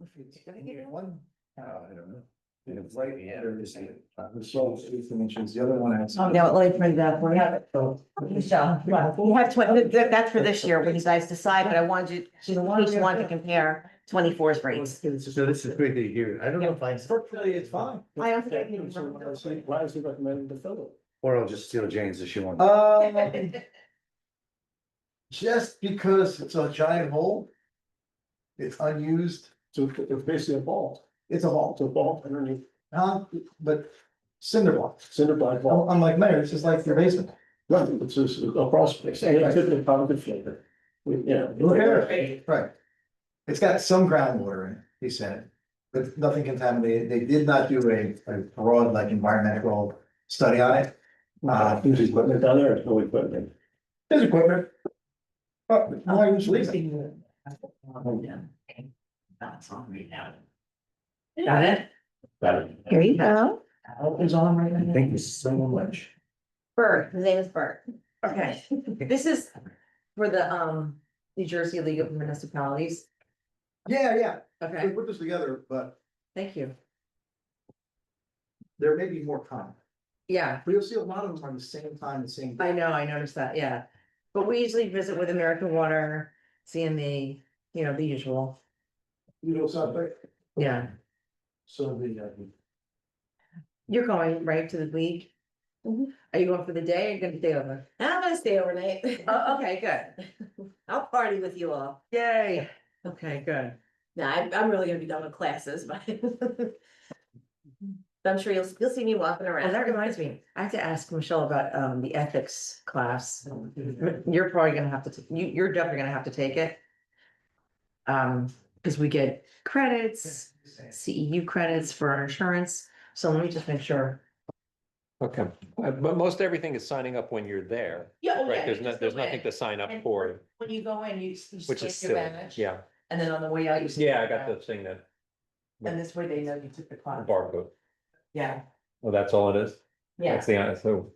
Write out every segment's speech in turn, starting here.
One. I don't know. It's right here. The soul dimensions, the other one has. No, let me print that for you. Michelle, you have 20, that's for this year when you guys decide, but I wanted you, just in case you want to compare 24's rates. So this is great to hear. I don't know if I, Structurally, it's fine. I don't think I can remember. Why is he recommending to fill it? or I'll just steal Jane's if she wants. Just because it's a giant hole. It's unused. So it's basically a vault. It's a vault. It's a vault underneath. But cinder block. Cinder block vault. Unlike Mayor, it's just like your basement. Right, it's just a crawl space. And it's a common flavor. Yeah. Right. It's got some groundwater in it, he said, but nothing contaminated. They did not do a broad like environmental study on it. There's equipment down there, no equipment. There's equipment. But why would you leave it? That's on right now. Got it? Got it. Here you go. It's on right now. Thank you so much. Bert, his name is Bert. Okay, this is for the New Jersey League of Municipalities. Yeah, we Okay, put this together, but thank you. there may be more time. Yeah, But you'll see a lot of them are the same time, the same. I know, I noticed that, yeah. But we usually visit with American Water, CME, you know, the usual, You know something? yeah. So the, You're going right to the league? Mhm. Are you going for the day or you gonna stay over? I'm gonna stay overnight. Oh, okay, good. I'll party with you all. Yay. Okay, good. Nah, I'm really gonna be done with classes, but. I'm sure you'll see me walking And around. that reminds me, I have to ask Michelle about the ethics class. You're probably gonna have to, you're definitely gonna have to take it. Because we get credits, CEU credits for our insurance, so let me just make sure. Okay, but most everything is signing up when you're there, Yeah, oh, right? yeah, There's you no, just there's go nothing in. to sign up And for, When you go in, you which is scan your silly, badge, yeah. and then on the way out, you. scan Yeah, I your got the badge. thing that. And this way they know you took the class. Barcode, Yeah, well, that's all it is, yeah. that's the, so,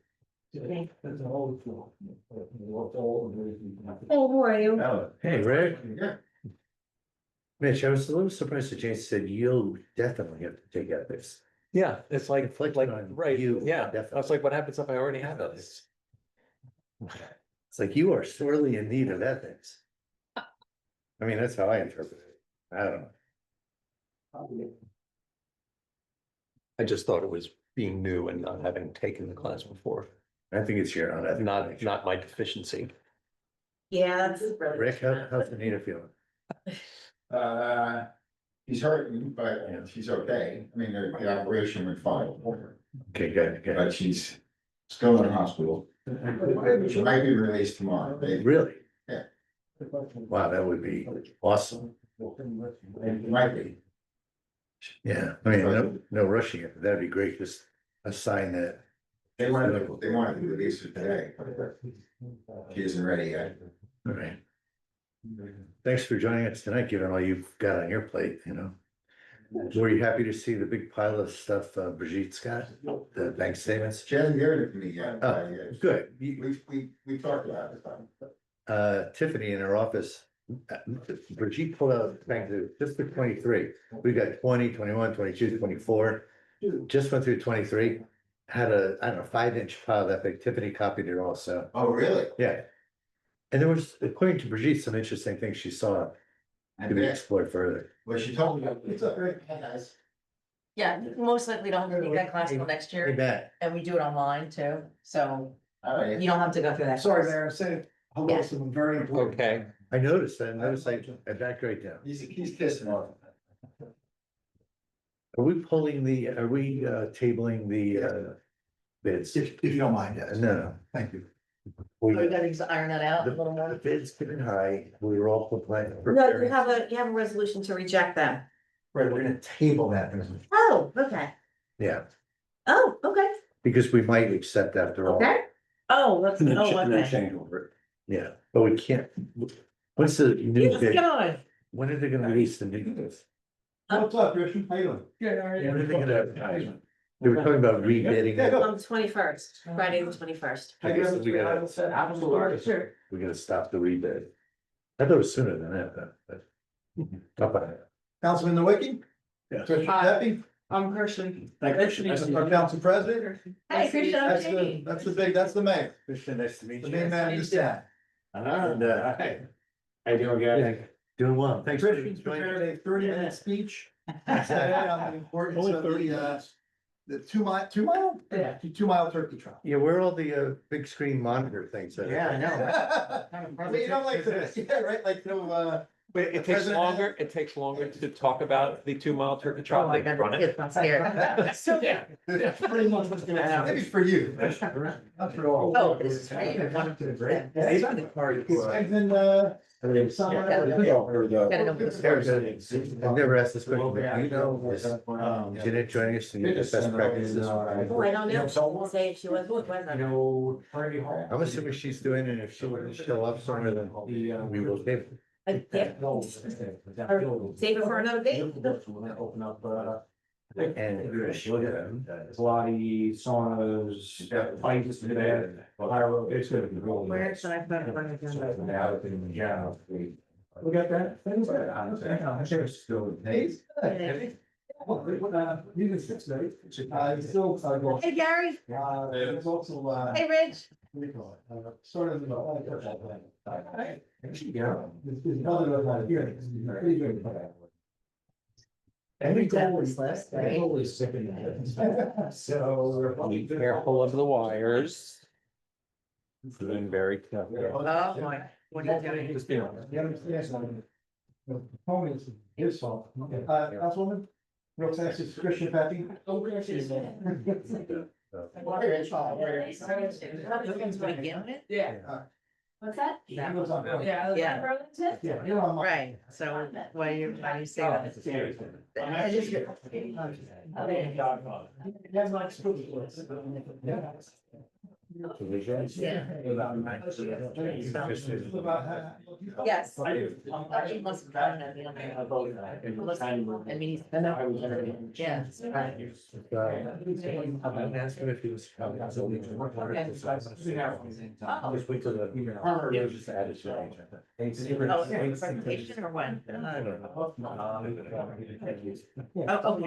there's a whole floor. Hey, how are you? Hey, Rick. Yeah. Mitch, I was a little surprised that Jane said you'll definitely have to take ethics. yeah, it's like, Inflicted on right, you, yeah, definitely. I was like, what happens if I already have this? It's like you are sorely in need of ethics. I mean, that's how I interpret it. I don't know. I just thought it was being new and not having taken the class before, I think it's your own. ethics. not my deficiency. Yeah, that's. Rick, how's Anita feeling? He's hurting, but she's okay. I mean, the operation went fine, Okay, good, good. but she's still in the hospital. She might be released tomorrow. Really? Yeah. Wow, that would be awesome. It might be. Yeah, I mean, no rushing it. That'd be great. Just a sign that. They wanted to release her today. She isn't ready yet. All right. Thanks for joining us tonight, given all you've got on your plate, you know. Were you happy to see the big pile of stuff Brigitte's got, the bank statements? She hasn't given it to me yet. Oh, good. We talked about it. Tiffany in her office, Brigitte pulled out bank just for 23. We got 20, 21, 22, 24. Just went through 23. Had a, I don't know, 5-inch pile that big. Tiffany copied it also. Oh, really? Yeah. And there was, according to Brigitte, some interesting things she saw I to be bet. explored further. Well, she told me, it's up, Rick. Hi, guys. Yeah, most likely don't have to take that class till next Hey, year, Matt. and we do it online too, so All right. you don't have to go through that. Sorry, course. Mayor, say hello to them, very important. Okay. I noticed, I backed right down. He's kissing off. Are we tabling the bids? If you don't mind, yes. No, Thank you. We gotta just iron that out a The little the more. bids getting high, we were all planning. No, you have a resolution to reject them. Right, we're gonna table that. Oh, okay. Yeah, Oh, okay, because we might accept after all. okay. Oh, let's, oh, okay. Change over. Yeah, but we can't. What's the new Let's bid? get on. When are they gonna release the new bids? What's up, Christian? How you doing? Good, how are When are they gonna? They were talking about rebidding. Yeah, it. go. On the 21st, Friday the 21st. I guess we gotta, we gotta stop the rebid. I thought it was sooner than that, but. Up on it. Councilman Nowicki? Yes. Trustee Pepe? I'm Christian. Our council president? Hi, Christian. That's the mayor, Christian, nice to meet the you. main man of this town. And, How you doing, guys? doing well. Thanks. for Christian's joining us. prepared a 30-minute speech today on the importance of the 2 mile? Yeah. 2 mile turkey trot. Yeah, where are all the big screen monitor things? that are- Yeah, I know. But you don't like to, yeah, right, like, no, But it takes President- longer, it takes longer to talk about the 2 mile turkey Oh, trot my than God, run the it. kids downstairs. So, yeah. that's pretty much what's gonna happen. Maybe for you. Not for all. Oh, this is great. Yeah, he's on the party. And then, someone. Gotta go with the stores. I've never asked this question, but you know, is, Jeanette joining us to get the best practices? Oh, I don't know. Say if she was, who was that? know, Party Hall. I'm assuming she's doing it, if she wouldn't show up somewhere, then we will give. Yeah. Or save it for another day. Open up, And Pilates, saunas, fights, pyro, it's gonna be really. Where should I put it on the agenda? We got that? I'm sure it's still. Hey, you can fix that. Still, go. Hey, Gary. There's also, Hey, Rich. what do you call it? Sort of, Every goal is less, right? Always sick in the head. So. Be careful of the wires. Being very careful. Oh, boy. What are you doing? Just being honest. The opponent's his fault. Councilwoman? Real fast, it's Christian Pepe. Yeah. What's that? He was on- Yeah. Yeah. Burlington? Yeah, you're on. Right, so why you say that? I just- That's like spooky. Yeah. Yes. Yes. He must have gotten that, you know. I mean, he's. Yeah. I'm asking if he was. Oh. Just wait till the. Yeah, just add it. Oh, is there a presentation or what? I don't know. Oh, okay.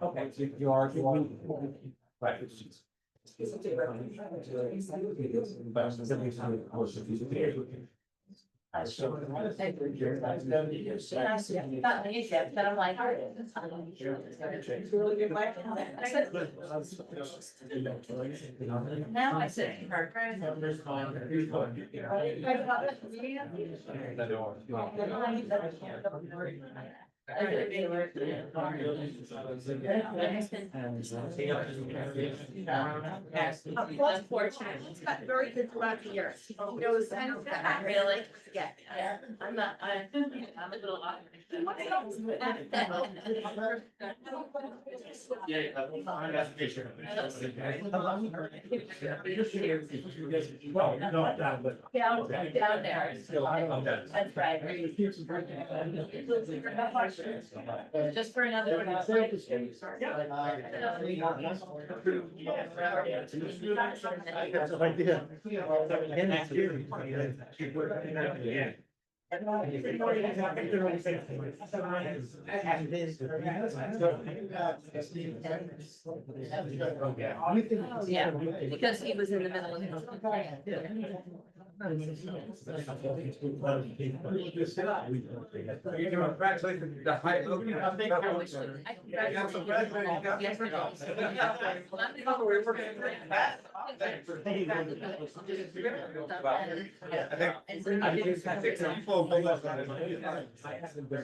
Okay, so you are. Right. Not me yet, but I'm like. Now I sit in her. He's got very good throughout the years. He knows, I really, yeah, I'm not, I'm a little off. Down there. That's right. Just for another. Yeah, because he was in the middle of it. You're doing congratulations. The high. Last minute.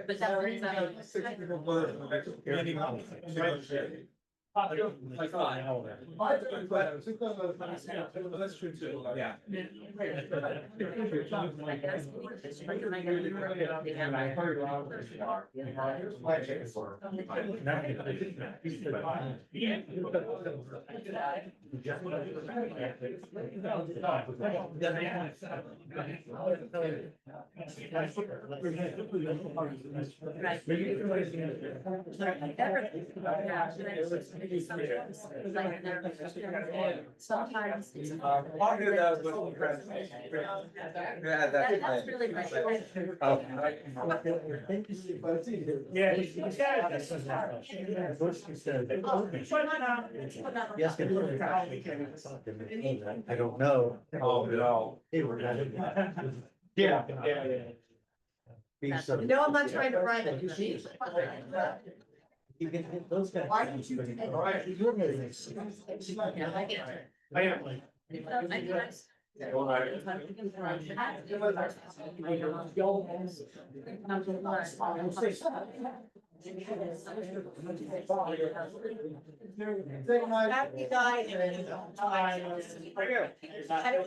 But that was, That's true too, yeah. Sometimes. I'll do that with the presentation. Yeah, That's really my. Yeah. Yes. I don't know. Oh, no. Yeah, yeah. No, I'm not trying to write it. You can hit those guys. Why don't you do that? All right. I am. Happy died. I don't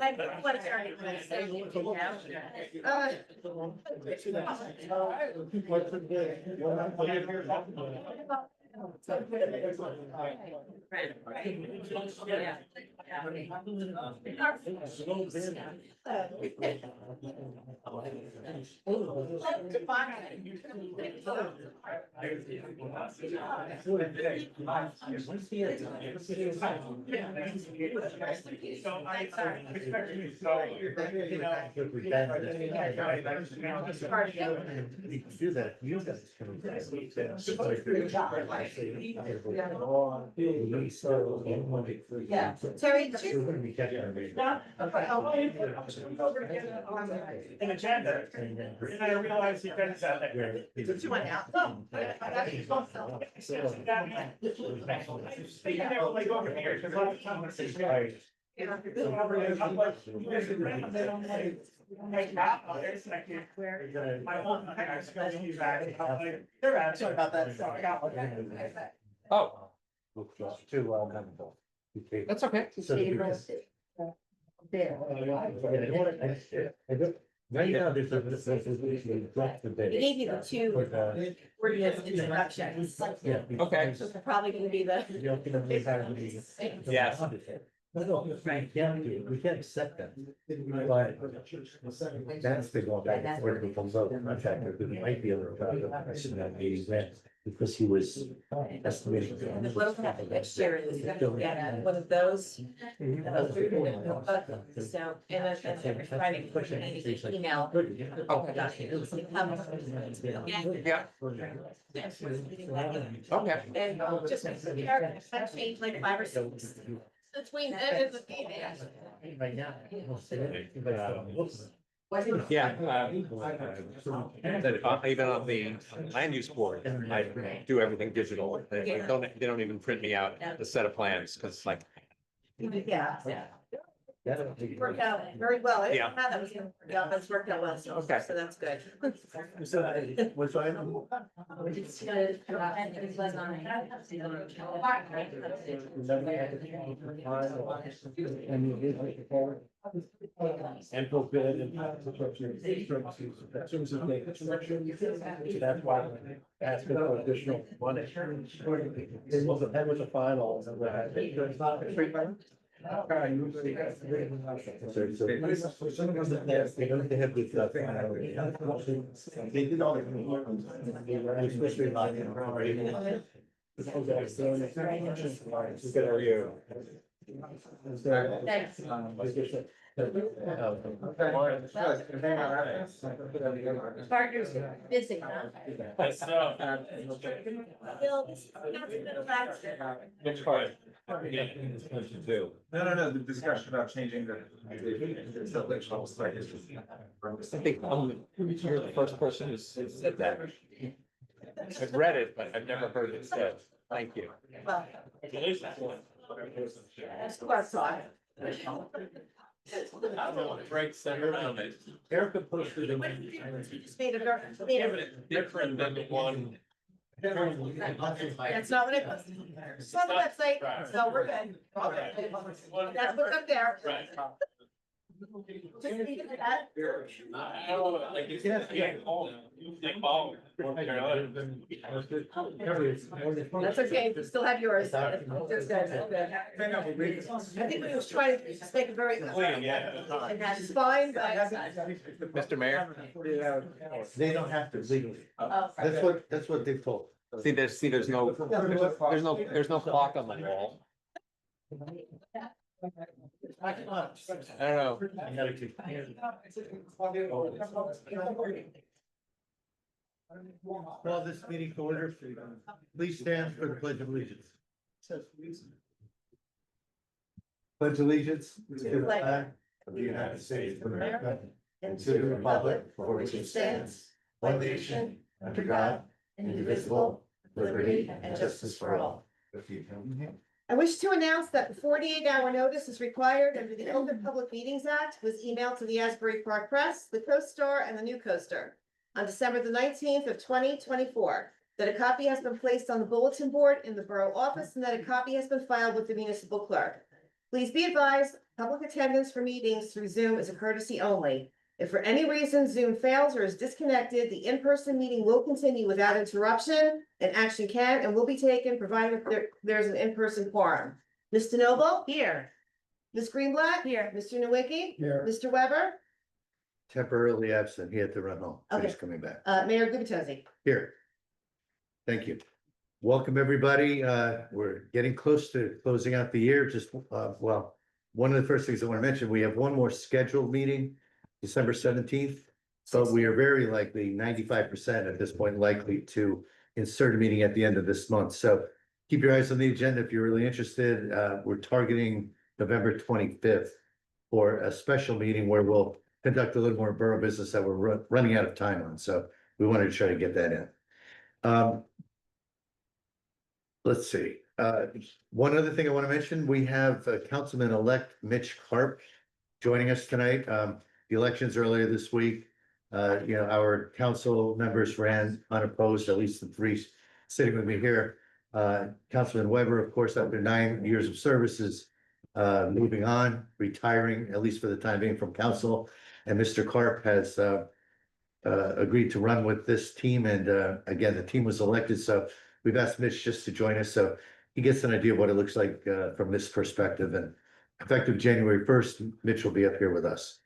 want to start Do that, you guys Yeah. Terry, An agenda, and I realized you guys had that. Two went out. They can never like over here, because a lot of times they say. I'm like, you guys are ready, they don't like that, it's like, my whole thing, I was supposed to be back, I'm like, they're out, sorry about that, so I got one. Oh, To, that's okay. So right now, there's a. We gave you the two wordless introductions. Yeah. Okay. So it's probably gonna be the. Yes. No, we can't accept that. But that's the going back and forth with the vote contractor, who might be able to, I should not be rent, because he was estimating. What will happen next year is you're gonna get one of those. So, and then every Friday, push an email. Okay. Documents. Yeah. Okay. And just, I changed like 5 or 6 between them and the female. Right now. Yeah. Even on the land use board, I do everything digital. They don't even print me out a set of plans, because like, Yeah. Worked out very well. I didn't Yeah. know how that was gonna work out, but it's worked out well, so, Okay. so that's good. Was I? And fulfill and. That's why I'm asking for additional money. That was a final. They did all the. Good are you? Thanks. Partners busy, huh? Bill, this is not the middle accent. which part? No, the discussion about changing the. I think you're the first person who said that. I've read it, but I've never heard it said. Thank you. Well, that's the west side. Right center on it. Erica posted. You just made a very. Different than the one That's not what it was. It's on the website, so we're good. That's what's up there. Right. Just leave it at that. That's okay, we still have yours. That's good. I think we was trying to just make it very. And that's fine, but. Mr. Mayor, They don't have to legally. Oh. That's what they've told. there's no clock on the wall. I don't know. Call this meeting to order. Please stand for the pledge of allegiance. Pledge allegiance to the flag of the United States of America and to the republic for which it stands, one nation, under God, indivisible, liberty and justice for all. I wish to announce that the 48-hour notice is required under the Open Public Meetings Act was emailed to the Asbury Park Press, the Coast-Star, and the New Coaster on December the 19th of 2024, that a copy has been placed on the bulletin board in the borough office and that a copy has been filed with the municipal clerk. Please be advised, public attendance for meetings through Zoom is a courtesy only. If for any reason Zoom fails or is disconnected, the in-person meeting will continue without interruption, and action can and will be taken provided there's an in-person quorum. Ms. DeNoble? Here. Ms. Greenblatt? Here. Mr. Nowicki? Here. Mr. Weber? Temporarily absent. He had to run home. He's Okay. coming back. Mayor Gubatose? Here. Thank you. Welcome, everybody. We're getting close to closing out the year. Just, well, one of the first things I want to mention, we have one more scheduled meeting, December 17th. But we are very likely, 95% at this point, likely to insert a meeting at the end of this month. So keep your eyes on the agenda if you're really interested. We're targeting November 25th for a special meeting where we'll conduct a little more borough business that we're running out of time on. So we wanted to try to get that in. Let's see. One other thing I want to mention, we have Councilman-elect Mitch Karp joining us tonight. The elections earlier this week. Our council members ran unopposed, at least the three sitting with me here. Councilman Weber, of course, after 9 years of service is moving on, retiring, at least for the time being, from council. And Mr. Karp has agreed to run with this team. And again, the team was elected, so we've asked Mitch just to join us, so he gets an idea of what it looks like from this perspective. And effective January 1st, Mitch will be up here with us.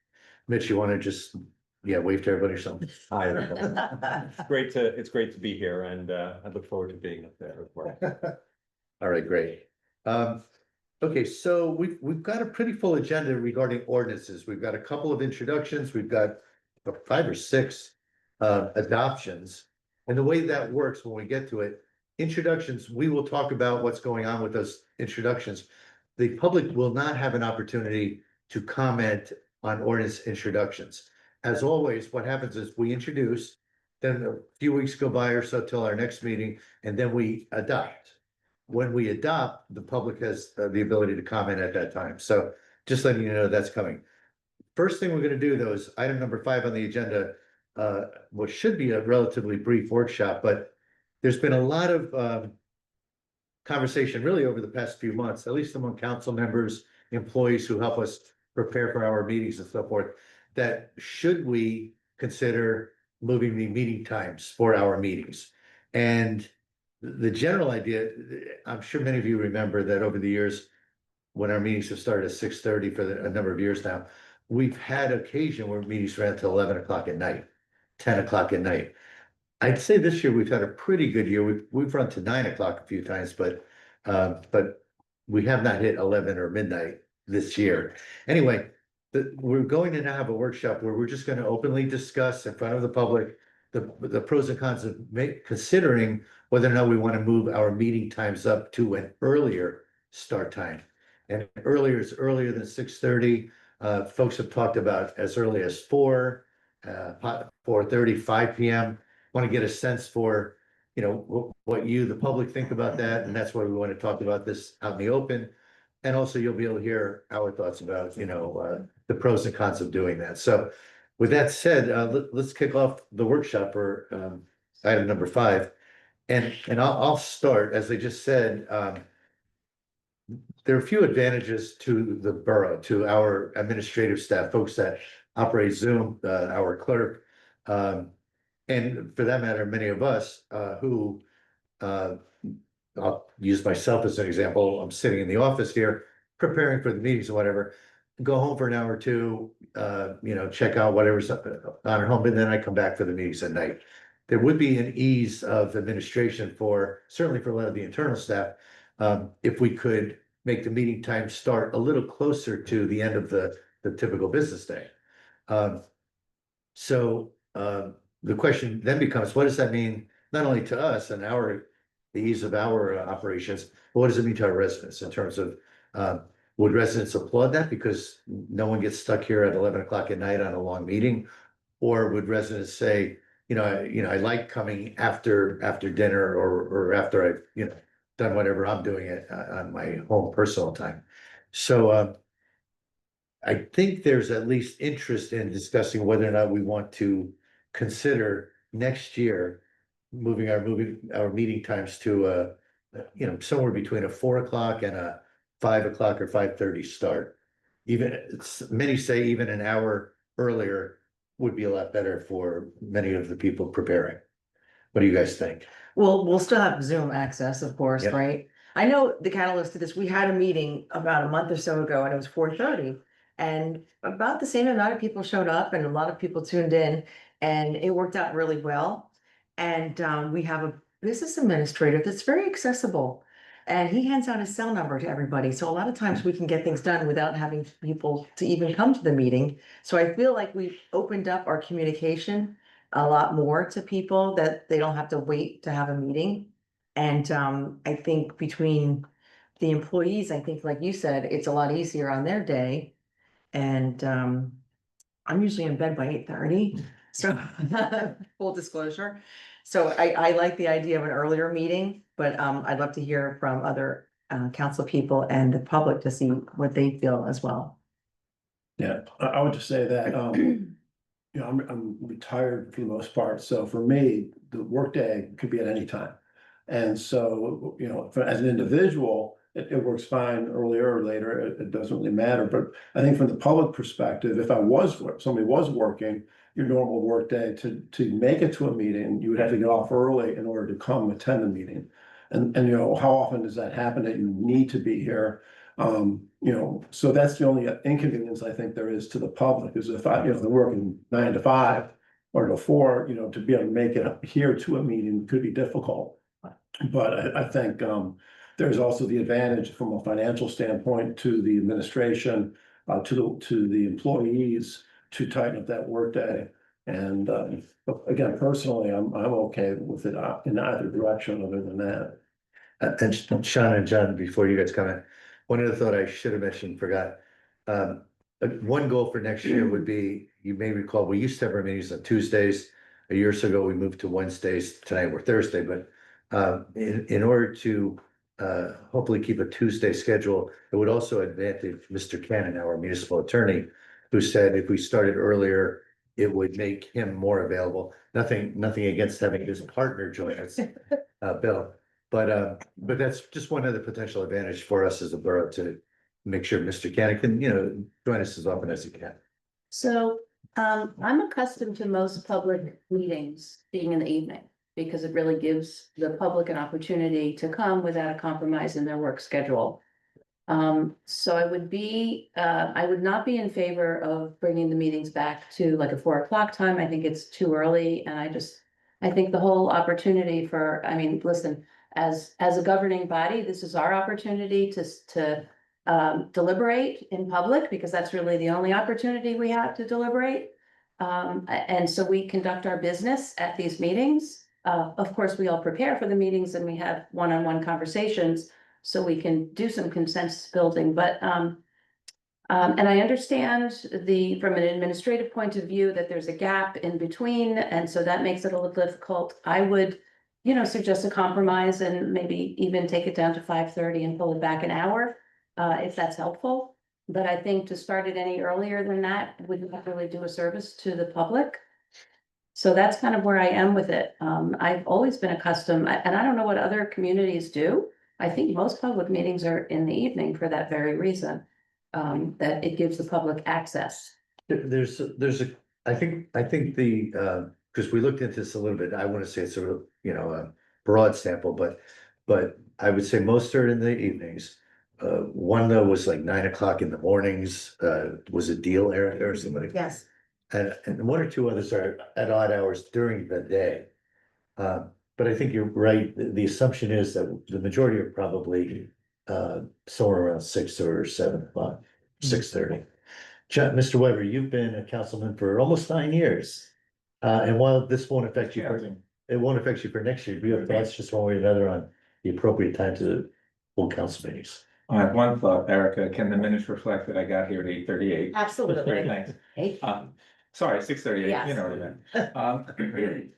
Mitch, you want to just, wave to everybody or something? Hi, it's great to be here, and I look forward to being up there as well. All right, great. Okay, so we've got a pretty full agenda regarding ordinances. We've got a couple of introductions. We've got 5 or 6 adoptions. And the way that works when we get to it, introductions, we will talk about what's going on with those introductions. The public will not have an opportunity to comment on ordinance introductions. As always, what happens is we introduce, then a few weeks go by or so till our next meeting, and then we adopt. When we adopt, the public has the ability to comment at that time. So just letting you know that's coming. First thing we're going to do, though, is item number 5 on the agenda, what should be a relatively brief workshop, but there's been a lot of conversation really over the past few months, at least among council members, employees who help us prepare for our meetings and so forth, that should we consider moving the meeting times for our meetings? And the general idea, I'm sure many of you remember that over the years, when our meetings have started at 6:30 for a number of years now, we've had occasion where meetings ran till 11 o'clock at night, 10 o'clock at night. I'd say this year we've had a pretty good year. We've run to 9 o'clock a few times, but we have not hit 11 or midnight this year. Anyway, we're going to now have a workshop where we're just going to openly discuss in front of the public the pros and cons of considering whether or not we want to move our meeting times up to an earlier start time. And earlier is earlier than 6:30. Folks have talked about as early as 4:30, 5 p.m. Want to get a sense for, what you, the public, think about that. And that's why we want to talk about this out in the open. And also you'll be able to hear our thoughts about, the pros and cons of doing that. So with that said, let's kick off the workshop for item number 5. And I'll start, as I just said, there are a few advantages to the borough, to our administrative staff, folks that operate Zoom, our clerk. And for that matter, many of us, who, I'll use myself as an example. I'm sitting in the office here, preparing for the meetings or whatever. Go home for an hour or two, check out whatever's on at home, and then I come back for the meetings at night. There would be an ease of administration for, certainly for a lot of the internal staff, if we could make the meeting time start a little closer to the end of the typical business day. So the question then becomes, what does that mean, not only to us and the ease of our operations, but what does it mean to our residents in terms of, would residents applaud that because no one gets stuck here at 11 o'clock at night on a long meeting? Or would residents say, I like coming after dinner or after I've, done whatever I'm doing on my home personal time. So I think there's at least interest in discussing whether or not we want to consider next year moving our meeting times to somewhere between a 4 o'clock and a 5 o'clock or 5:30 start. Many say even an hour earlier would be a lot better for many of the people preparing. What do you guys think? Well, we'll still have Zoom access, of course, Yep. right? I know the catalyst to this, we had a meeting about a month or so ago and it was 4:30. And about the same amount of people showed up and a lot of people tuned in and it worked out really well. And we have a business administrator that's very accessible. And he hands out his cell number to everybody. So a lot of times we can get things done without having people to even come to the meeting. So I feel like we've opened up our communication a lot more to people that they don't have to wait to have a meeting. And I think between the employees, I think like you said, it's a lot easier on their day. And I'm usually in bed by 8:30, so full disclosure. So I like the idea of an earlier meeting, but I'd love to hear from other council people and the public to see what they feel as well. Yeah, I would just say that, I'm retired for the most part, so for me, the workday could be at any time. And so, as an individual, it works fine earlier or later, it doesn't really matter, but I think from the public perspective, if somebody was working your normal workday to make it to a meeting, you would have to get off early in order to come attend the meeting. And how often does that happen that you need to be here? So that's the only inconvenience I think there is to the public is if they're working 9 to 5 or to 4, to be able to make it here to a meeting could be difficult. But I think there's also the advantage from a financial standpoint to the administration, to the employees to tighten up that workday. And again, personally, I'm okay with it in either direction other than that. And Sean and John, before you guys comment, one other thought I should have mentioned, forgot. One goal for next year would be, you may recall, we used to have our meetings on Tuesdays. A year or so ago, we moved to Wednesdays. Tonight we're Thursday, but in order to hopefully keep a Tuesday schedule, it would also advantage Mr. Cannon, our municipal attorney, who said if we started earlier, it would make him more available. Nothing against having his partner join us, Bill. But that's just one other potential advantage for us as a borough to make sure Mr. Cannon can, join us as often as he can. So I'm accustomed to most public meetings being in the evening because it really gives the public an opportunity to come without a compromise in their work schedule. So I would not be in favor of bringing the meetings back to like a 4 o'clock time. I think it's too early. And I think the whole opportunity listen, as a governing body, this is our opportunity to deliberate in public because that's really the only opportunity we have to deliberate. And so we conduct our business at these meetings. Of course, we all prepare for the meetings and we have one-on-one conversations so we can do some consensus building. But and I understand from an administrative point of view that there's a gap in between, and so that makes it a little difficult. I would, suggest a compromise and maybe even take it down to 5:30 and pull it back an hour, if that's helpful. But I think to start it any earlier than that would not really do a service to the public. So that's kind of where I am with it. I've always been accustomed, and I don't know what other communities do. I think most public meetings are in the evening for that very reason. That it gives the public access. There's a, I think the, because we looked into this a little bit, I want to say it's a, a broad sample, but I would say most are in the evenings. One though was like 9 o'clock in the mornings, was a deal, Eric, or somebody? Yes. And one or two others are at odd hours during the day. But I think you're right, the assumption is that the majority are probably somewhere around 6 or 7 o'clock, 6:30. Mr. Weber, you've been a councilman for almost 9 years. And while this won't affect you, it won't affect you for next year, do you have thoughts just one way or another on the appropriate time to hold council meetings? I have one thought, Erica, can the minutes reflect that I got here at 8:38? Absolutely. Thanks. Hey, Sorry, 6:38, Yes. you know what I meant.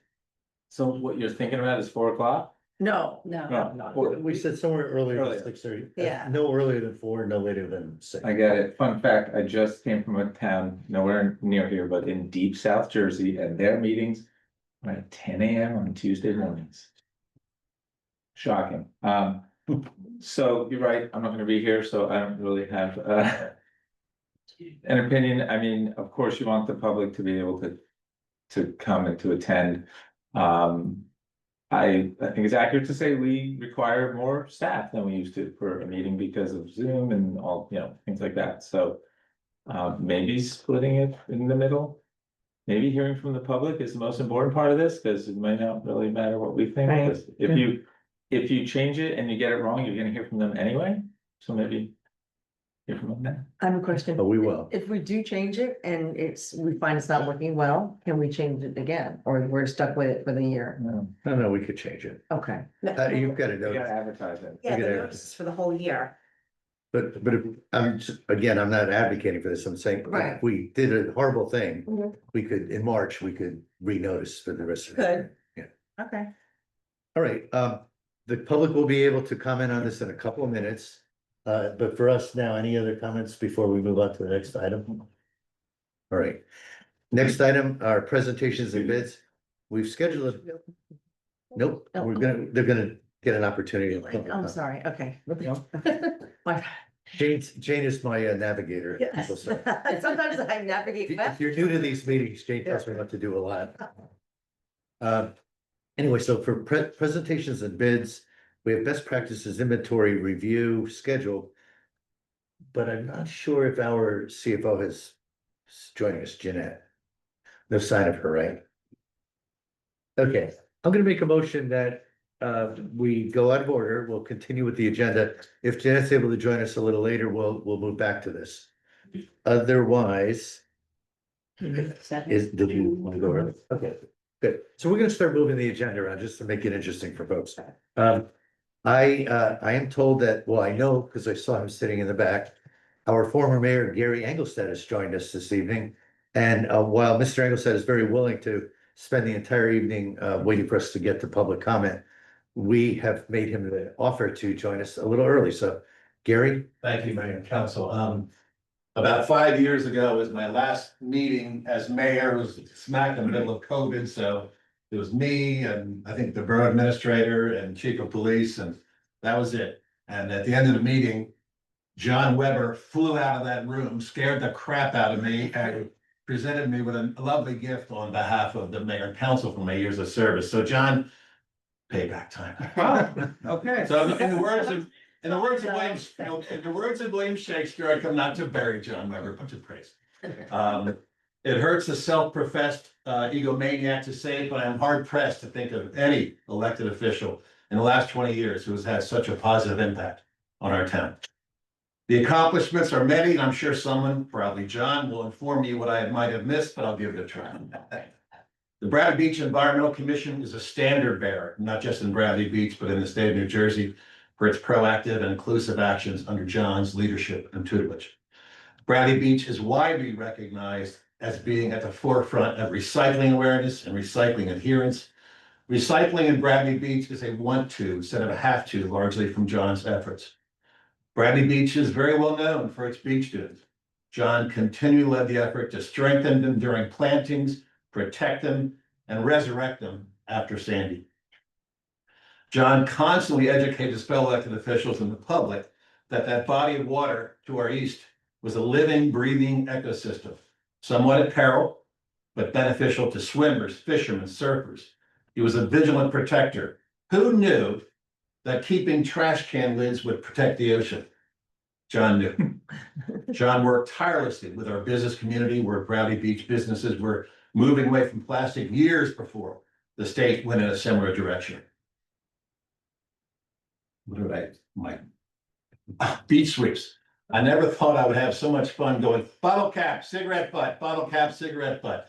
So what you're thinking about is 4 o'clock? No, no, We said somewhere earlier Earlier. than 6:30. Yeah. No earlier than 4, no later than 6. I get it. Fun fact, I just came from a town nowhere near here, but in deep South Jersey, and their meetings are at 10 a.m. on Tuesday mornings. Shocking. So you're right, I'm not gonna be here, so I don't really have an opinion. I mean, of course, you want the public to be able to come and to attend. I think it's accurate to say we require more staff than we used to for a meeting because of Zoom and all, things like that, so. Maybe splitting it in the middle. Maybe hearing from the public is the most important part of this, because it might not really matter what we think. Right. 'Cause if you change it and you get it wrong, you're gonna hear from them anyway, so maybe. Hear from them then. I have a question. But we will. If we do change it and we find it's not working well, can we change it again, or we're stuck with it for the year? No, we could change it. Okay, You've got to You know. gotta advertise it. Yeah, the Look at notice is for the whole year. But again, I'm not advocating for this, I'm saying, Right. if we did a horrible thing, Mhm. we could, in March, we could renotice for the rest of the year. Good. Okay. All right, the public will be able to comment on this in a couple of minutes. But for us now, any other comments before we move on to the next item? All right, next item are presentations and bids. We've scheduled it. Nope, they're gonna get an opportunity. I'm sorry, okay. My- Jane is my navigator. Yes. So sorry. Sometimes I navigate If west. you're new to these meetings, Jane tells me what to do a lot. Anyway, so for presentations and bids, we have best practices inventory review schedule. But I'm not sure if our CFO is joining us, Jeanette. No sign of her, right? Okay, I'm gonna make a motion that we go out of order. We'll continue with the agenda. If Jeanette's able to join us a little later, we'll move back to this. Otherwise, did you want to go early? Okay, good. So we're gonna start moving the agenda around just to make it interesting for folks. I am told that, well, I know because I saw him sitting in the back. Our former mayor, Gary Engelstad, has joined us this evening. And while Mr. Engelstad is very willing to spend the entire evening waiting for us to get to public comment, we have made him the offer to join us a little early. So Gary? Thank you, Mayor and Council. About 5 years ago was my last meeting as mayor. It was smack in the middle of COVID, so it was me and I think the borough administrator and chief of police, and that was it. And at the end of the meeting, John Weber flew out of that room, scared the crap out of me, and presented me with a lovely gift on behalf of the mayor and council for my years of service. So John, payback time. Okay. So in the words of William Shakespeare, I come not to bury John Weber, but to praise. It hurts a self-professed egomaniac to say it, but I'm hard pressed to think of any elected official in the last 20 years who has had such a positive impact on our town. The accomplishments are many, and I'm sure someone, probably John, will inform you what I might have missed, but I'll give it a try. The Bradley Beach Environmental Commission is a standard bearer, not just in Bradley Beach, but in the state of New Jersey, for its proactive and inclusive actions under John's leadership and tutelage. Bradley Beach is widely recognized as being at the forefront of recycling awareness and recycling adherence. Recycling in Bradley Beach is a want to instead of a have to, largely from John's efforts. Bradley Beach is very well known for its beach dunes. John continually led the effort to strengthen them during plantings, protect them, and resurrect them after Sandy. John constantly educated his fellow elected officials and the public that body of water to our east was a living, breathing ecosystem, somewhat at peril, but beneficial to swimmers, fishermen, surfers. He was a vigilant protector. Who knew that keeping trash can lids would protect the ocean? John knew. John worked tirelessly with our business community, where Bradley Beach businesses were moving away from plastic years before the state went in a similar direction. What did my beach sweeps. I never thought I would have so much fun going bottle cap, cigarette butt, bottle cap, cigarette butt.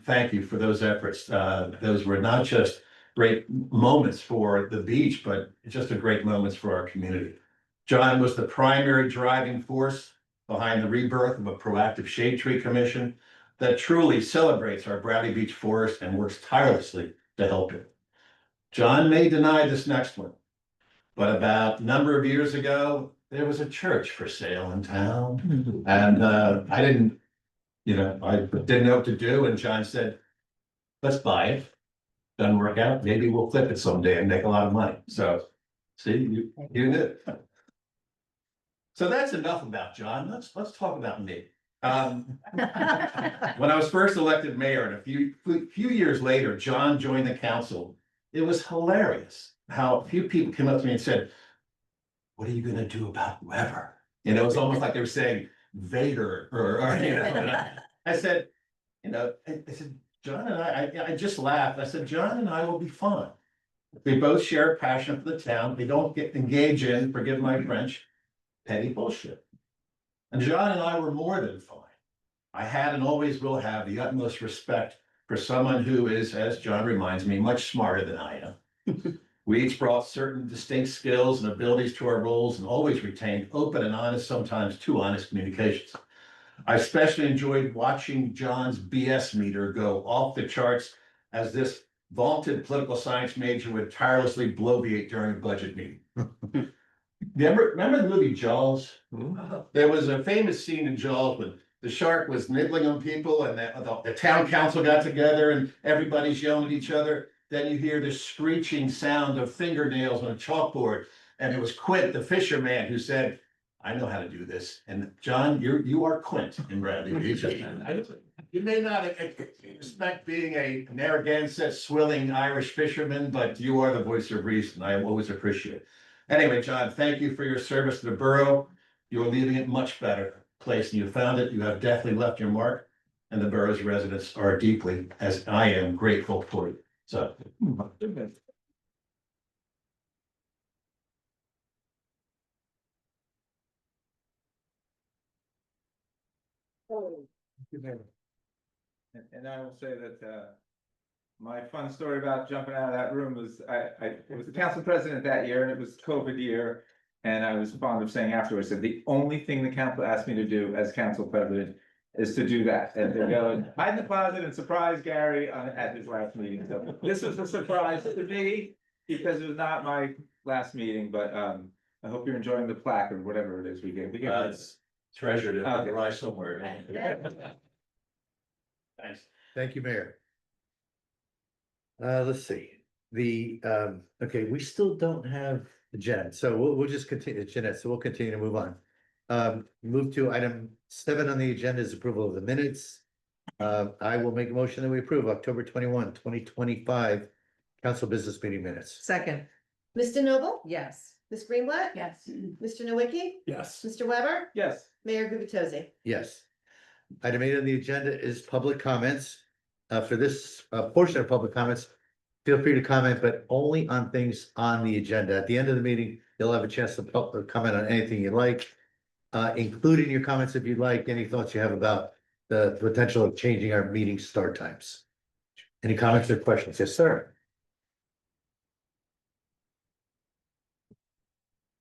Thank you for those efforts. Those were not just great moments for the beach, but just a great moments for our community. John was the primary driving force behind the rebirth of a proactive shade tree commission that truly celebrates our Bradley Beach forest and works tirelessly to help it. John may deny this next one, but about a number of years ago, there was a church for sale in town. And I didn't know what to do. And John said, let's buy it. Doesn't work out. Maybe we'll flip it someday and make a lot of money. So see, you knew. So that's enough about John. Let's talk about me. When I was first elected mayor and a few years later, John joined the council. It was hilarious how a few people came up to me and said, what are you going to do about Weber? It was almost like they were saying Vader or I said, I said, John and I just laughed. I said, John and I will be fine. We both share a passion for the town. We don't engage in, forgive my French, petty bullshit. And John and I were more than fine. I had and always will have the utmost respect for someone who is, as John reminds me, much smarter than I am. We each brought certain distinct skills and abilities to our roles and always retained open and honest, sometimes too honest communications. I especially enjoyed watching John's BS meter go off the charts as this vaunted political science major would tirelessly bloviate during a budget meeting. Remember the movie Jaws? There was a famous scene in Jaws when the shark was nibbling on people and the town council got together and everybody's yelling at each other. Then you hear this screeching sound of fingernails on a chalkboard. And it was Quint, the fisherman, who said, I know how to do this. And John, you are Quint in Bradley Beach. You may not expect being a Narragansett swilling Irish fisherman, but you are the voice of reason. I always appreciate it. Anyway, John, thank you for your service to the borough. You are leaving it much better place than you found it. You have definitely left your mark, and the borough's residents are deeply, as I am, grateful for you. So. And I will say that my fun story about jumping out of that room was I was the council president that year, and it was COVID year. And I was fond of saying afterwards that the only thing the council asked me to do as council president is to do that, and to go and hide in the closet and surprise Gary at his last meeting. So this was a surprise to me because it was not my last meeting, but I hope you're enjoying the plaque or whatever it is we gave. It's treasured in the rise somewhere. Thanks. Thank you, Mayor. Let's see, okay, we still don't have Jeanette, so we'll just continue, Jeanette, so we'll continue to move on. Move to item 7 on the agenda is approval of the minutes. I will make a motion that we approve October 21, 2025 council business meeting minutes. Second, Mr. Noble? yes. Ms. Greenblatt? Yes. Mr. Nowicki? Yes. Mr. Weber? Yes. Mayor Gubitosi? Yes. Item 8 on the agenda is public comments. For this portion of public comments, feel free to comment, but only on things on the agenda. At the end of the meeting, you'll have a chance to comment on anything you like, including your comments if you'd like, any thoughts you have about the potential of changing our meeting start times. Any comments or questions? Yes, sir.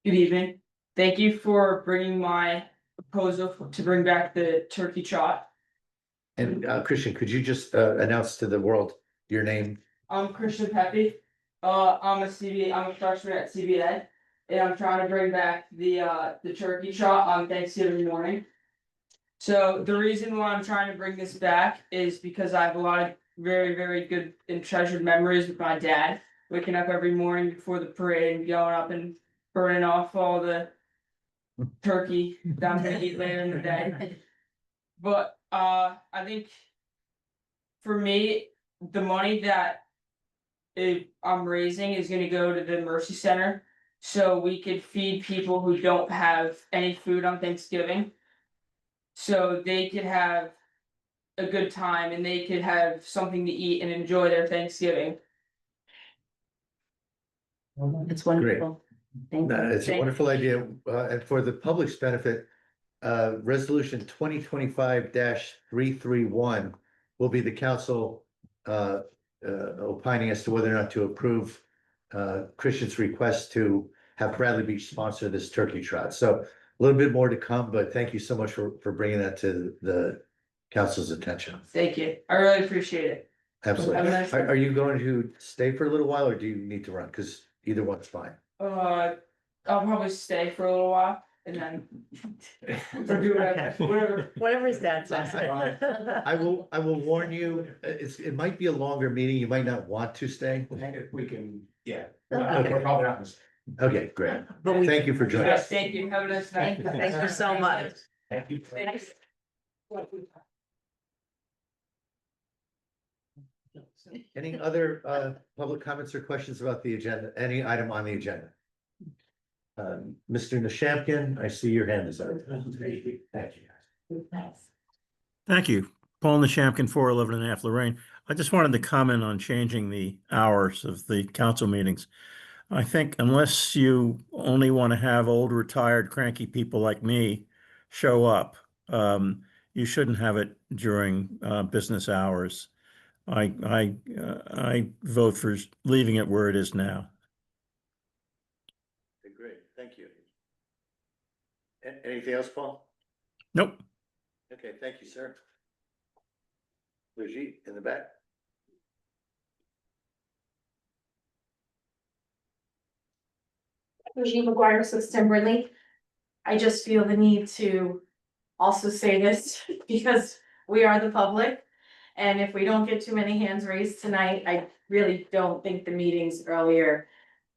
Good evening. Thank you for bringing my proposal to bring back the turkey trot. And Christian, could you just announce to the world your name? I'm Christian Pepe. I'm a freshman at CBA, and I'm trying to bring back the turkey trot on Thanksgiving morning. So the reason why I'm trying to bring this back is because I have a lot of very, very good and treasured memories with my dad. Waking up every morning before the parade and going up and burning off all the turkey that I'm gonna eat later in the day. But I think for me, the money that I'm raising is gonna go to the Mercy Center. So we could feed people who don't have any food on Thanksgiving. So they could have a good time and they could have something to eat and enjoy their Thanksgiving. It's wonderful. Thank No, you. it's a wonderful idea, and for the public's benefit, resolution 2025-331 will be the council opining as to whether or not to approve Christian's request to have Bradley Beach sponsor this turkey trot. So a little bit more to come, but thank you so much for bringing that to the council's attention. Thank you. I really appreciate it. Absolutely. Have a nice- Are you going to stay for a little while or do you need to run? Because either one's fine. I'll probably stay for a little while and then. Or do whatever. Whatever his dad says. I will warn you, it might be a longer meeting. You might not want to stay. We can, yeah. Okay. We're probably not. Okay, great. But we- Thank you for joining Yes, us. thank you. Have a nice night. Thank you so much. Thank you. Thanks. Any other public comments or questions about the agenda, any item on the agenda? Mr. Nishampkin, I see your hand is up. Thank you. Thank you. Paul Nishampkin, 411 and a half Lorraine. I just wanted to comment on changing the hours of the council meetings. I think unless you only want to have old, retired, cranky people like me show up, you shouldn't have it during business hours. I vote for leaving it where it is now. Great, thank you. Anything else, Paul? Nope. Okay, thank you, sir. Brigitte, in the back. Regine McGuire, 6 Timberley. I just feel the need to also say this because we are the public. And if we don't get too many hands raised tonight, I really don't think the meetings earlier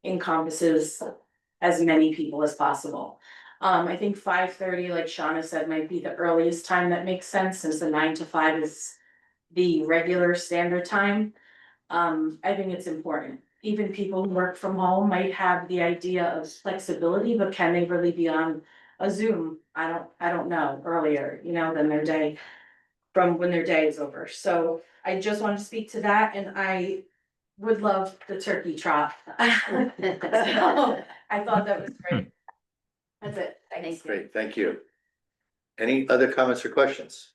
encompasses as many people as possible. I think 5:30, like Shauna said, might be the earliest time that makes sense, since the 9 to 5 is the regular standard time. I think it's important. Even people who work from home might have the idea of flexibility, but can they really be on a Zoom? I don't know, earlier, than their day, from when their day is over. So I just want to speak to that, and I would love the turkey trot. So, I thought that was great. That's it. Thanks. Great, thank you. Any other comments or questions?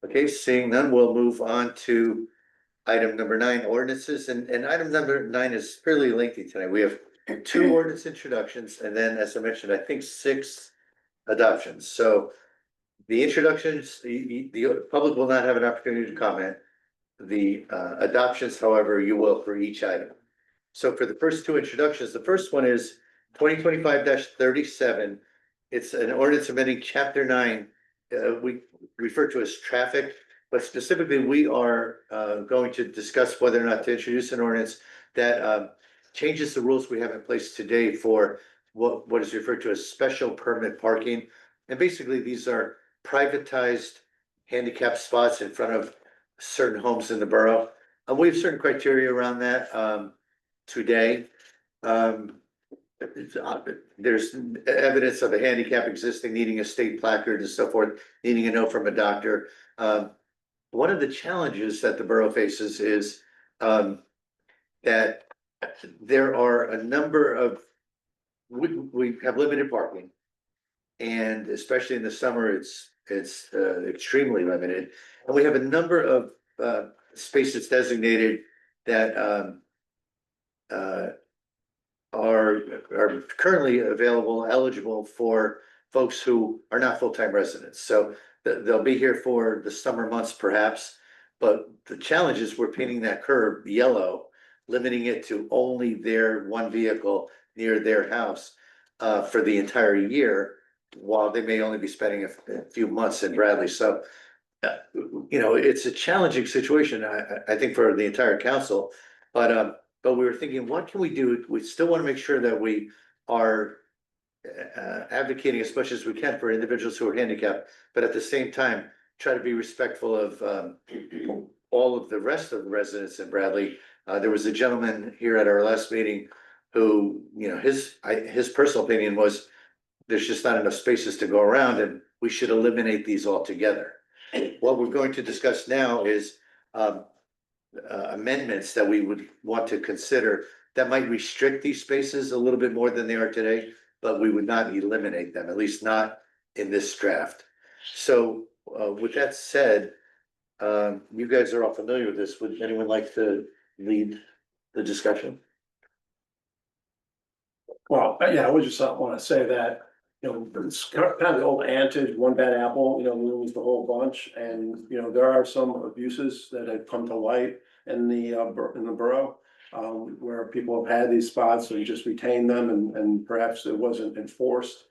Okay, seeing none, we'll move on to item number 9, ordinances, and item number 9 is fairly lengthy tonight. We have 2 ordinance introductions, and then, as I mentioned, I think 6 adoptions. So the introductions, the public will not have an opportunity to comment. The adoptions, however, you will for each item. So for the first 2 introductions, the first one is 2025-37. It's an ordinance amending chapter 9. We refer to as traffic, but specifically, we are going to discuss whether or not to introduce an ordinance that changes the rules we have in place today for what is referred to as special permit parking. And basically, these are privatized handicap spots in front of certain homes in the borough. And we have certain criteria around that today. There's evidence of a handicap existing, needing a state placard and so forth, needing a note from a doctor. One of the challenges that the borough faces is that there are a number of, we have limited parking. And especially in the summer, it's extremely limited. And we have a number of spaces designated that are currently eligible for folks who are not full-time residents. So they'll be here for the summer months perhaps, but the challenge is we're painting that curb yellow, limiting it to only their one vehicle near their house for the entire year, while they may only be spending a few months in Bradley. So you know, it's a challenging situation, I think for the entire council. But we were thinking, what can we do? We still want to make sure that we are advocating as much as we can for individuals who are handicapped, but at the same time, try to be respectful of all of the rest of the residents in Bradley. There was a gentleman here at our last meeting who, you know, his personal opinion was there's just not enough spaces to go around and we should eliminate these altogether. What we're going to discuss now is amendments that we would want to consider that might restrict these spaces a little bit more than they are today, but we would not eliminate them, at least not in this draft. So with that said, you guys are all familiar with this. Would anyone like to lead the discussion? Well, yeah, I would just want to say that, you know, it's kind of the old adage, one bad apple, you know, ruins the whole bunch. And, you know, there are some abuses that have come to light in the borough. Where people have had these spots and just retained them and perhaps it wasn't enforced.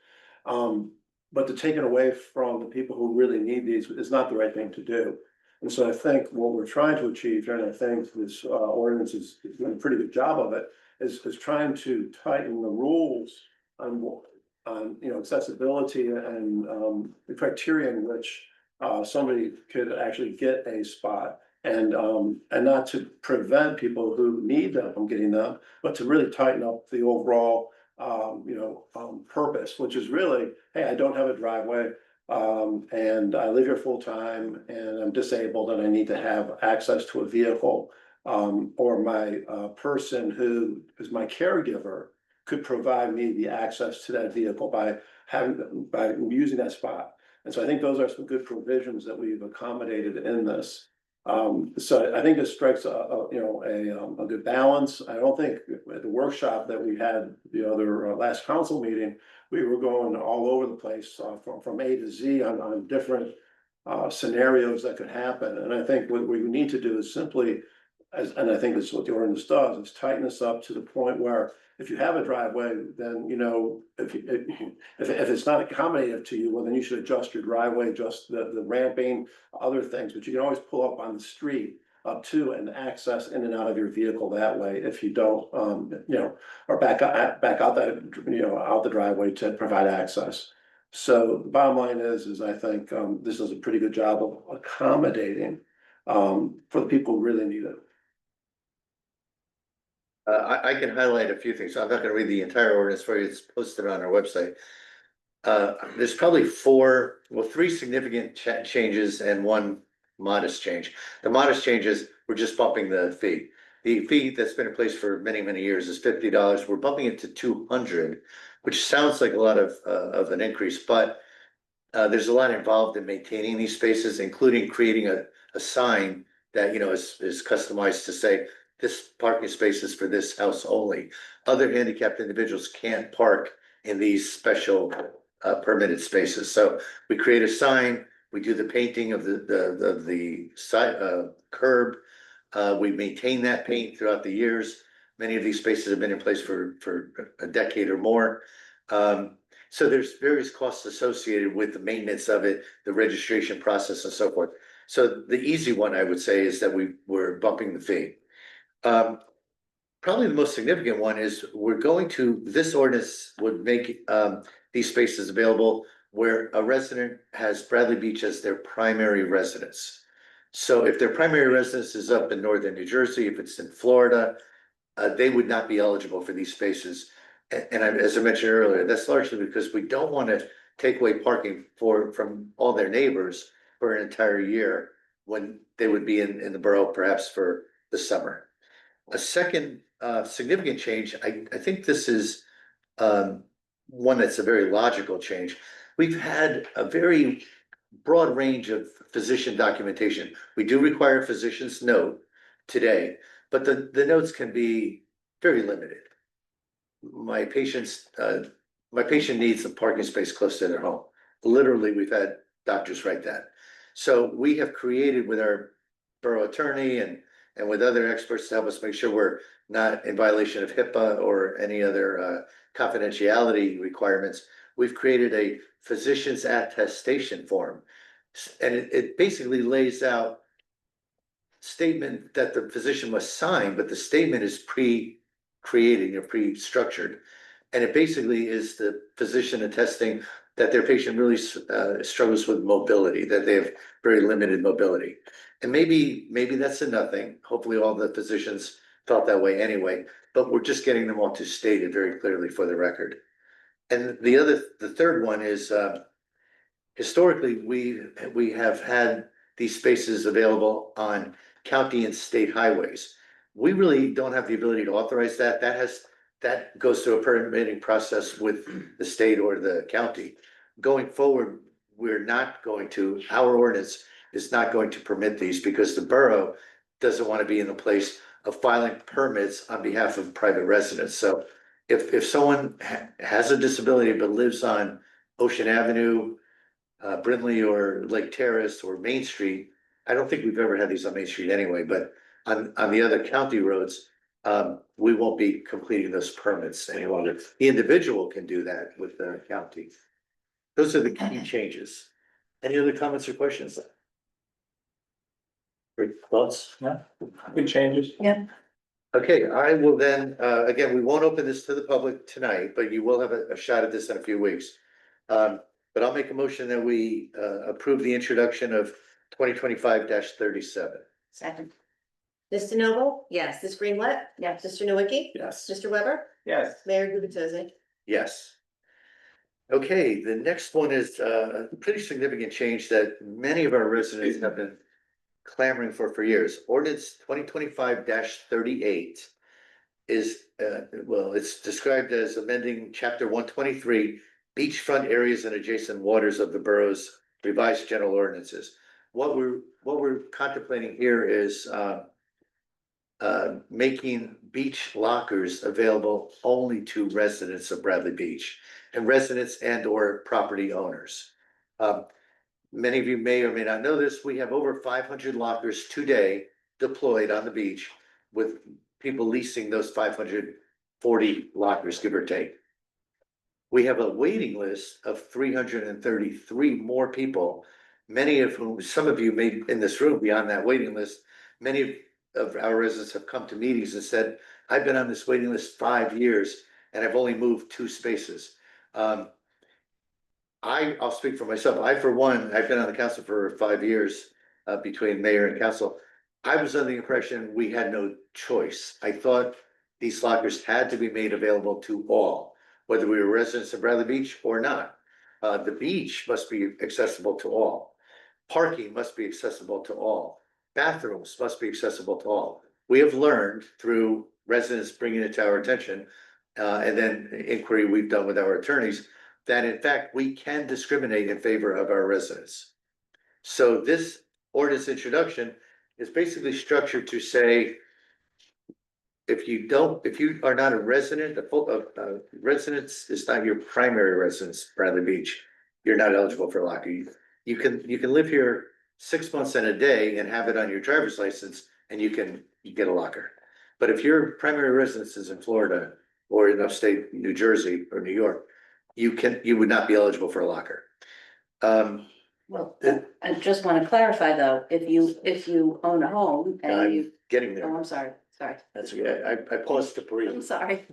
But to take it away from the people who really need these is not the right thing to do. And so I think what we're trying to achieve here, and I think this ordinance is doing a pretty good job of it, is trying to tighten the rules on you know, accessibility and the criteria in which somebody could actually get a spot. And not to prevent people who need them from getting them, but to really tighten up the overall, purpose, which is really, hey, I don't have a driveway. And I live here full time and I'm disabled and I need to have access to a vehicle. Or my person who is my caregiver could provide me the access to that vehicle by using that spot. And so I think those are some good provisions that we've accommodated in this. So I think this strikes a good balance. I don't think at the workshop that we had the other last council meeting, we were going all over the place from A to Z on different scenarios that could happen. And I think what we need to do is simply, and I think this is what the ordinance does, is tighten this up to the point where if you have a driveway, then, you know, if it's not accommodative to you, well, then you should adjust your driveway, adjust the ramping, other things, but you can always pull up on the street up to and access in and out of your vehicle that way if you don't, or back out that, out the driveway to provide access. So the bottom line is I think this is a pretty good job of accommodating for the people who really need it. I can highlight a few things. I'm not gonna read the entire ordinance for you. It's posted on our website. There's probably three significant changes and one modest change. The modest changes, we're just bumping the fee. The fee that's been in place for many, many years is $50. We're bumping it to $200, which sounds like a lot of an increase, but there's a lot involved in maintaining these spaces, including creating a sign that, you know, is customized to say, this parking space is for this house only. Other handicapped individuals can't park in these special permitted spaces. So we create a sign, we do the painting of the side curb. We maintain that paint throughout the years. Many of these spaces have been in place for a decade or more. So there's various costs associated with the maintenance of it, the registration process and so forth. So the easy one, I would say, is that we're bumping the fee. Probably the most significant one is this ordinance would make these spaces available where a resident has Bradley Beach as their primary residence. So if their primary residence is up in northern New Jersey, if it's in Florida, they would not be eligible for these spaces. And as I mentioned earlier, that's largely because we don't want to take away parking from all their neighbors for an entire year when they would be in the borough perhaps for the summer. A second significant change, I think this is one that's a very logical change. We've had a very broad range of physician documentation. We do require a physician's note today, but the notes can be very limited. My patient needs a parking space close to their home. Literally, we've had doctors write that. So we have created with our borough attorney and with other experts to help us make sure we're not in violation of HIPAA or any other confidentiality requirements. We've created a physician's attestation form And it basically lays out statement that the physician must sign, but the statement is pre-created or pre-structured. And it basically is the physician attesting that their patient really struggles with mobility, that they have very limited mobility. And maybe that's a nothing. Hopefully all the physicians felt that way anyway, but we're just getting them all to state it very clearly for the record. And the third one is, historically, we have had these spaces available on county and state highways. We really don't have the ability to authorize that. That goes through a permitting process with the state or the county. Going forward, our ordinance is not going to permit these because the borough doesn't want to be in the place of filing permits on behalf of private residents. So if someone has a disability but lives on Ocean Avenue, Brindley or Lake Terrace or Main Street, I don't think we've ever had these on Main Street anyway, but on the other county roads, we won't be completing those permits any longer. The individual can do that with the county. Those are the key changes. Any other comments or questions? Great thoughts? Yeah, good changes. Okay, I will then, again, we won't open this to the public tonight, but you will have a shot at this in a few weeks. But I'll make a motion that we approve the introduction of 2025-37. Second. Ms. DeNoble? Yes. Ms. Greenblatt? Yes. Mr. Nowicki? Yes. Mr. Weber? Yes. Mayor Gubatosi? Yes. Okay, the next one is a pretty significant change that many of our residents have been clamoring for years. Ordinance 2025-38 is, it's described as amending chapter 123, beachfront areas and adjacent waters of the borough's revised general ordinances. What we're contemplating here is making beach lockers available only to residents of Bradley Beach and residents and or property owners. Many of you may or may not know this. We have over 500 lockers today deployed on the beach with people leasing those 540 lockers, give or take. We have a waiting list of 333 more people, many of whom, some of you may in this room be on that waiting list. Many of our residents have come to meetings and said, I've been on this waiting list 5 years and I've only moved 2 spaces. I'll speak for myself. For one, I've been on the council for 5 years, between mayor and council. I was under the impression we had no choice. I thought these lockers had to be made available to all, whether we were residents of Bradley Beach or not. The beach must be accessible to all. Parking must be accessible to all. Bathrooms must be accessible to all. We have learned through residents bringing it to our attention, and then inquiry we've done with our attorneys, that in fact, we can discriminate in favor of our residents. So this ordinance introduction is basically structured to say, if you are not a resident, residence is not your primary residence, Bradley Beach, you're not eligible for a locker. You can live here 6 months and a day and have it on your driver's license and you get a locker. But if your primary residence is in Florida or in upstate New Jersey or New York, you would not be eligible for a locker. Well, I just want to clarify though, if you own a home and I'm getting oh, there. I'm sorry. That's okay. I paused to I'm breathe. sorry.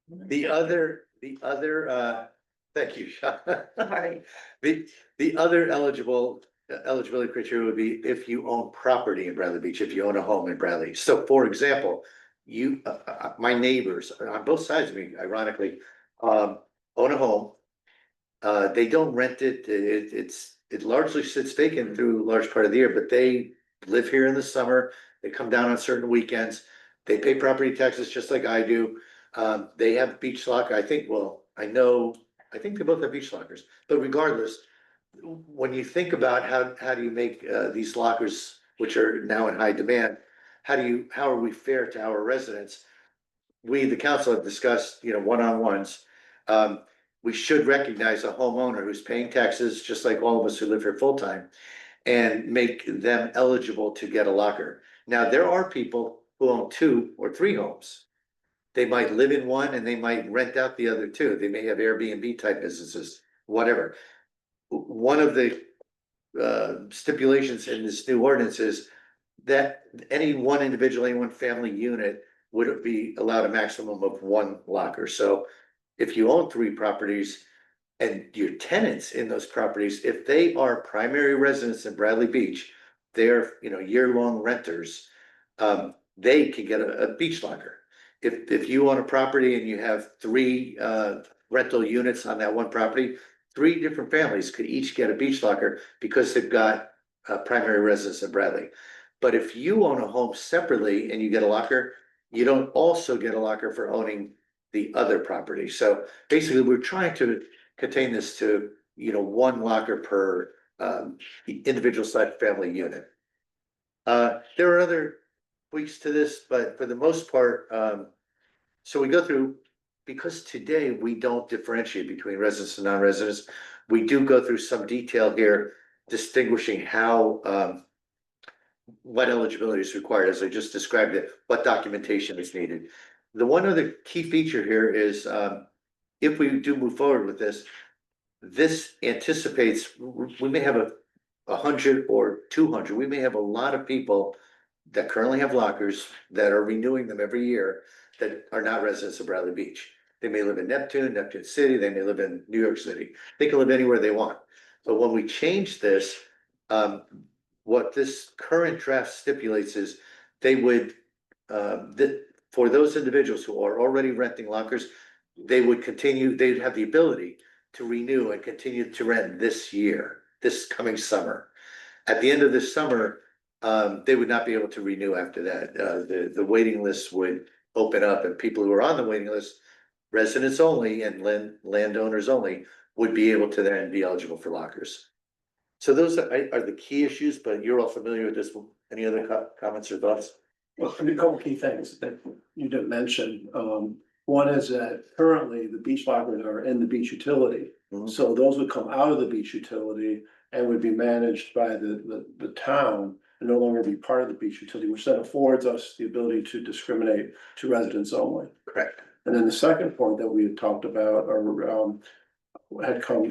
The other, thank you, Sean. Sorry. The other eligibility criteria would be if you own property in Bradley Beach, if you own a home in Bradley. So for example, my neighbors on both sides of me, ironically, own a home. They don't rent it. It largely sits vacant through a large part of the year, but they live here in the summer. They come down on certain weekends. They pay property taxes just like I do. They have beach locker. I think they both have beach lockers, but regardless, when you think about how do you make these lockers, which are now in high demand, how are we fair to our residents? We, the council, have discussed, one-on-ones. We should recognize a homeowner who's paying taxes, just like all of us who live here full-time, and make them eligible to get a locker. Now, there are people who own 2 or 3 homes. They might live in one and they might rent out the other 2. They may have Airbnb type businesses, whatever. One of the stipulations in this new ordinance is that any one individual, any one family unit would be allowed a maximum of one locker. So if you own 3 properties and your tenants in those properties, if they are primary residents in Bradley Beach, they're, year-long renters, they can get a beach locker. If you own a property and you have 3 rental units on that one property, 3 different families could each get a beach locker because they've got primary residence in Bradley. But if you own a home separately and you get a locker, you don't also get a locker for owning the other property. So basically, we're trying to contain this to, 1 locker per individual side family unit. There are other tweaks to this, but for the most part, so we go through, because today we don't differentiate between residents and non-residents, we do go through some detail here distinguishing how what eligibility is required, as I just described it, what documentation is needed. The one other key feature here is if we do move forward with this, this anticipates we may have 100 or 200. We may have a lot of people that currently have lockers that are renewing them every year that are not residents of Bradley Beach. They may live in Neptune City, they may live in New York City. They can live anywhere they want. But when we change this, what this current draft stipulates is they would, for those individuals who are already renting lockers, they'd have the ability to renew and continue to rent this year, this coming summer. At the end of this summer, they would not be able to renew after that. The waiting list would open up, and people who are on the waiting list, residents only and landowners only, would be able to then be eligible for lockers. So those are the key issues, but you're all familiar with this. Any other comments or thoughts? Well, a couple key things that you didn't mention. One is that currently the beach lockers are in the beach utility. Mhm. So those would come out of the beach utility and would be managed by the town and no longer be part of the beach utility, which then affords us the ability to discriminate to residents only. Correct. And then the second point that we had talked about or had come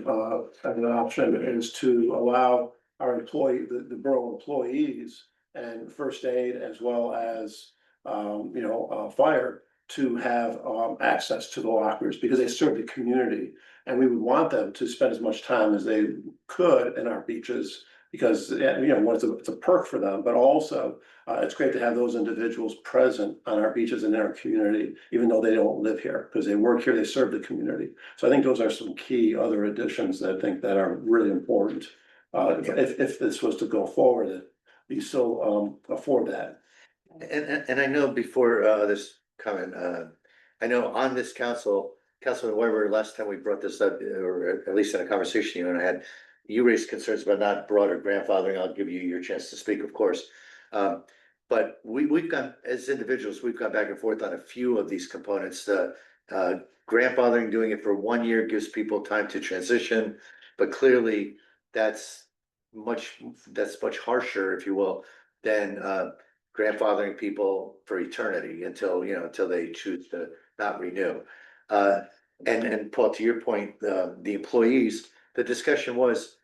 as an option is to allow our the borough employees and first aid as well as fire to have access to the lockers because they serve the community. And we would want them to spend as much time as they could in our beaches because it's a perk for them, but also it's great to have those individuals present on our beaches and in our community, even though they don't live here, because they work here, they serve the community. So I think those are some key other additions that I think that are really important. If this was to go forward, you still afford that. And I know before this comment, I know on this council, Councilman Weber, last time we brought this up, or at least in a conversation you and I had, you raised concerns about not broader grandfathering. I'll give you your chance to speak, of course. But we've gone, as individuals, we've gone back and forth on a few of these components. Grandfathering, doing it for 1 year gives people time to transition, but clearly that's much harsher, if you will, than grandfathering people for eternity until they choose to not renew. And Paul, to your point, the employees, the discussion was,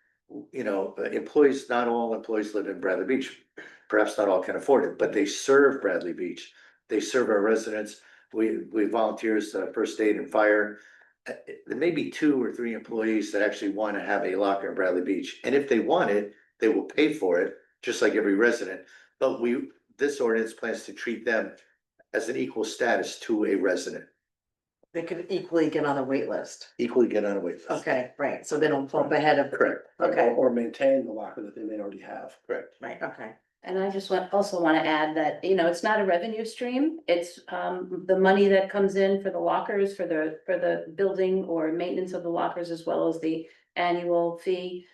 employees, not all employees live in Bradley Beach. Perhaps not all can afford it, but they serve Bradley Beach. They serve our residents. We volunteers, first aid and fire. There may be 2 or 3 employees that actually want to have a locker in Bradley Beach. And if they want it, they will pay for it, just like every resident. But this ordinance plans to treat them as an equal status to a resident. They could equally get on a wait list. Equally get on a wait list. Okay, right, so they don't bump ahead of. Correct. Okay, Or maintain the locker that they may already have. Correct. right, okay. And I just also want to add that, it's not a revenue stream. It's the money that comes in for the lockers, for the building or maintenance of the lockers, as well as the annual fee,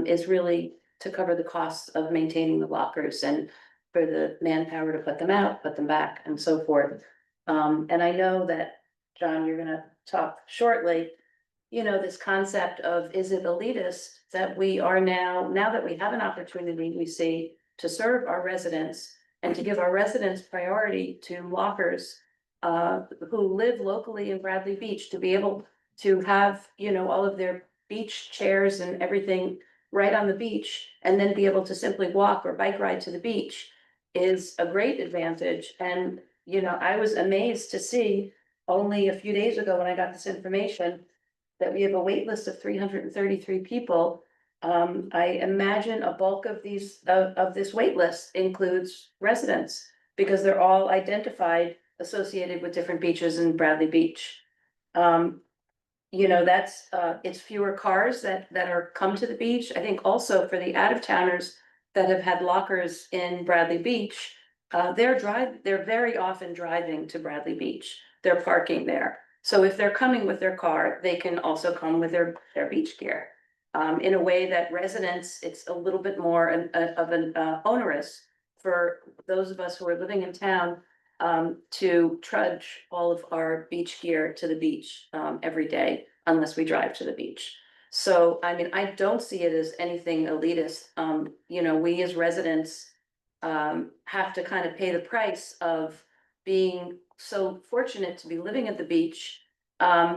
is really to cover the costs of maintaining the lockers and for the manpower to put them out, put them back, and so forth. And I know that, John, you're gonna talk shortly, this concept of, is it elitist that we are now that we have an opportunity, we see, to serve our residents and to give our residents priority to lockers who live locally in Bradley Beach, to be able to have, all of their beach chairs and everything right on the beach and then be able to simply walk or bike ride to the beach is a great advantage. And, you know, I was amazed to see only a few days ago when I got this information that we have a wait list of 333 people. I imagine a bulk of of this wait list includes residents because they're all identified associated with different beaches in Bradley Beach. You know, it's fewer cars that are come to the beach. I think also for the out-of-towners that have had lockers in Bradley Beach, they're very often driving to Bradley Beach. They're parking there. So if they're coming with their car, they can also come with their beach gear. In a way that residents, it's a little bit more of an onerous for those of us who are living in town to trudge all of our beach gear to the beach every day unless we drive to the beach. So, I mean, I don't see it as anything elitist. You know, we as residents have to kind of pay the price of being so fortunate to be living at the beach.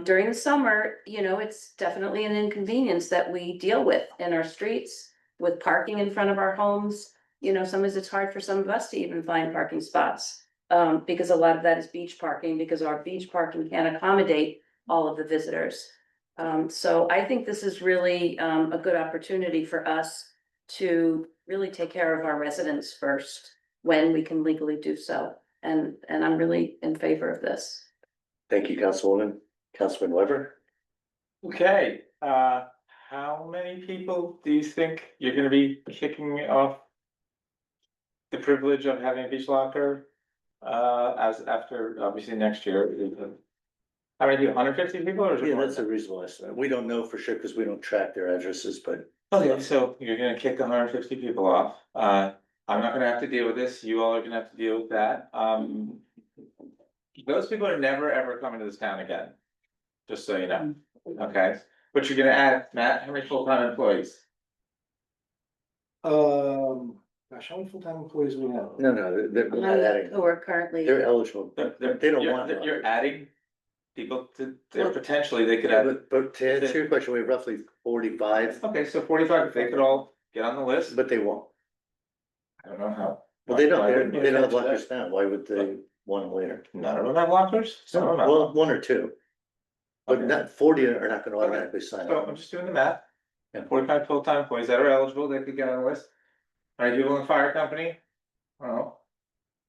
During the summer, you know, it's definitely an inconvenience that we deal with in our streets with parking in front of our homes. You know, sometimes it's hard for some of us to even find parking spots. Because a lot of that is beach parking, because our beach parking can't accommodate all of the visitors. So I think this is really a good opportunity for us to really take care of our residents first when we can legally do so. And I'm really in favor of this. Thank you, Councilwoman. Councilman Weber? Okay, how many people do you think you're gonna be kicking off the privilege of having a beach locker? As after, obviously, next year, how many people, 150 people or is it Yeah, more? that's a reasonable estimate. We don't know for sure because we don't track their addresses, but Okay, so you're gonna kick 150 people off. I'm not gonna have to deal with this. You all are gonna have to deal with that. Those people are never, ever coming to this town again. Just so you know, okay? But you're gonna add, Matt, how many full-time employees? Gosh, how many full-time employees do we have? no, they're not adding. Who are currently. They're eligible. They don't You're- want it. You're adding people to, Well- potentially, they could Yeah, add, but to answer your question, we have roughly 45, okay, so 45, if they could all get on the list, but they won't. I don't know how. Well, they Why don't, wouldn't they you? don't have lockers now. Why would they want them later? None of them have lockers? Some of them have. Well, one or two, but Okay. not 40 are not gonna Okay. automatically sign So up. I'm just doing the math. Yeah. 45 full-time employees that are eligible, they could get on the list. Are you in the fire company? I don't know.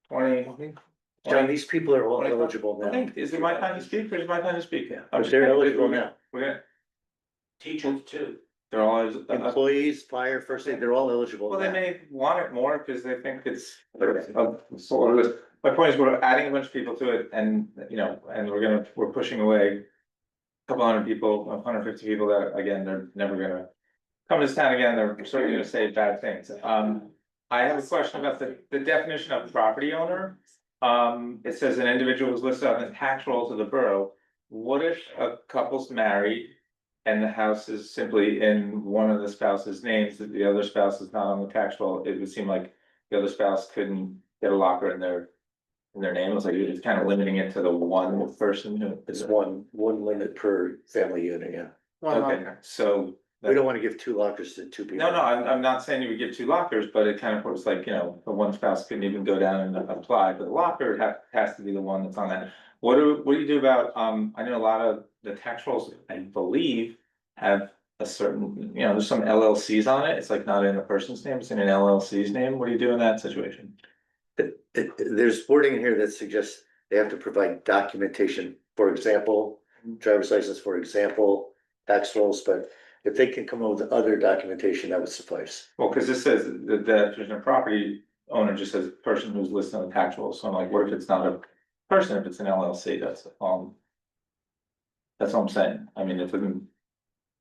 20. John, these people are all 25. eligible now. Okay, is it my time to speak or is it my time to speak? Yeah, I'm but just they're saying, eligible now. We're gonna, Teachers too. they're all, Employees, fire, first aid, they're all eligible well, they now. may want it more because they think it's. Okay. Sort of, my point is, we're adding a bunch of people to it and, you know, and we're pushing away. A couple hundred people, 150 people that, again, they're never gonna come to this town again, they're certainly gonna say bad things. I have a question about the definition of property owner. It says an individual who's listed on the tax rolls of the borough. What if a couple's married? And the house is simply in one of the spouse's names, that the other spouse is not on the tax roll, it would seem like the other spouse couldn't get a locker in their name, it was like, you're just kind of limiting it to the one person who. It's one limit per family unit, yeah. Okay, so. We don't wanna give 2 lockers to 2 people. No, I'm not saying you would give 2 lockers, but it kind of was like, you know, the one spouse couldn't even go down and apply for the locker, it has to be the one that's on that. What do you do about, I know a lot of the tax rolls, I believe, have a certain, you know, there's some LLCs on it, it's like not in a person's name, it's in an LLC's name, what do you do in that situation? There's wording in here that suggests they have to provide documentation, for example, driver's license, for example, tax rolls, but if they can come up with other documentation, that would suffice. Well, cause this says the definition of property owner just says person who's listed on the tax roll, so I'm like, what if it's not a person, if it's an LLC, that's all I'm saying, I mean, it doesn't.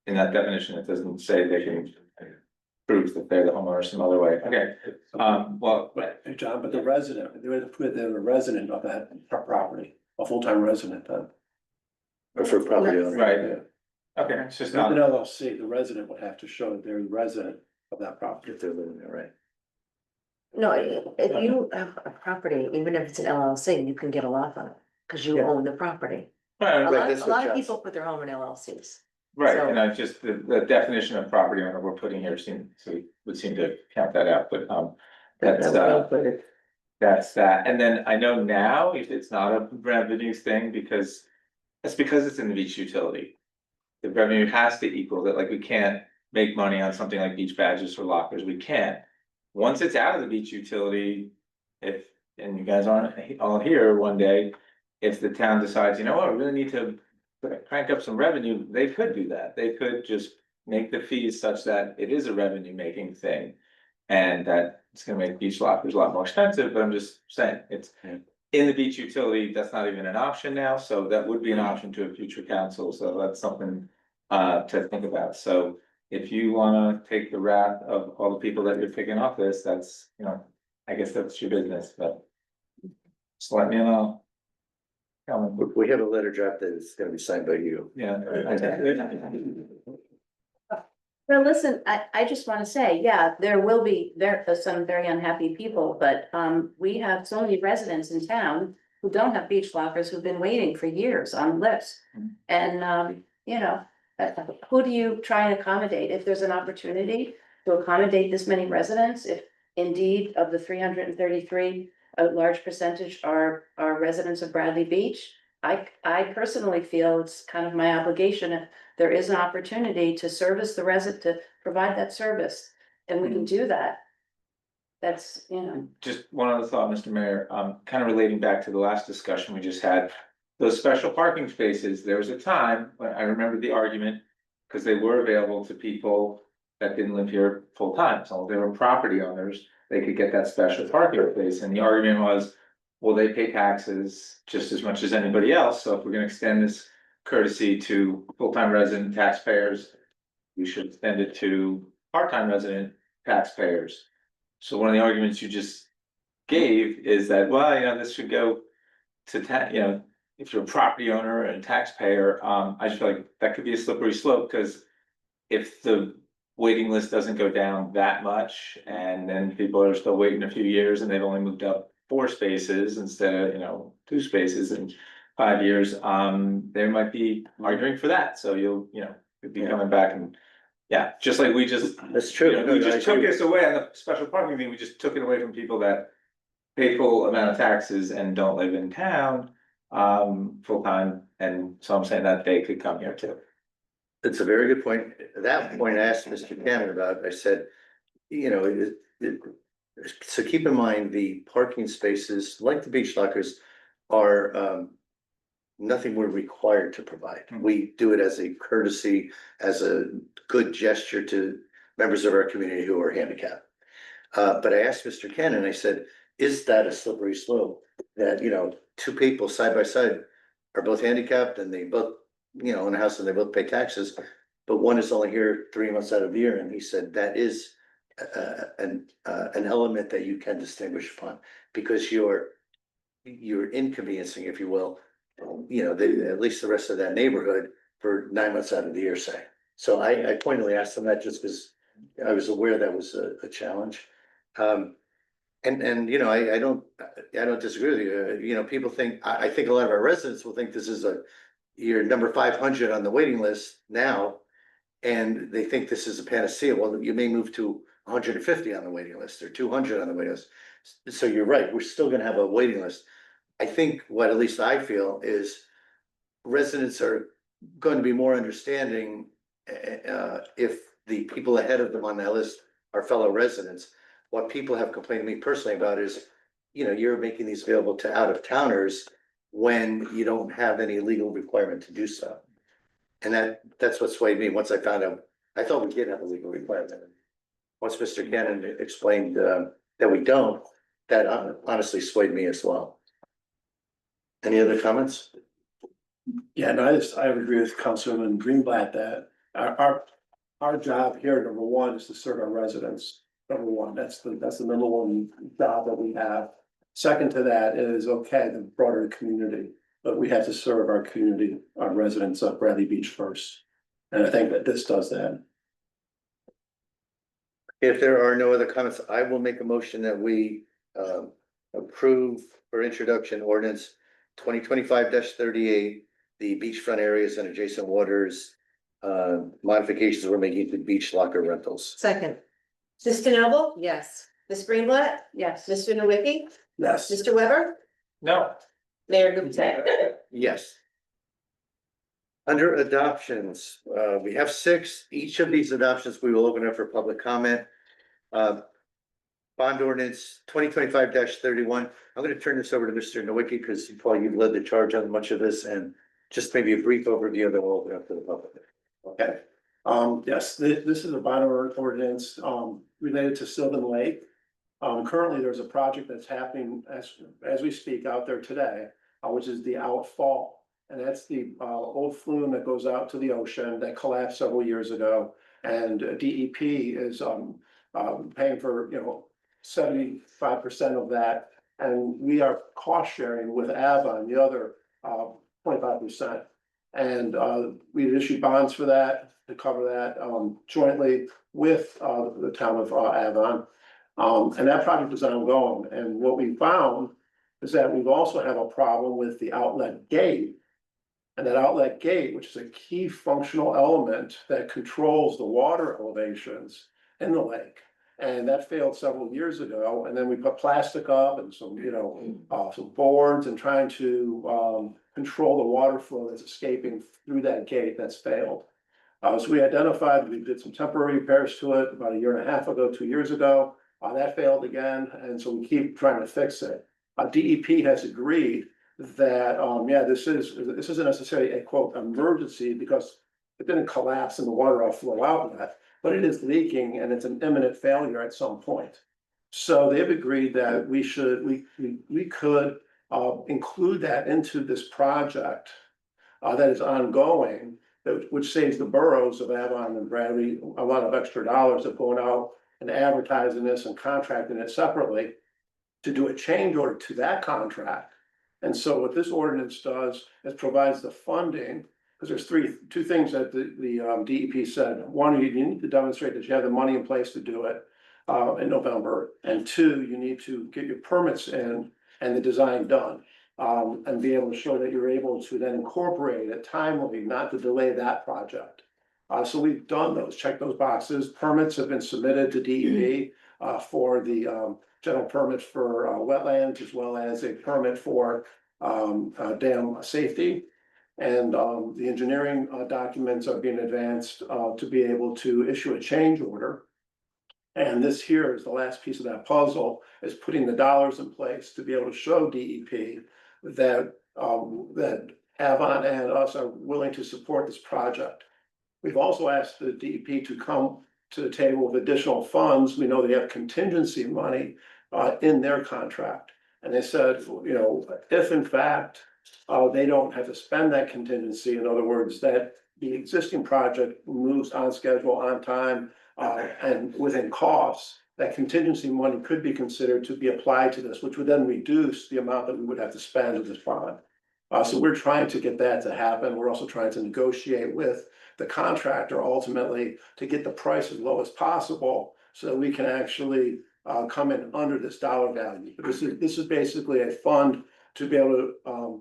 In that definition, it doesn't say they can prove that they're the homeowner some other way, okay, well. Hey, John, but the resident, they're a resident of that property, a full-time resident then. Or for property owner. Right. Okay, it's just Not not, an LLC, the resident would have to show that they're the resident of that property. If they're living there, right? No, if you have a property, even if it's an LLC, you can get a lock on it, cause you Yeah. own the property. Right, A lot, that's a what lot of John's- people put their home in LLCs. Right, So- and I just, the definition of property owner we're putting here would seem to count that out, but, that's, that's that, and then I know now if it's not a revenue thing, because it's in the beach utility. The revenue has to equal that, like, we can't make money on something like beach badges or lockers, we can't. Once it's out of the beach utility, if, and you guys aren't all here one day, if the town decides, you know what, we really need to crank up some revenue, they could do that, they could just make the fees such that it is a revenue making thing. And that it's gonna make beach lockers a lot more expensive, but I'm just saying, it's in the beach utility, that's not even an option now, so that would be an option to a future council, so that's something to think about, so. If you wanna take the wrath of all the people that you're picking off this, that's, you know, I guess that's your business, but. Just let me know. We have a letter draft that is gonna be signed by you. Yeah. Well, listen, I just wanna say, yeah, there are some very unhappy people, but, we have so many residents in town who don't have beach lockers, who've been waiting for years on lists. And, you know, who do you try and accommodate? If there's an opportunity to accommodate this many residents, if indeed of the 333, a large percentage are residents of Bradley Beach, I personally feel it's kind of my obligation, if there is an opportunity to service the resident, to provide that service, and we can do that. That's, you know. Just one other thought, Mr. Mayor, kind of relating back to the last discussion we just had. Those special parking spaces, there was a time when I remember the argument, because they were available to people that didn't live here full time, so if they were property owners, they could get that special parking space, and the argument was, well, they pay taxes just as much as anybody else, so if we're gonna extend this courtesy to full-time resident taxpayers, we should extend it to part-time resident taxpayers. So one of the arguments you just gave is that, well, you know, this should go to you know, if you're a property owner and taxpayer, I just feel like that could be a slippery slope, because if the waiting list doesn't go down that much, and then people are still waiting a few years and they've only moved up 4 spaces instead of, you know, 2 spaces in 5 years, they might be arguing for that, so you'll be coming back and. Yeah, just like we just. That's true. You know, we just took this away on the special parking thing, we just took it away from people that pay full amount of taxes and don't live in town, full time, and so I'm saying that they could come here too. It's a very good point. At that point, I asked Mr. Cannon about, I said, you know, so keep in mind, the parking spaces, like the beach lockers, are nothing we're required to provide. We do it as a courtesy, as a good gesture to members of our community who are handicapped. But I asked Mr. Cannon, I said, is that a slippery slope? That, you know, 2 people side by side are both handicapped and they both, you know, in a house and they both pay taxes, but one is only here 3 months out of the year, and he said that is an element that you can distinguish upon, because you're inconveniencing, if you will, you know, at least the rest of that neighborhood for 9 months out of the year, say. So I pointedly asked them that just because I was aware that was a challenge. And you know, I don't disagree with you. You know, people think, I think a lot of our residents will think this is you're number 500 on the waiting list now, and they think this is a panacea. Well, you may move to 150 on the waiting list or 200 on the waiting list. So you're right, we're still gonna have a waiting list. I think what at least I feel is residents are going to be more understanding if the people ahead of them on that list are fellow residents. What people have complained to me personally about is, you know, you're making these available to out-of-towners when you don't have any legal requirement to do so. And that's what swayed me. Once I found out, I thought we did have a legal requirement. Once Mr. Cannon explained that we don't, that honestly swayed me as well. Any other comments? Yeah, no, I would agree with Councilman Greenblatt that our job here, number one, is to serve our residents. Number one, that's the number one job that we have. Second to that is, okay, the broader community, but we have to serve our community, our residents of Bradley Beach first. And I think that this does that. If there are no other comments, I will make a motion that we approve for introduction ordinance 2025-38, the beachfront areas and adjacent waters modifications we're making to beach locker rentals. Second, Ms. Noble, yes. Ms. Greenblatt, Yes. Mr. Nowicki, Yes. Mr. Weber, No, Mayor Gupta. Yes. Under adoptions, we have 6. Each of these adoptions, we will open up for public comment. Bond ordinance 2025-31. I'm gonna turn this over to Mr. Nowicki, because Paul, you've led the charge on much of this, and just maybe a brief overview, then we'll open up to the public. Okay, yes, this is a bond ordinance, related to Sylvan Lake. Currently, there's a project that's happening as we speak out there today, which is the outfall. And that's the, old flume that goes out to the ocean that collapsed several years ago. And DEP is, paying for, 75% of that. And we are cost sharing with Avon, the other, 25%. And we've issued bonds for that, to cover that, jointly with the town of Avon. And that project is ongoing, and what we found is that we've also have a problem with the outlet gate. And that outlet gate, which is a key functional element that controls the water elevations in the lake. And that failed several years ago, and then we put plastic up and some, some boards and trying to control the water flow that's escaping through that gate that's failed. So we identified, we did some temporary repairs to it about 1.5 years ago, 2 years ago. That failed again, and so we keep trying to fix it. DEP has agreed that, this isn't necessarily a quote emergency because it didn't collapse and the water all flow out yet, but it is leaking and it's an imminent failure at some point. So they've agreed that we could include that into this project that is ongoing, which saves the boroughs of Avon and Bradley a lot of extra dollars of going out and advertising this and contracting it separately to do a change order to that contract. And so what this ordinance does is provides the funding, because there's two things that the DEP said. One, you need to demonstrate that you have the money in place to do it in November. And 2, you need to get your permits in and the design done. And be able to show that you're able to then incorporate it timely, not to delay that project. So we've done those, checked those boxes. Permits have been submitted to DEP for the general permit for wetlands, as well as a permit for dam safety. And the engineering documents are being advanced to be able to issue a change order. And this here is the last piece of that puzzle, is putting the dollars in place to be able to show DEP that that Avon and us are willing to support this project. We've also asked the DEP to come to the table with additional funds. We know they have contingency money in their contract. And they said, if in fact they don't have to spend that contingency, in other words, that the existing project moves on schedule, on time, and within costs, that contingency money could be considered to be applied to this, which would then reduce the amount that we would have to spend with this bond. So we're trying to get that to happen. We're also trying to negotiate with the contractor ultimately to get the price as low as possible so that we can actually come in under this dollar value. But this is basically a fund to be able to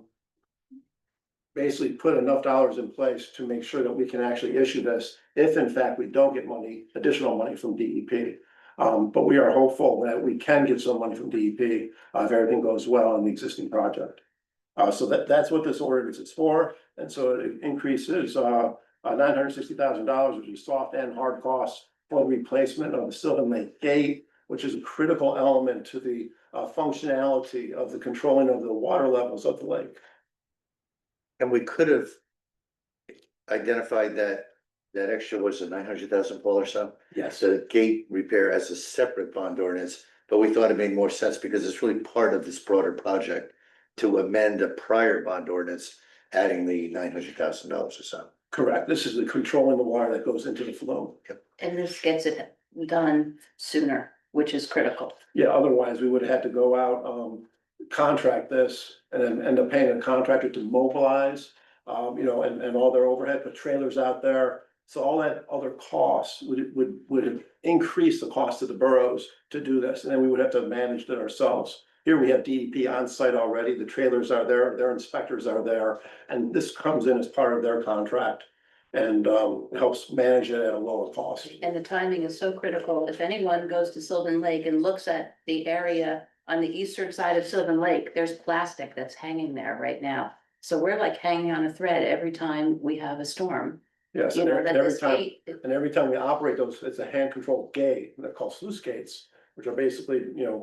basically put enough dollars in place to make sure that we can actually issue this if in fact we don't get additional money from DEP. But we are hopeful that we can get some money from DEP if everything goes well on the existing project. So that's what this ordinance is for. And so it increases $960,000, which is soft and hard costs for the replacement of the Sylvan Lake Gate, which is a critical element to the functionality of the controlling of the water levels of the lake. And we could have identified that extra was a 900,000, Paul, or so. Yes. The gate repair as a separate bond ordinance, but we thought it made more sense because it's really part of this broader project to amend a prior bond ordinance, adding the $900,000 or so. Correct. This is the controlling the water that goes into the flow. And this gets it done sooner, which is critical. Yeah, otherwise we would have had to go out, contract this and then end up paying a contractor to mobilize, and all their overhead, put trailers out there. So all that other costs would increase the cost of the boroughs to do this, and then we would have to manage it ourselves. Here we have DEP on site already, the trailers are there, their inspectors are there, and this comes in as part of their contract. and helps manage it at a lower cost. And the timing is so critical. If anyone goes to Sylvan Lake and looks at the area on the eastern side of Sylvan Lake, there's plastic that's hanging there right now. So we're like hanging on a thread every time we have a storm. Yes, You and know, that every this time, gate, every time we operate those, it's a hand-controlled gate, they're called sluice gates, which are basically,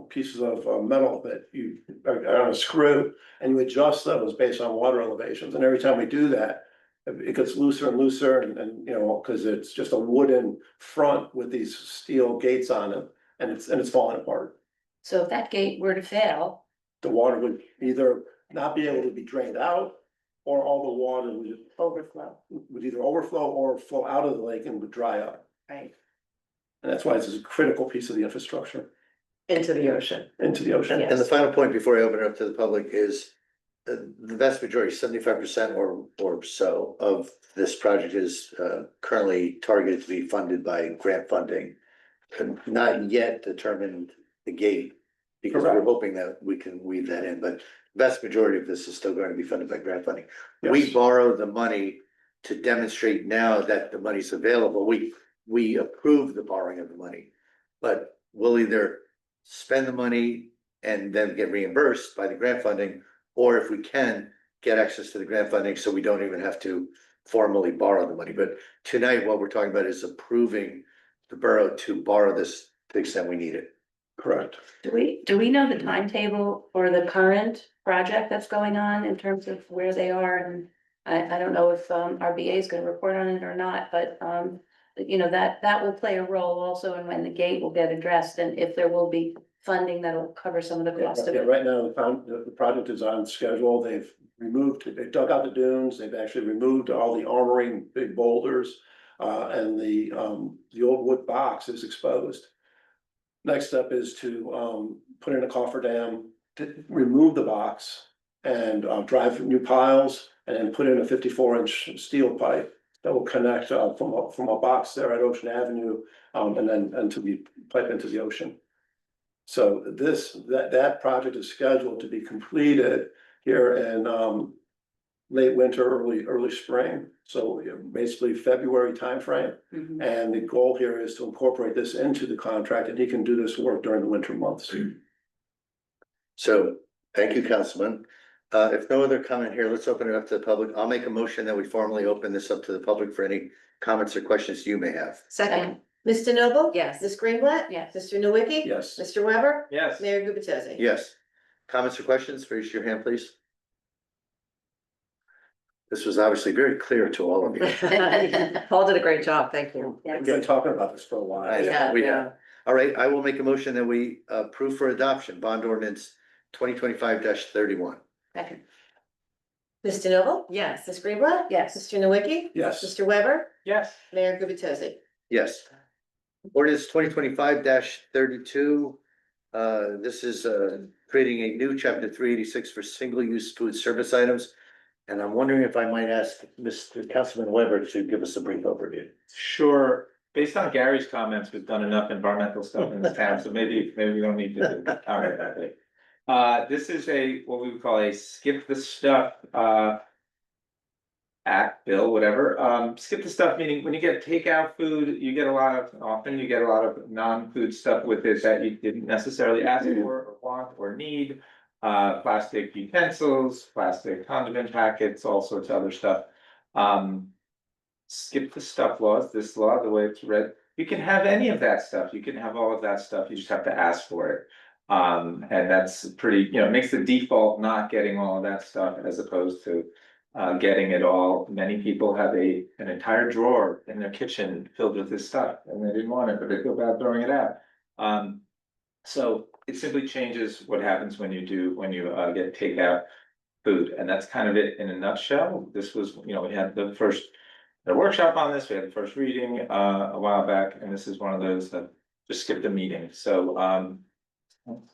pieces of metal that you are on a screw, and you adjust those based on water elevations, and every time we do that, it gets looser and looser, and because it's just a wooden front with these steel gates on it, and it's falling apart. so if that gate were to fail, The water would either not be able to be drained out, or all the water overflow, would either overflow or flow out of the lake and would dry up. right? And that's why this is a critical piece of the infrastructure Into the ocean. into the ocean. And the final point before I open it up to the public is the vast majority, 75% or so of this project is currently targeted to be funded by grant funding. And not yet determined the gate, because we're Correct. hoping that we can weave that in, but vast majority of this is still going to be funded by grant funding. We Yes. borrow the money to demonstrate now that the money's available. We approve the borrowing of the money. But we'll either spend the money and then get reimbursed by the grant funding, or if we can, get access to the grant funding, so we don't even have to formally borrow the money. But tonight, what we're talking about is approving the borough to borrow this to the extent we need it. Correct. Do we know the timetable for the current project that's going on in terms of where they are? And I don't know if our BA is gonna report on it or not, but that will play a role also in when the gate will get addressed and if there will be funding that'll cover some of the cost of Yeah, it. right now, the project is on schedule. They dug out the dunes, they've actually removed all the armoring, big boulders. And the old wood box is exposed. Next step is to put in a coffer to remove the box and drive new piles and then put in a 54-inch steel pipe that will connect from a box there at Ocean Avenue and to be piped into the ocean. So that project is scheduled to be completed here in late winter, early spring, so basically February timeframe. Mhm. And the goal here is to incorporate this into the contract, and he can do this work during the winter months. So, thank you, Councilman. If no other comment here, let's open it up to the public. I'll make a motion that we formally open this up to the public for any comments or questions you may have. Second, Mr. Noble? yes. Ms. Greenblatt? Yes. Mr. Nowicki? Yes. Mr. Weber? Yes. Mayor Gubatosi? Yes. Comments or questions? Raise your hand, please. This was obviously very clear to all of you. Paul did a great job, thank you. We've been talking about this for a while. I know, Yeah, we yeah. have. All right, I will make a motion that we approve for adoption bond ordinance 2025-31. Second, Mr. Noble? Yes. Ms. Greenblatt? yes. Mr. Nowicki? Yes. Mr. Weber? Yes. Mayor Gubatosi? Yes. Ordinance 2025-32. This is creating a new chapter 386 for single-use food service items. And I'm wondering if I might ask Mr. Councilman Weber to give us a brief overview. Sure, based on Gary's comments, we've done enough environmental stuff in this town, so maybe we don't need to comment that way. This is what we would call a skip the stuff act, bill, whatever. Skip the stuff, meaning when you get takeout food, you get often you get a lot of non-food stuff with it that you didn't necessarily ask for or want or need. Plastic utensils, plastic condiment packets, all sorts of other stuff. Skip the stuff laws, this law, the way it's read, you can have any of that stuff, you can have all of that stuff, you just have to ask for it. And that's pretty, it makes the default not getting all of that stuff as opposed to getting it all. Many people have an entire drawer in their kitchen filled with this stuff and they didn't want it, but they feel bad throwing it out. So it simply changes what happens when you get takeout food, and that's kind of it in a nutshell. This was, we had the workshop on this, we had the first reading a while back, and this is one of those that just skipped a meeting, so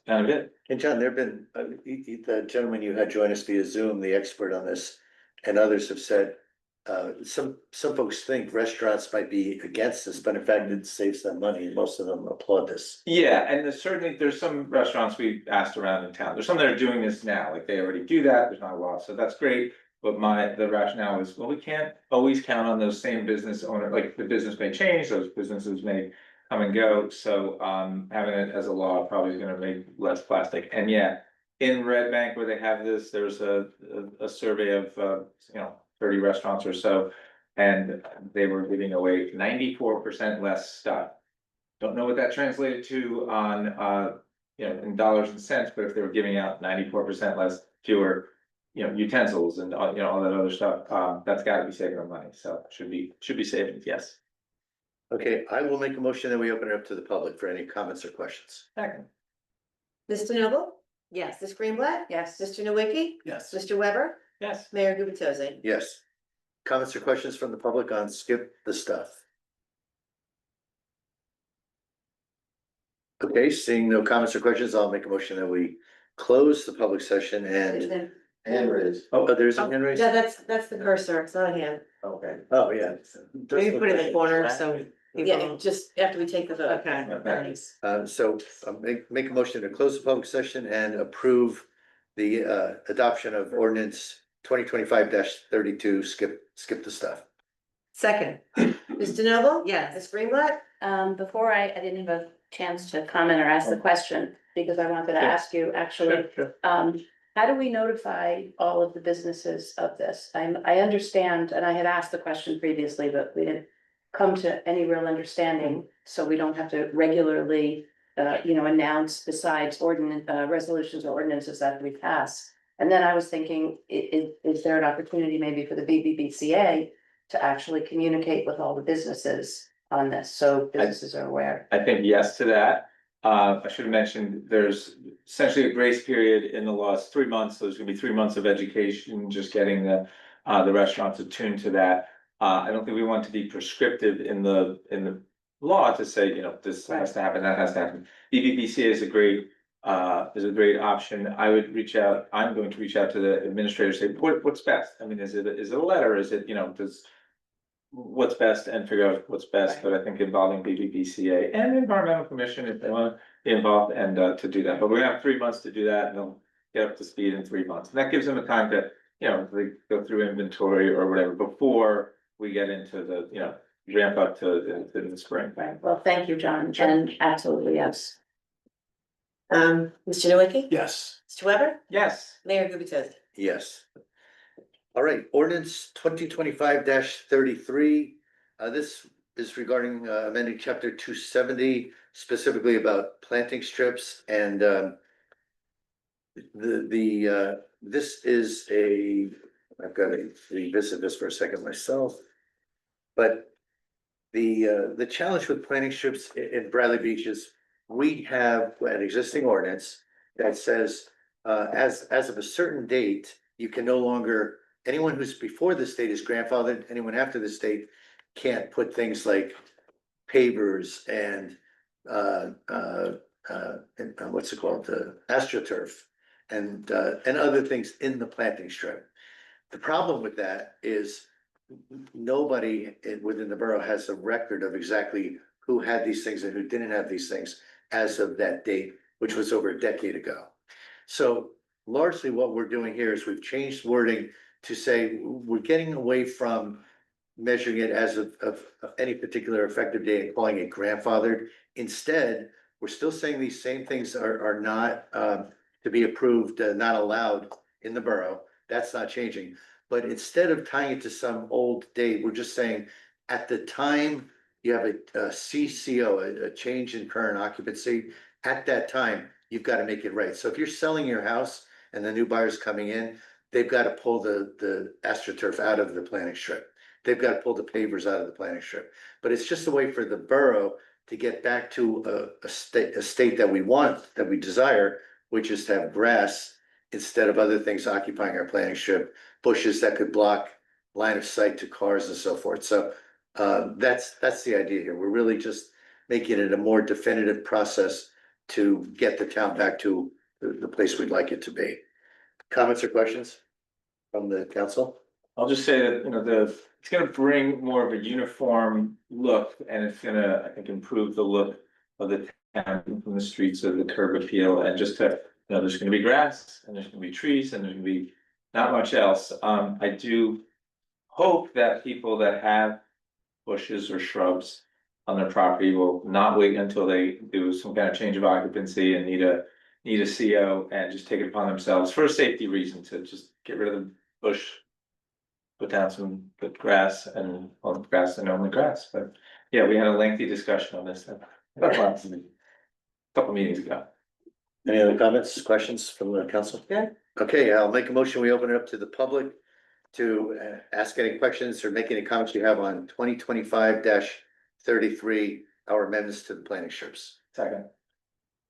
kind of it. And John, there've been, the gentleman you had join us via Zoom, the expert on this, and others have said, some folks think restaurants might be against this, but in fact, it saves them money, and most of them applaud this. Yeah, and there's some restaurants we asked around in town, there's some that are doing this now, like they already do that, there's not a law, so that's great. But the rationale is, well, we can't always count on those same business owner, like the business may change, those businesses may come and go, so having it as a law probably is gonna make less plastic, and yeah. In Red Bank where they have this, there's a survey of, 30 restaurants or so. And they were giving away 94% less stuff. Don't know what that translated to on, in dollars and cents, but if they were giving out 94% less, fewer. Utensils and, all that other stuff, that's gotta be saving them money, so should be savings, yes. Okay, I will make a motion that we open it up to the public for any comments or questions. Second. Mr. Noble? Yes. Ms. Greenblatt? Yes. Mr. Nowicki? Yes. Mr. Weber? Yes. Mayor Gubatose? Yes. Comments or questions from the public on skip the stuff? Okay, seeing no comments or questions, I'll make a motion that we close the public session and. Hand raised. Oh, there's a hand raised? Yeah, that's the cursor, it's not a hand. Okay. Oh, yeah. Maybe put it in the corner, so. Yeah, people- just after we take the vote. Okay. Thanks. So make a motion to close the public session and approve the adoption of ordinance 2025-32, skip the stuff. Second, Mr. Noble? yes. Ms. Greenblatt? Before I didn't have a chance to comment or ask the question, because I wanted to ask you, actually, how do we notify all of the businesses of this? I understand, and I had asked the question previously, but we didn't come to any real understanding, so we don't have to regularly, announce besides resolutions or ordinances that we pass. And then I was thinking, is there an opportunity maybe for the BBBCA to actually communicate with all the businesses on this, so businesses are aware? I think yes to that. I should have mentioned, there's essentially a grace period in the law, it's 3 months, so there's gonna be 3 months of education, just getting the restaurants attuned to that. I don't think we want to be prescriptive in the law to say, this has to happen, that has to happen. BBBCA is a great option. I'm going to reach out to the administrator, say, what's best? I mean, is it a letter, is it, what's best, and figure out what's best, but I think involving BBBCA and the Environmental Commission, if they wanna be involved, and to do that, but we're gonna have 3 months to do that, and they'll get up to speed in 3 months, and that gives them a time to, they go through inventory or whatever, before we get into the, ramp up to the spring. Right, well, thank you, John, and absolutely, yes. Mr. Nowicki? Yes. Mr. Weber? Yes. Mayor Gubatose? Yes. All right, ordinance 2025-33. This is regarding amending chapter 270, specifically about planting strips, and this is I've got to revisit this for a second myself. But the challenge with planting strips in Bradley Beach is we have an existing ordinance that says as of a certain date, you can no longer, anyone who's before this date is grandfathered, anyone after this date can't put things like pavers and what's it called, AstroTurf and other things in the planting strip. The problem with that is nobody within the borough has a record of exactly who had these things and who didn't have these things as of that date, which was over a decade ago. So largely what we're doing here is we've changed wording to say we're getting away from measuring it as of any particular effective date and calling it grandfathered. Instead, we're still saying these same things are not to be approved, not allowed in the borough. That's not changing. But instead of tying it to some old date, we're just saying at the time you have a CCO, a change in current occupancy, at that time, you've got to make it right. So if you're selling your house and the new buyer's coming in, they've got to pull the AstroTurf out of the planting strip. They've got to pull the pavers out of the planting strip. But it's just a way for the borough to get back to a state that we want, that we desire, which is to have grass instead of other things occupying our planting strip, bushes that could block line of sight to cars and so forth. So that's the idea here. We're really just making it a more definitive process to get the town back to the place we'd like it to be. Comments or questions from the council? I'll just say that, it's gonna bring more of a uniform look, and it's gonna, I think, improve the look of the town from the streets of the curb appeal, and just to, there's gonna be grass, and there's gonna be trees, and there's gonna be Not much else. I do hope that people that have bushes or shrubs on their property will not wait until they do some kind of change of occupancy and need a CO and just take it upon themselves for a safety reason to just get rid of the bush. Put down some good grass and only grass, but yeah, we had a lengthy discussion on this. Couple meetings ago. Any other comments, questions from the council? Yeah. Okay, I'll make a motion. We open it up to the public to ask any questions or make any comments you have on 2025-33, our amendments to the planning strips. Second.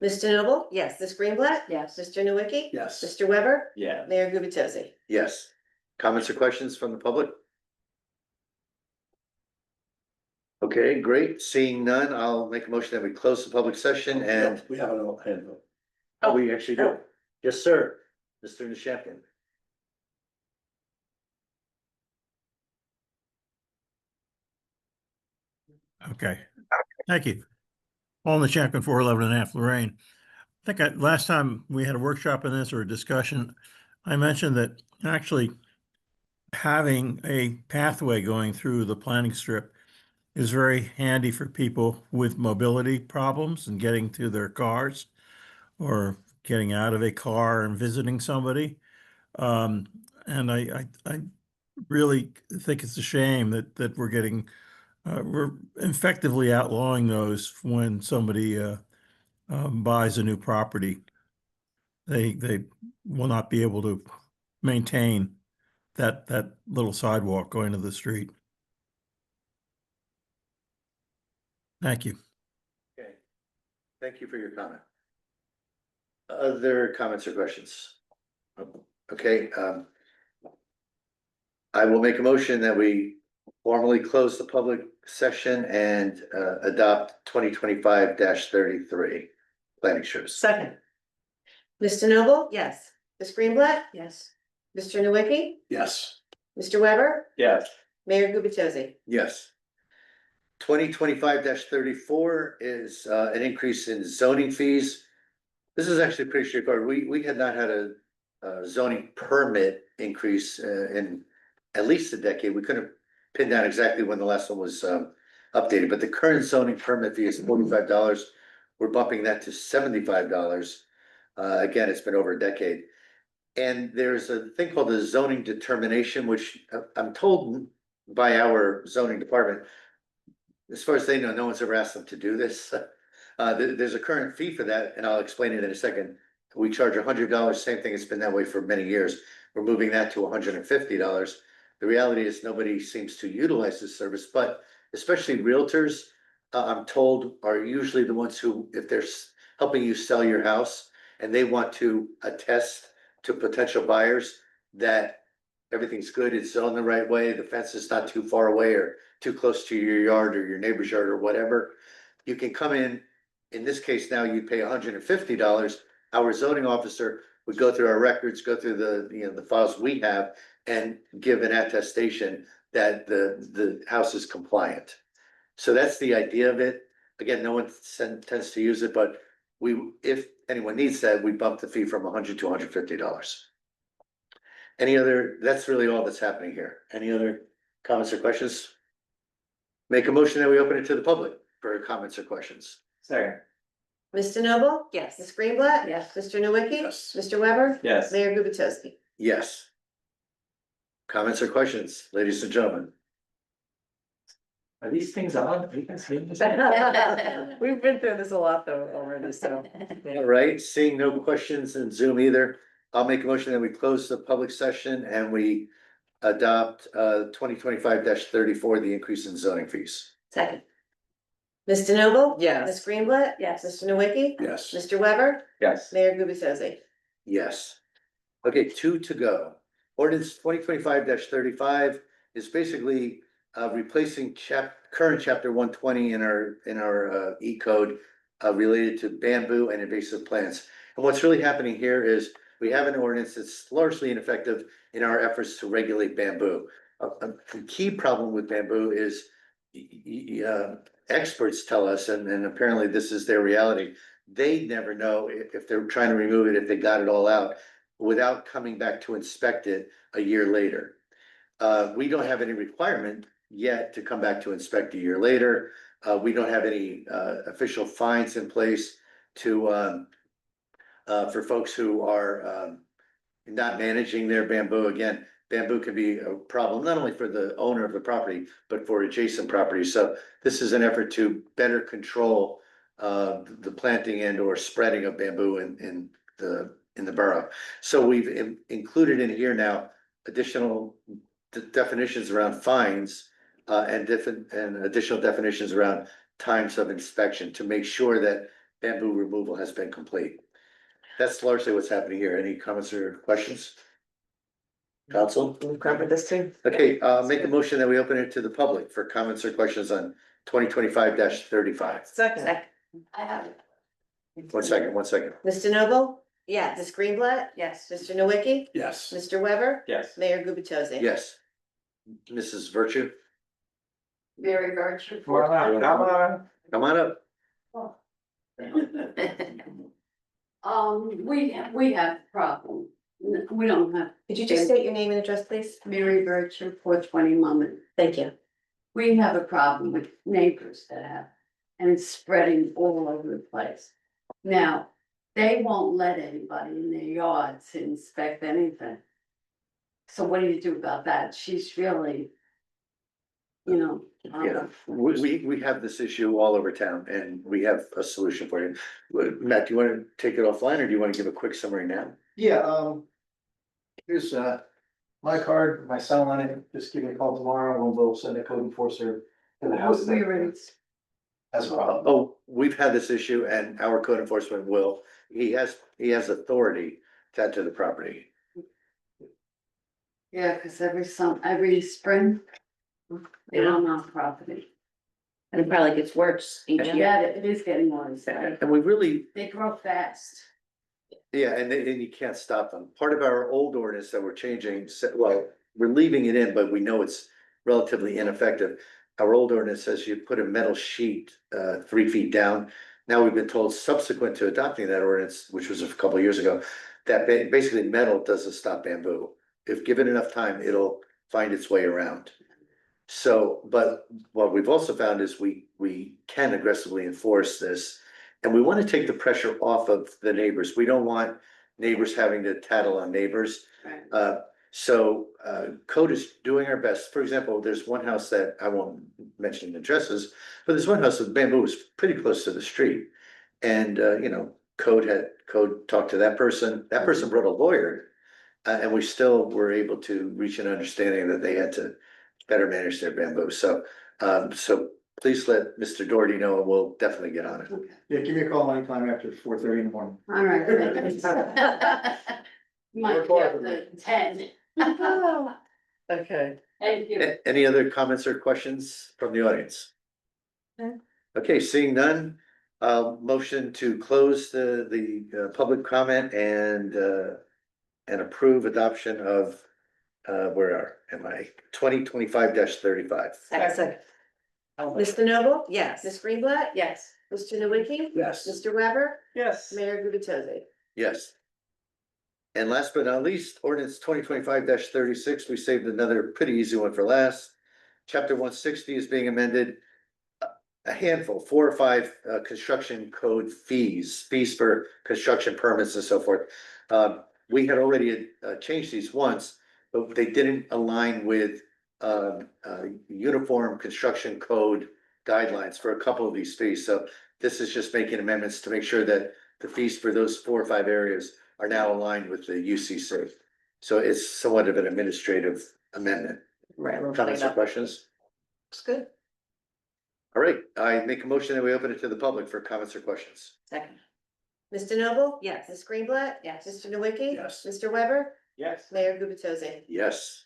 Mr. Noble? Yes. Ms. Greenblatt? Yes. Mr. Nowicki? Yes. Mr. Weber? Yeah. Mayor Gubatosi? Yes. Comments or questions from the public? Okay, great. Seeing none, I'll make a motion that we close the public session and. We have an all hand vote. Oh, we actually do. Yes, sir. Mr. Nishamkin. Okay, thank you. Paul the Champion 411 and a half Lorraine. Last time we had a workshop on this or a discussion, I mentioned that actually having a pathway going through the planning strip is very handy for people with mobility problems and getting to their cars or getting out of a car and visiting somebody. And I really think it's a shame that we're effectively outlawing those when somebody buys a new property. They will not be able to maintain that little sidewalk going to the street. Thank you. Okay. Thank you for your comment. Other comments or questions? Okay, I will make a motion that we formally close the public session and adopt 2025-33 planning strips. Second. Mr. Noble? Yes. Ms. Greenblatt? Yes. Mr. Nowicki? Yes. Mr. Weber? Yes. Mayor Gubatosi? Yes. 2025-34 is an increase in zoning fees. This is actually pretty straightforward. We had not had a zoning permit increase in at least a decade. We couldn't pin down exactly when the last one was updated, but the current zoning permit fee is $45. We're bumping that to $75. Again, it's been over a decade. And there's a thing called the zoning determination, which I'm told by our zoning department, as far as they know, no one's ever asked them to do this. There's a current fee for that, and I'll explain it in a second. We charge $100, same thing, it's been that way for many years. We're moving that to $150. The reality is nobody seems to utilize this service, but especially realtors, I'm told, are usually the ones who, if they're helping you sell your house and they want to attest to potential buyers that everything's good, it's zoned the right way, the fence is not too far away or too close to your yard or your neighbor's yard or whatever. You can come in this case now you pay $150. Our zoning officer would go through our records, go through the files we have and give an attestation that the house is compliant. So that's the idea of it. Again, no one tends to use it, but if anyone needs that, we bump the fee from $100 to $150. That's really all that's happening here. Any other comments or questions? Make a motion that we open it to the public for comments or questions. Second. Mr. Noble? Yes. Ms. Greenblatt? Yes. Mr. Nowicki? Yes. Mr. Weber? Yes. Mayor Gubatosi? Yes. Comments or questions, ladies and gentlemen? Are these things on? Are you guys hearing this? We've been through this a lot though already, so. All right, seeing no questions in Zoom either, I'll make a motion that we close the public session and we adopt 2025-34, the increase in zoning fees. Second. Mr. Noble? Yes. Ms. Greenblatt? Yes. Mr. Nowicki? Yes. Mr. Weber? Yes. Mayor Gubatosi? Yes. Okay, 2 to go. Ordinance 2025-35 is basically replacing current chapter 120 in our E code related to bamboo and invasive plants. And what's really happening here is we have an ordinance that's largely ineffective in our efforts to regulate bamboo. A key problem with bamboo is experts tell us, and apparently this is their reality, they never know if they're trying to remove it, if they got it all out. without coming back to inspect it a year later. We don't have any requirement yet to come back to inspect a year later. We don't have any official fines in place to for folks who are not managing their bamboo. Again, bamboo can be a problem not only for the owner of the property, but for adjacent properties. So this is an effort to better control the planting and or spreading of bamboo in the borough. So we've included in here now additional definitions around fines and additional definitions around times of inspection to make sure that bamboo removal has been complete. That's largely what's happening here. Any comments or questions? Council? We've covered this too. Okay, make a motion that we open it to the public for comments or questions on 2025-35. Second. I have it. 1 second, 1 second. Mr. Noble? Yes. Ms. Greenblatt? Yes. Mr. Nowicki? Yes. Mr. Weber? Yes. Mayor Gubatozy? Yes. Mrs. Virtue, Mary Birch. Come on. come on up. We have a problem. We don't have. Could you just state your name and address, please? Mary Birch, 420 Monmouth. Thank you. We have a problem with neighbors that have, and it's spreading all over the place. Now, they won't let anybody in their yards to inspect anything. So what do you do about that? She's really, you know. Yeah, we have this issue all over town and we have a solution for you. Matt, do you want to take it offline or do you want to give a quick summary now? Yeah, here's my card, my cell on it, just give me a call tomorrow and we'll send a code enforcer to the house. We already, That's a problem. Oh, we've had this issue and our code enforcement will, he has authority to enter the property. yeah, cause every spring, they're on our property. And it probably gets worse each year. Yeah, it is getting worse. And we really, They grow fast. yeah, and you can't stop them. Part of our old ordinance that we're changing, well, we're leaving it in, but we know it's relatively ineffective. Our old ordinance says you put a metal sheet 3 feet down. Now we've been told subsequent to adopting that ordinance, which was a couple of years ago, that basically metal doesn't stop bamboo. If given enough time, it'll find its way around. So, but what we've also found is we can aggressively enforce this. And we want to take the pressure off of the neighbors. We don't want neighbors having to tattle on neighbors. Right. So code is doing our best. For example, there's one house that I won't mention addresses, but there's one house with bamboo was pretty close to the street. And you know, code talked to that person. That person brought a lawyer. And we still were able to reach an understanding that they had to better manage their bamboo. So please let Mr. Doherty know and we'll definitely get on it. Yeah, give me a call anytime after 4:30 in the morning. All right. Might be up to 10. Okay. Thank you. Any other comments or questions from the audience? No. Okay, seeing none, motion to close the public comment and approve adoption of where am I? 2025-35. Second. Mr. Noble? Yes. Ms. Greenblatt? Yes. Mr. Nowicki? Yes. Mr. Weber? Yes. Mayor Gubatozy? Yes. And last but not least, ordinance 2025-36, we saved another pretty easy one for last. Chapter 160 is being amended. A handful, 4 or 5 construction code fees for construction permits and so forth. We had already changed these once, but they didn't align with uniform construction code guidelines for a couple of these fees. So this is just making amendments to make sure that the fees for those 4 or 5 areas are now aligned with the UCC. So it's somewhat of an administrative amendment. Right. we'll Comments clean or up. questions? Looks good. All right, I make a motion that we open it to the public for comments or questions. Second. Mr. Noble? Yes. Ms. Greenblatt? Yes. Mr. Nowicki? Yes. Mr. Weber? Yes. Mayor Gubatozy? Yes.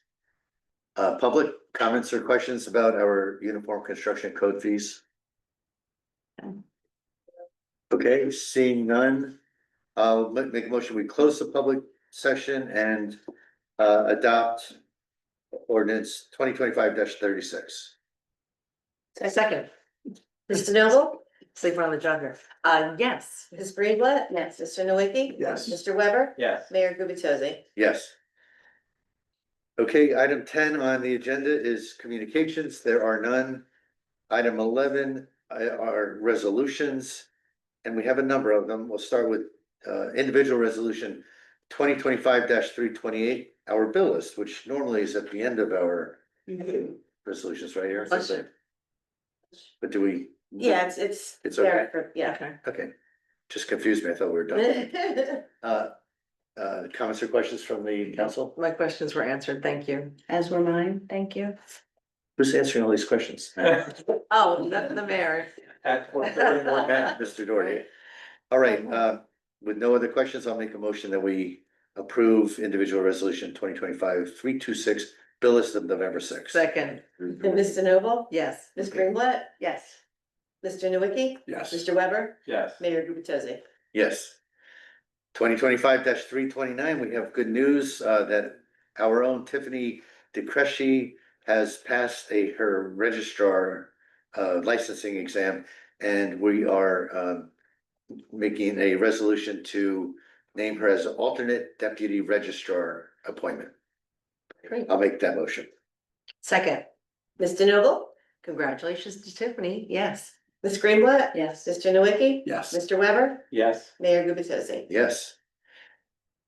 Public comments or questions about our uniform construction code fees? Okay, seeing none, I'll make a motion, we close the public session and adopt ordinance 2025-36. Second. Mr. Noble? sleeping on the jogger. Yes. Ms. Greenblatt? Yes. Mr. Nowitzki? Yes. Mr. Weber? Yes. Mayor Gubatosi? Yes. Okay, item 10 on the agenda is communications. There are none. Item 11 are resolutions, and we have a number of them. We'll start with individual resolution 2025-328, our bill list, which normally is at the end of our resolutions right here. Bless you. But do we? Yeah, it's. It's there okay. for- Yeah. Okay. Okay, just confused me. I thought we were done. Comments or questions from the council? My questions were answered. Thank you. As were mine, thank you. Who's answering all these questions? Oh, the mayor. Mr. Doherty. All right, with no other questions, I'll make a motion that we approve individual resolution 2025-326, bill list of November 6th. Second, Ms. DeNoble? yes. Ms. Greenblatt? Yes. Mr. Nowitzki? Yes. Mr. Weber? Yes. Mayor Gubatosi? Yes. 2025-329, we have good news that our own Tiffany DeCresci has passed her registrar licensing exam, and we are making a resolution to name her as alternate deputy registrar appointment. Great. I'll make that motion. Second, Ms. DeNoble? congratulations to Tiffany. Yes. Ms. Greenblatt? Yes. Mr. Nowitzki? Yes. Mr. Weber? Yes. Mayor Gubatosi? Yes.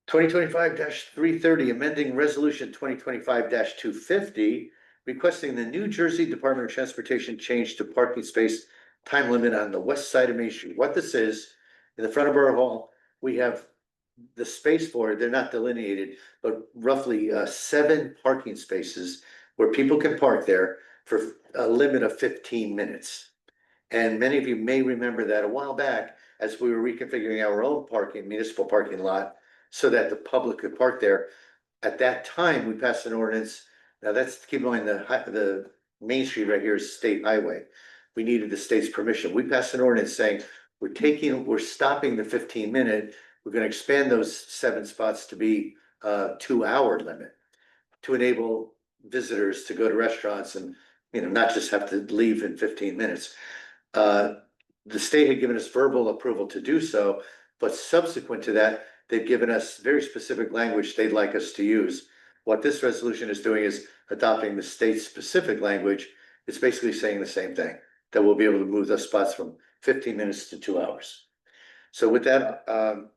2025-330, amending resolution 2025-250, requesting the New Jersey Department of Transportation change to parking space time limit on the west side of Main Street. What this is, in the front of Borough Hall, we have the space for it. They're not delineated, but roughly 7 parking spaces where people can park there for a limit of 15 minutes. And many of you may remember that a while back, as we were reconfiguring our own parking, municipal parking lot, so that the public could park there. At that time, we passed an ordinance. Now that's, keep in mind, the Main Street right here is state highway. We needed the state's permission. We passed an ordinance saying, we're stopping the 15-minute. We're gonna expand those 7 spots to be a 2-hour limit to enable visitors to go to restaurants and, not just have to leave in 15 minutes. The state had given us verbal approval to do so, but subsequent to that, they've given us very specific language they'd like us to use. What this resolution is doing is adopting the state's specific language. It's basically saying the same thing, that we'll be able to move those spots from 15 minutes to 2 hours. So with that,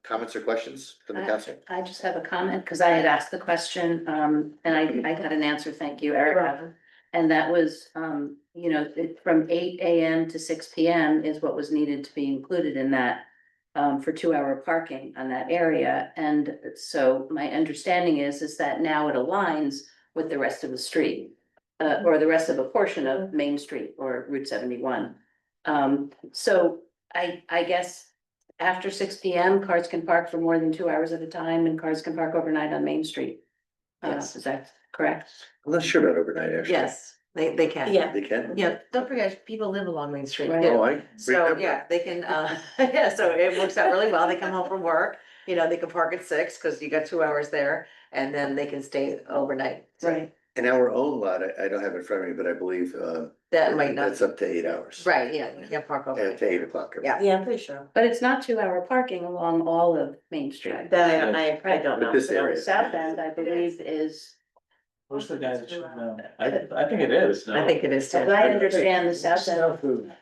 comments or questions from the council? I just have a comment, because I had asked the question, and I got an answer, thank you, Erica. And that was, from 8 AM to 6 PM is what was needed to be included in that. For 2-hour parking on that area, and so my understanding is that now it aligns with the rest of the street. Or the rest of a portion of Main Street or Route 71. So I guess after 6 PM, cars can park for more than 2 hours at a time, and cars can park overnight on Main Street. Yes. Is that correct? I'm not sure about overnight, actually. Yes, they can. Yeah. They can? Yeah, don't forget, people live along Main Street Right. too. Oh, I So, remember. yeah, they can, yeah, so it works out really well. They come home from work, they can park at 6 because you got 2 hours there, and then they can stay overnight. So Right, In our own lot, I don't have it in front of me, but I believe that might not, that's up to 8 hours. right, yeah, you can't park Yeah, overnight. to 8 o'clock. Yeah. Yeah, I'm pretty sure. but it's not 2-hour parking along all of Main Street. That I don't know. But this area. South End, I believe, is, Most of the guys should know. I think it is. I think it is too. as I understand, the South End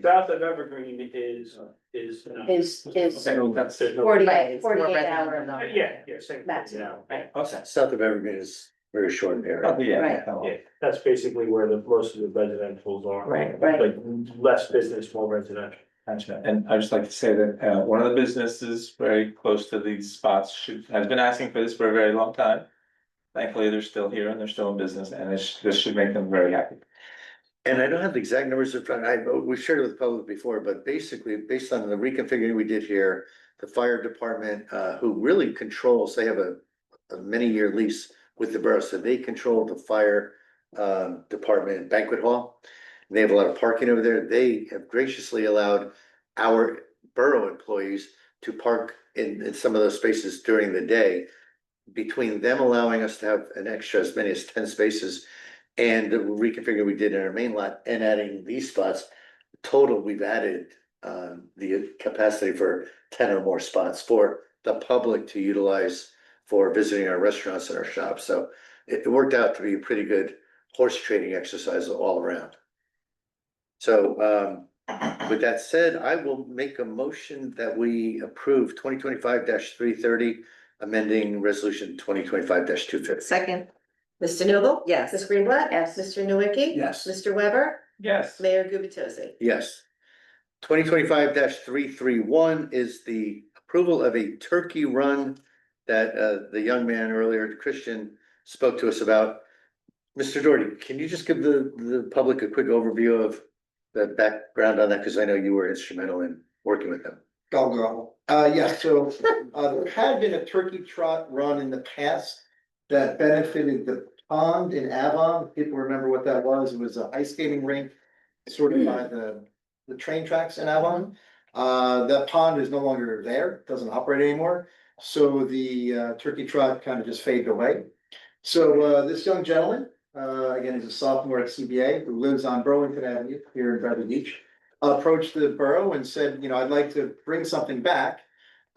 South of Evergreen is. is Okay, well, that's it. 48 More residential. hour. Yeah, same. Maximum, right. Okay. South of Evergreen is very short area. Oh, yeah. Right. Yeah, that's basically where most of the residentials are. Right. Right. Like less business, more residential. Gotcha. And I'd just like to say that one of the businesses very close to these spots has been asking for this for a very long time. Thankfully, they're still here and they're still in business, and this should make them very happy. And I don't have the exact numbers in front, we've shared it with the public before, but basically, based on the reconfiguring we did here, the fire department, who really controls, they have a many-year lease with the borough, so they control the fire department banquet hall. And they have a lot of parking over there. They have graciously allowed our borough employees to park in some of those spaces during the day. Between them allowing us to have an extra as many as 10 spaces and the reconfigure we did in our main lot and adding these spots, total, we've added the capacity for 10 or more spots for the public to utilize for visiting our restaurants and our shops. So it worked out to be a pretty good horse trading exercise all around. So with that said, I will make a motion that we approve 2025-330, amending resolution 2025-250. Second, Mr. Noble? yes. Ms. Greenblatt? Yes. Mr. Nowicki? Yes. Mr. Weber? Yes. Mayor Gubatosi? Yes. 2025-331 is the approval of a turkey run that the young man earlier, Christian, spoke to us about. Mr. Doherty, can you just give the public a quick overview of the background on that? Because I know you were instrumental in working with them. Yes, so, there had been a turkey trot run in the past that benefited the pond in Avon. People remember what that was. It was an ice skating rink sort of by the train tracks in Avon. That pond is no longer there, doesn't operate anymore. So the turkey trot kind of just faded away. So this young gentleman, again, he's a sophomore at CBA who lives on Burlington Avenue here in Bradley Beach, approached the borough and said, you know, I'd like to bring something back.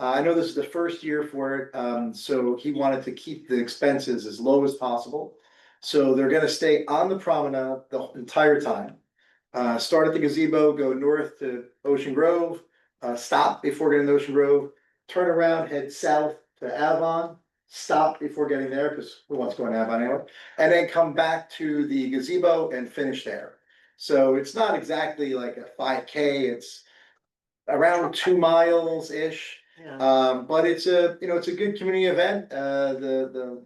I know this is the first year for it, so he wanted to keep the expenses as low as possible. So they're gonna stay on the promenade the entire time. Start at the gazebo, go north to Ocean Grove, stop before getting to Ocean Grove, turn around, head south to Avon, stop before getting there, because who wants to go in Avon anyway? And then come back to the gazebo and finish there. So it's not exactly like a 5K, it's around 2 miles-ish. Yeah. But it's a, you know, it's a good community event, the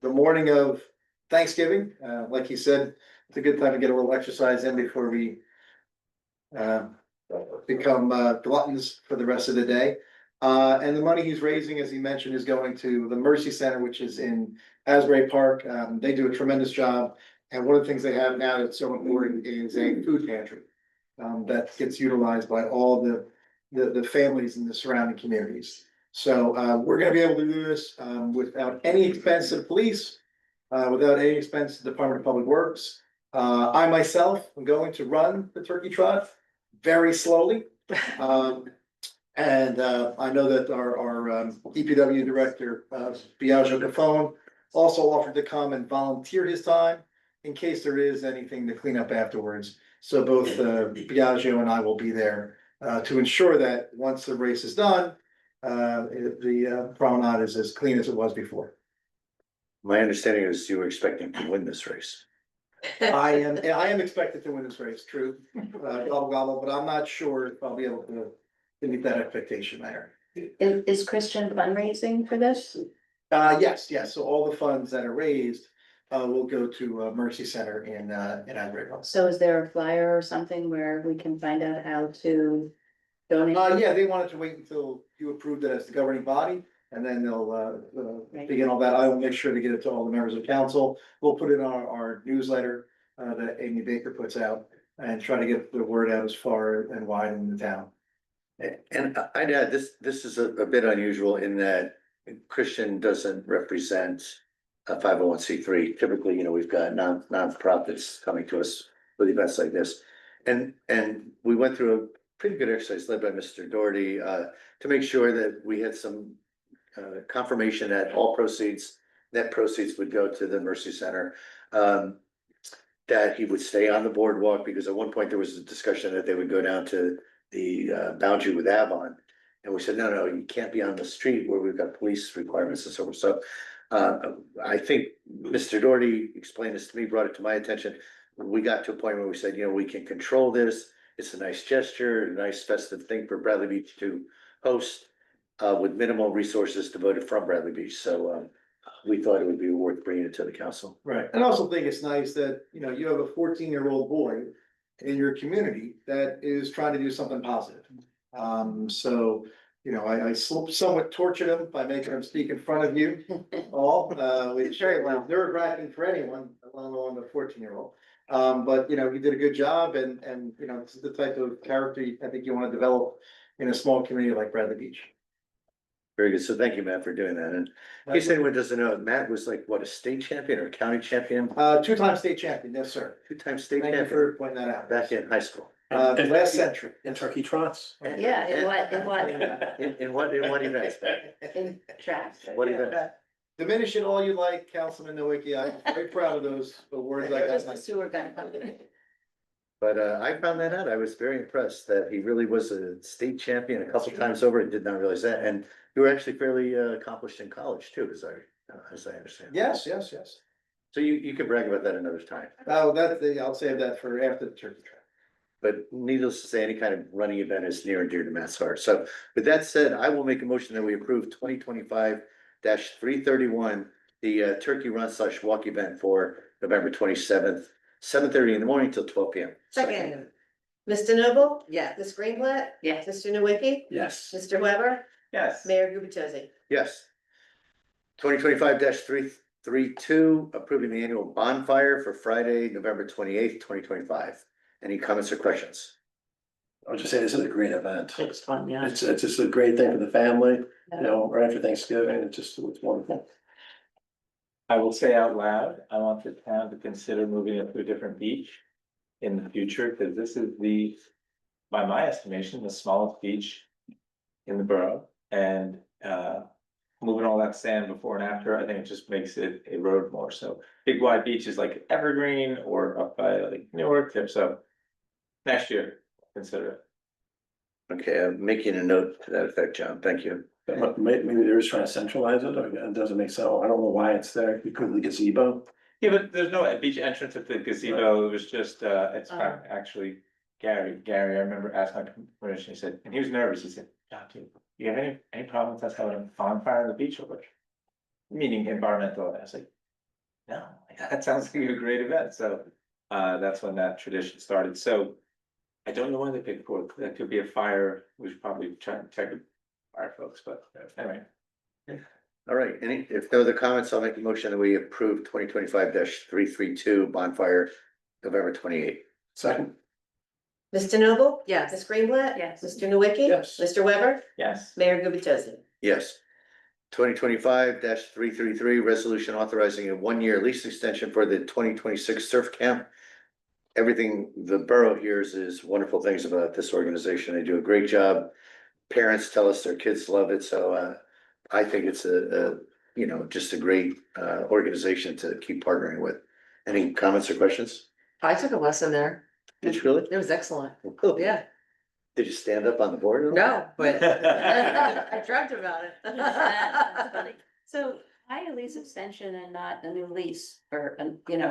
morning of Thanksgiving, like you said, it's a good time to get a little exercise in before we become gluttons for the rest of the day. And the money he's raising, as he mentioned, is going to the Mercy Center, which is in Asbury Park. They do a tremendous job. And one of the things they have now that's so important is a food pantry that gets utilized by all the families in the surrounding communities. So we're gonna be able to do this without any expense to the police, without any expense to the Department of Public Works. I myself am going to run the turkey trot very slowly. And I know that our DPW director, Biagio Cafone, also offered to come and volunteer his time in case there is anything to clean up afterwards. So both Biagio and I will be there to ensure that once the race is done, the promenade is as clean as it was before. My understanding is you were expecting to win this race. I am expected to win this race, true, gobble gobble, but I'm not sure if I'll be able to meet that expectation there. Is Christian fundraising for this? Yes, so all the funds that are raised will go to Mercy Center in Asbury Park. So is there a flyer or something where we can find out how to donate? Yeah, they wanted to wait until you approved it as the governing body, and then they'll begin all that. I will make sure to get it to all the members of council. We'll put it on our newsletter that Amy Baker puts out and try to get the word out as far and wide in the town. And I'd add, this is a bit unusual in that Christian doesn't represent a 501c3. Typically, you know, we've got non-profits coming to us with events like this. And we went through a pretty good exercise led by Mr. Doherty to make sure that we had some confirmation that all net proceeds would go to the Mercy Center. That he would stay on the boardwalk, because at one point there was a discussion that they would go down to the boundary with Avon. And we said, no, you can't be on the street where we've got police requirements and so forth. So I think Mr. Doherty explained this to me, brought it to my attention. We got to a point where we said, you know, we can control this. It's a nice gesture, a nice festive thing for Bradley Beach to host with minimal resources devoted from Bradley Beach. So we thought it would be worth bringing it to the council. Right, and I also think it's nice that, you know, you have a 14-year-old boy in your community that is trying to do something positive. So, you know, I somewhat tortured him by making him speak in front of you all, which Very well. nerve-wracking for anyone, let alone a 14-year-old. But, you know, he did a good job, and, you know, this is the type of character I think you want to develop in a small community like Bradley Beach. Very good. So thank you, Matt, for doing that. And in case anyone doesn't know, Matt was like, what, a state champion or a county champion? 2-time state champion, yes, sir. 2-time state Thank you champion for pointing that out. back in high school. Last century. And turkey trots. Yeah, in what, In what events? in tracks. What event? Diminish it all you like, Councilman Nowicki. I'm very proud of those awards I Just the got. sewer gun company. But I found that out. I was very impressed that he really was a state champion a couple times over. I did not realize that. And you were actually fairly accomplished in college too, as I understand. Yes. So you can brag about that another time. Oh, I'll save that for after the turkey trot. But needless to say, any kind of running event is near and dear to Matt's heart. So with that said, I will make a motion that we approve 2025-331, the turkey run / walk event for November 27th, 7:30 in the morning till 12 p.m. Second, Mr. Noble? yes. Ms. Greenblatt? Yes. Mr. Nowicki? Yes. Mr. Weber? Yes. Mayor Gubatose? Yes. 2025-332, approving the annual bonfire for Friday, November 28th, 2025. Any comments or questions? I would just say this is a great event. It's fun, yeah. It's just a great thing for the family, you know, right after Thanksgiving, it's wonderful. I will say out loud, I want the town to consider moving it to a different beach in the future, because this is by my estimation, the smallest beach in the borough, and moving all that sand before and after, I think it just makes it erode more. So big wide beaches like Evergreen or up by like Newark, so next year, consider it. Okay, I'm making a note to that effect, John. Thank you. Maybe they're just trying to centralize it, or it doesn't make sense, I don't know why it's there, because of the gazebo. Yeah, but there's no beach entrance at the gazebo, it was just, it's Oh. actually Gary, I remember asking my permission, he said, and he was nervous, he said, John, do you have any problem with us having a bonfire on the beach over? Meaning environmental, and I was like, no, that sounds like a great event, so, that's when that tradition started, so. I don't know why they picked for it, that could be a fire, we should probably try and check with fire folks, but anyway. All right, if no other comments, I'll make a motion that we approve 2025-332 bonfire November 28th. Second. Mr. Noble? Yes. Ms. Greenblatt? Yes. Mr. Nowicki? Yes. Mr. Weber? Yes. Mayor Gubatose? Yes. 2025-333, resolution authorizing a 1-year lease extension for the 2026 surf camp. Everything the borough hears is wonderful things about this organization. They do a great job. Parents tell us their kids love it, so I think it's just a great organization to keep partnering with. Any comments or questions? I took a lesson there. Did you really? It was excellent. Cool. Yeah, Did you stand up on the board? no, but I dreamt about That's funny. it. So why a lease extension and not a new lease for, a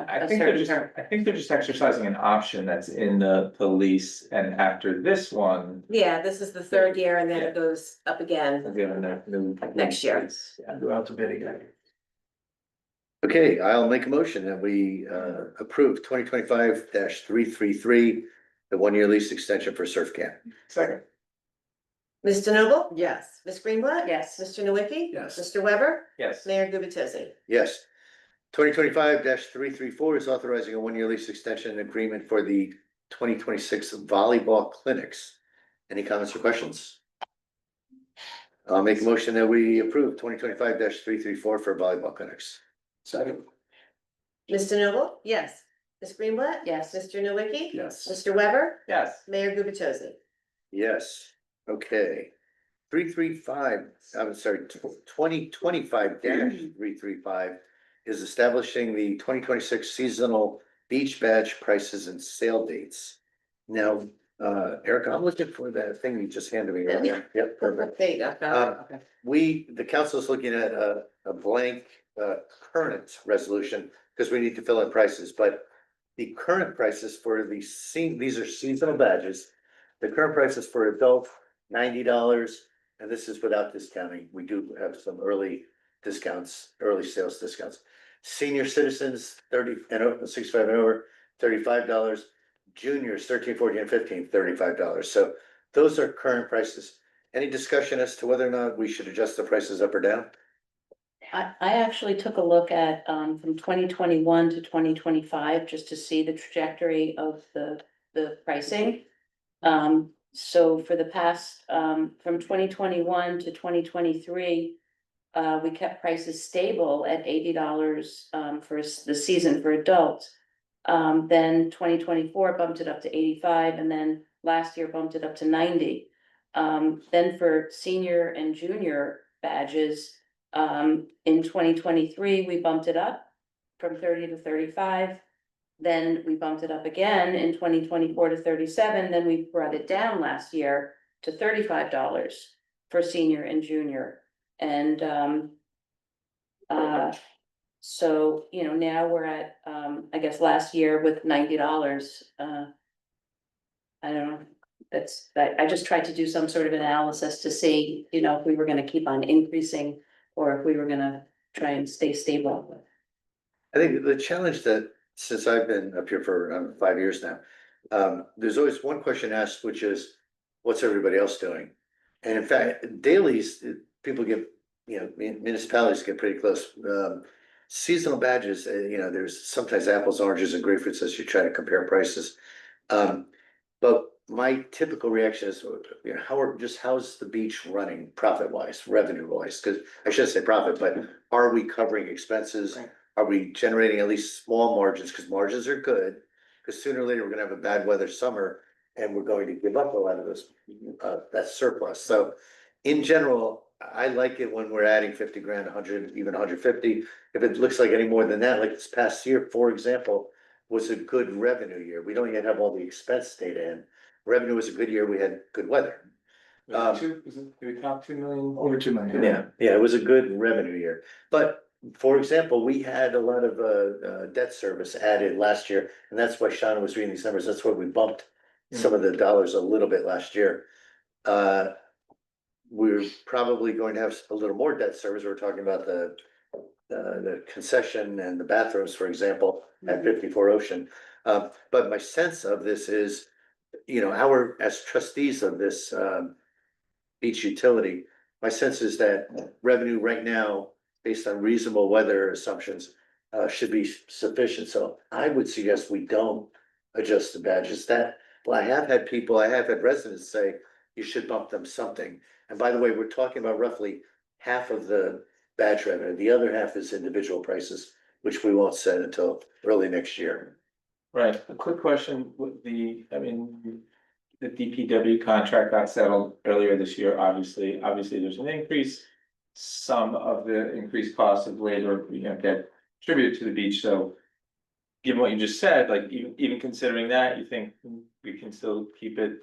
I think they're certain just, term? I think they're just exercising an option that's in the lease, and after this one. Yeah, this is the third year and then it goes up again. They're given a new. Next year. lease. Yeah. Go out to bid again. Okay, I'll make a motion that we approve 2025-333, the 1-year lease extension for surf camp. Second. Mr. Noble? Yes. Ms. Greenblatt? Yes. Mr. Nowicki? Yes. Mr. Weber? Yes. Mayor Gubatose? Yes. 2025-334 is authorizing a 1-year lease extension agreement for the 2026 volleyball clinics. Any comments or questions? I'll make a motion that we approve 2025-334 for volleyball clinics. Second. Mr. Noble? Yes. Ms. Greenblatt? Yes. Mr. Nowicki? Yes. Mr. Weber? Yes. Mayor Gubatose? Yes, okay. 2025-335 is establishing the 2026 seasonal beach badge prices and sale dates. Now, Erica, I'm looking for that thing you just handed me earlier. Yep, perfect. There you go. Um, the council is looking at a blank current resolution because we need to fill in prices, but the current prices for these are seasonal badges. The current prices for adult, $90, and this is without discounting. We do have some early discounts, early sales discounts. Senior citizens, 65 and over, $35. Juniors, 13, 14, and 15, $35. So those are current prices. Any discussion as to whether or not we should adjust the prices up or down? I actually took a look at, from 2021 to 2025, just to see the trajectory of the pricing. So for the past, from 2021 to 2023, we kept prices stable at $80, for the season for adults. Then 2024 bumped it up to 85, and then last year bumped it up to 90. Then for senior and junior badges, in 2023, we bumped it up from 30 to 35. Then we bumped it up again in 2024 to 37, then we brought it down last year to $35 for senior and junior. And so, you know, now we're at, I guess last year with $90. I don't know, I just tried to do some sort of analysis to see, you know, if we were gonna keep on increasing or if we were gonna try and stay stable. I think the challenge that, since I've been up here for 5 years now, there's always one question asked, which is, what's everybody else doing? And in fact, dailies, people get, you know, municipalities get pretty close. Seasonal badges, you know, there's sometimes apples, oranges and grapefruits as you try to compare prices. But my typical reaction is, you know, how's the beach running profit wise, revenue wise? Because I shouldn't say profit, but are we covering expenses? Are we generating at least small margins? Because margins are good. Because sooner or later, we're gonna have a bad weather summer and we're going to give up a lot of this, that surplus. So in general, I like it when we're adding 50 grand, 100, even 150. If it looks like any more than that, like this past year, for example, was a good revenue year. We don't yet have all the expense data in. Revenue was a good year. We had good weather. Did we count 2 million? Over 2 million. Yeah, it was a good revenue year. But for example, we had a lot of debt service added last year, and that's why Shauna was reading these numbers. That's why we bumped some of the dollars a little bit last year. We're probably going to have a little more debt service. We're talking about the concession and the bathrooms, for example, at 54 Ocean. But my sense of this is, you know, as trustees of this beach utility, my sense is that revenue right now, based on reasonable weather assumptions, should be sufficient. So I would suggest we don't adjust the badges. Well, I have had residents say you should bump them something. And by the way, we're talking about roughly half of the badge revenue. The other half is individual prices, which we won't set until early next year. Right, a quick question with the DPW contract got settled earlier this year, obviously there's an increase. Some of the increased costs of labor, you know, get attributed to the beach, so. Given what you just said, like even considering that, you think we can still keep it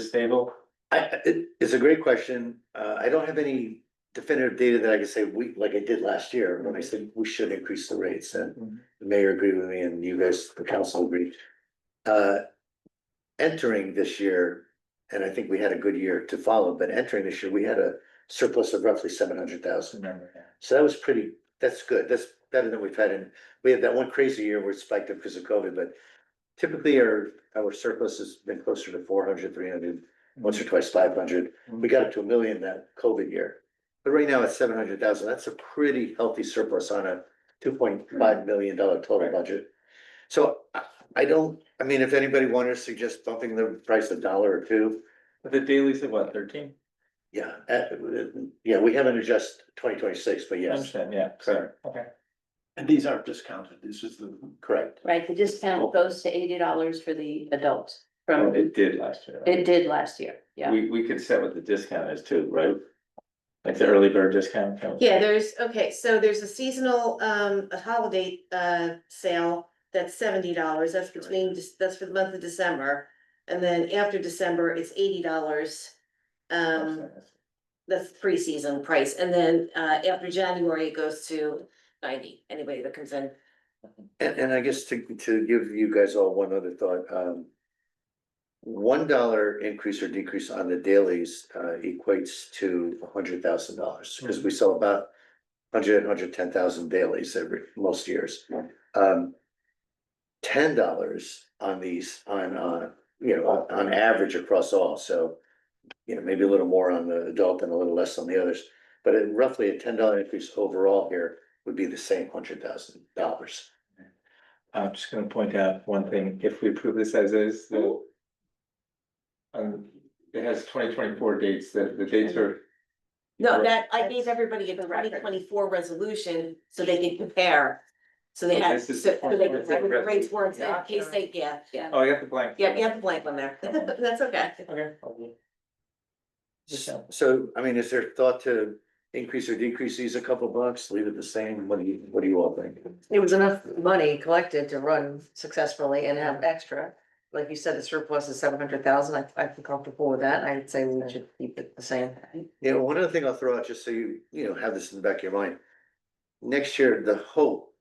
stable? It's a great question. I don't have any definitive data that I can say like I did last year, when I said we should increase the rates, and the mayor agreed with me and you guys, the council agreed. Entering this year, and I think we had a good year to follow, but entering this year, we had a surplus of roughly 700,000. So that's good. That's better than we've had we had that one crazy year where it spiked up because of COVID, but typically our surplus has been closer to 400, 300, once or twice 500. We got up to 1 million that COVID year. But right now it's 700,000. That's a pretty healthy surplus on a $2.5 million total budget. So I mean, if anybody wanted to suggest bumping the price $1 or $2. But the dailies at what, 13? Yeah, we haven't adjusted 2026, but I yes, understand, yeah, sorry, okay. And these aren't discounted, this is the. correct. Right, the discount goes to $80 for the adults Oh, from, it did last year. Right? it did last year, yeah. We could set what the discount is too, right? Like the early bird discount. Yeah, so there's a seasonal, a holiday, sale that's $70, that's that's for the month of December. And then after December, it's $80. That's the pre-season price, and then, after January, it goes to 90, anybody that comes in. And I guess to give you guys all one other thought, $1 increase or decrease on the dailies equates to $100,000, because we sell about 110,000 dailies most years. $10 on these on average across all, so maybe a little more on the adult and a little less on the others, but roughly a $10 increase overall here would be the same $100,000. I'm just gonna point out one thing, if we approve this as is, it has 2024 dates, the dates are. No, I gave everybody a 2024 resolution so they can compare. So they had, This is so the so they, point. the rates weren't, in case they, yeah. Oh, I got the blank. Yeah, you have the blank one there. That's okay. Okay. So, I mean, is there thought to increase or decrease these a couple bucks, leave it the same? What do you all think? It was enough money collected to run successfully and have extra. Like you said, the surplus is 700,000. I feel comfortable with that. I'd say we should keep it the same. You know, one other thing I'll throw out, just so you know, have this in the back of your mind. Next year, the hope,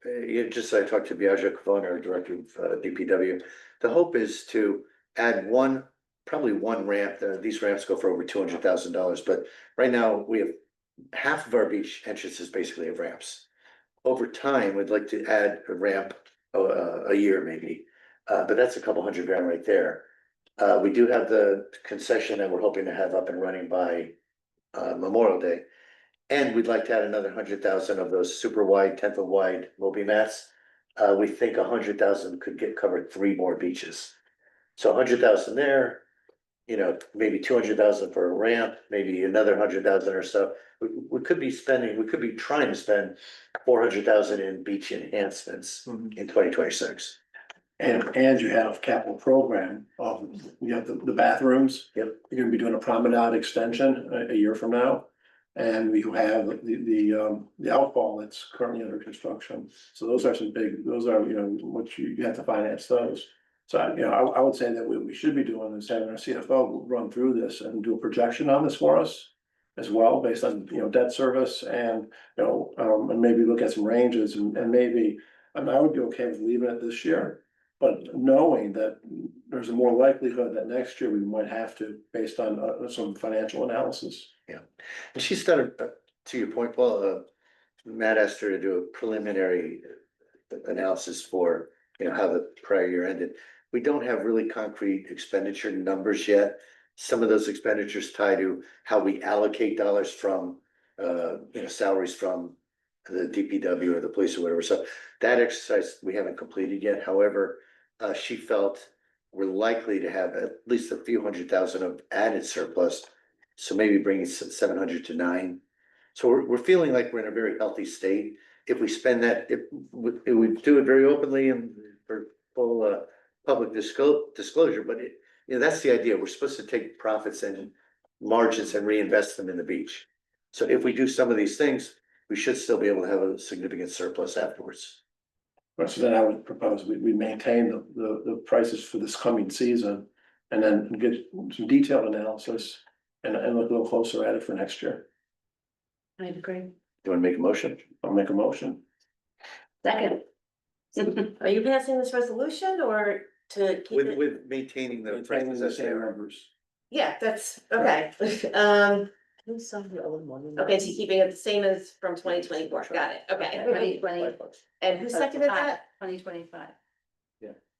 just I talked to Biagio Cavone, our director of DPW, the hope is to add probably one ramp. These ramps go for over $200,000, but right now we have half of our beach entrances basically have ramps. Over time, we'd like to add a ramp a year maybe, but that's a couple $100,000 right there. We do have the concession that we're hoping to have up and running by Memorial Day. And we'd like to add another 100,000 of those super wide, 10-foot wide Moby mats. We think 100,000 could cover 3 more beaches. So 100,000 there, you know, maybe 200,000 for a ramp, maybe another 100,000 or so. We could be trying to spend 400,000 in beach enhancements in 2026. And you have capital program, you have the bathrooms. Yep. You're gonna be doing a promenade extension a year from now. And we have the outfall that's currently under construction. So those are what you have to finance those. So, I would say that we should be doing is having our CFO run through this and do a projection on this for us. As well, based on, debt service and, and maybe look at some ranges and maybe, and I would be okay with leaving it this year. But knowing that there's a more likelihood that next year we might have to, based on some financial analysis. Yeah, and she's done, to your point, Paul, Matt asked her to do a preliminary analysis for, how the prior year ended. We don't have really concrete expenditure numbers yet. Some of those expenditures tie to how we allocate dollars from, salaries from the DPW or the police or whatever. So that exercise we haven't completed yet. However, she felt we're likely to have at least a few 100,000 of added surplus. So maybe bringing 700 to 9. So we're feeling like we're in a very healthy state. If we spend that, it would do it very openly and for full public disclosure, but that's the idea. We're supposed to take profits and margins and reinvest them in the beach. So if we do some of these things, we should still be able to have a significant surplus afterwards. Right, so then I would propose we maintain the prices for this coming season and then get some detailed analysis and look a little closer at it for next year. I agree. Do you want to make a motion? I'll make a motion. Second. Are you passing this resolution or to keep it? With maintaining the Maintaining prices the as they same are. numbers. Yeah, that's, okay. Okay, so keeping it the same as from 2024, got it, okay. 2020. And who seconded that? 2025.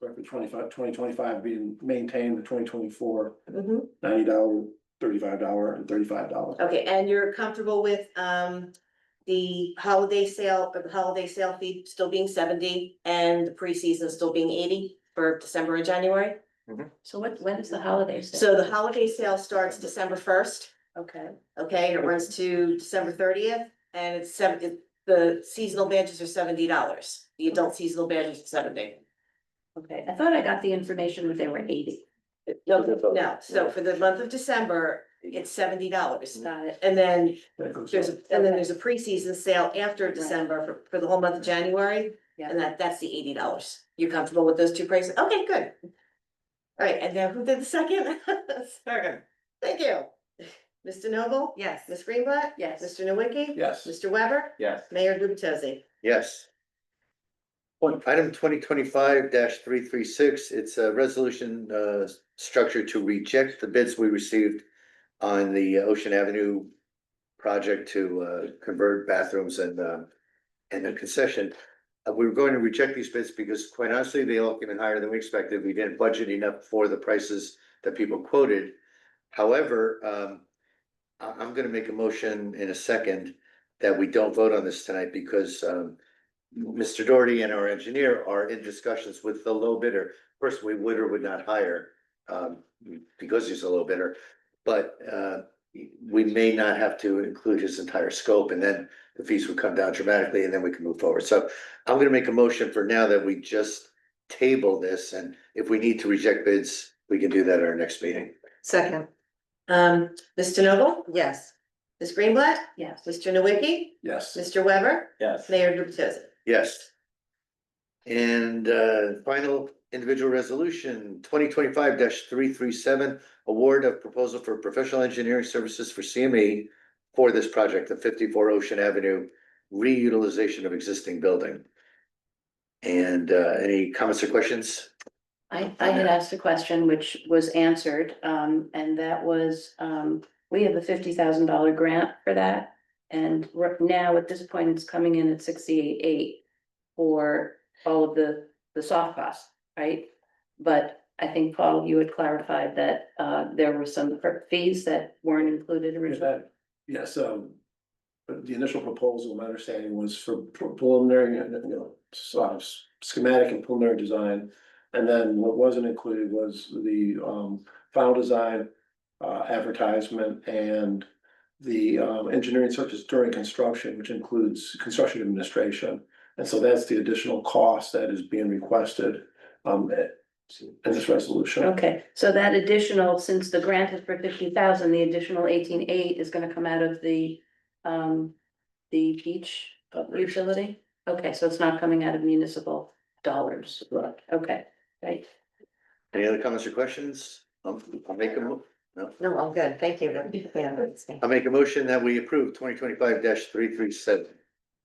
For 2025 being maintained, the 2024 Mhm. $90, $35 and $35. Okay, and you're comfortable with, the holiday sale, or the holiday sale fee still being 70 and the preseason still being 80 for December and January? So when is the holiday sale? So the holiday sale starts December 1st. Okay, Okay, and it runs to December 30th, and the seasonal badges are $70. The adult seasonal badges are 70. okay. I thought I got the information that they were 80. No, so for the month of December, it's $70. Got it. And then That goes there's up. there's a preseason sale after December for the whole month of January. Yeah. And that's the $80. You comfortable with those two prices? Okay, good. All right, and now who did the second? Second. Thank you. Mr. Noble? Yes. Ms. Greenblatt? Yes. Mr. Nowinki? Yes. Mr. Weber? Yes. Mayor Gubatose? Yes. Item 2025-336, it's a resolution structured to reject the bids we received on the Ocean Avenue project to convert bathrooms and a concession. We were going to reject these bids because quite honestly, they all came in higher than we expected. We didn't budget enough for the prices that people quoted. However, I'm gonna make a motion in a second that we don't vote on this tonight because Mr. Doherty and our engineer are in discussions with the low bidder. First, we would or would not hire because he's a low bidder. But we may not have to include his entire scope, and then the fees would come down dramatically, and then we can move forward. So I'm gonna make a motion for now that we just table this, and if we need to reject bids, we can do that at our next meeting. Second, Mr. Noble? yes. Ms. Greenblatt? Yes. Mr. Nowicki? Yes. Mr. Weber? Yes. Mayor Gubatosi? Yes. And final individual resolution 2025-337, award of proposal for professional engineering services for CME for this project, the 54 Ocean Avenue reutilization of existing building. And any comments or questions? I had asked a question which was answered, and that was, we have a $50,000 grant for that. And now at this point, it's coming in at 68.8 for all of the soft costs, right? But I think, Paul, you had clarified that, there were some fees that weren't included originally. Yes, but the initial proposal, my understanding was for preliminary, sort of schematic and preliminary design. And then what wasn't included was the final design, advertisement, and the engineering services during construction, which includes construction administration. And so that's the additional cost that is being requested in this resolution. Okay, so that additional, since the grant is for 50,000, the additional 18.8 is gonna come out of the beach utility? Okay, so it's not coming out of municipal dollars. Right. Okay, right. Any other comments or questions? I'll make a No, I'm good. Thank you. Yeah, I'll make a motion that we approve 2025-337.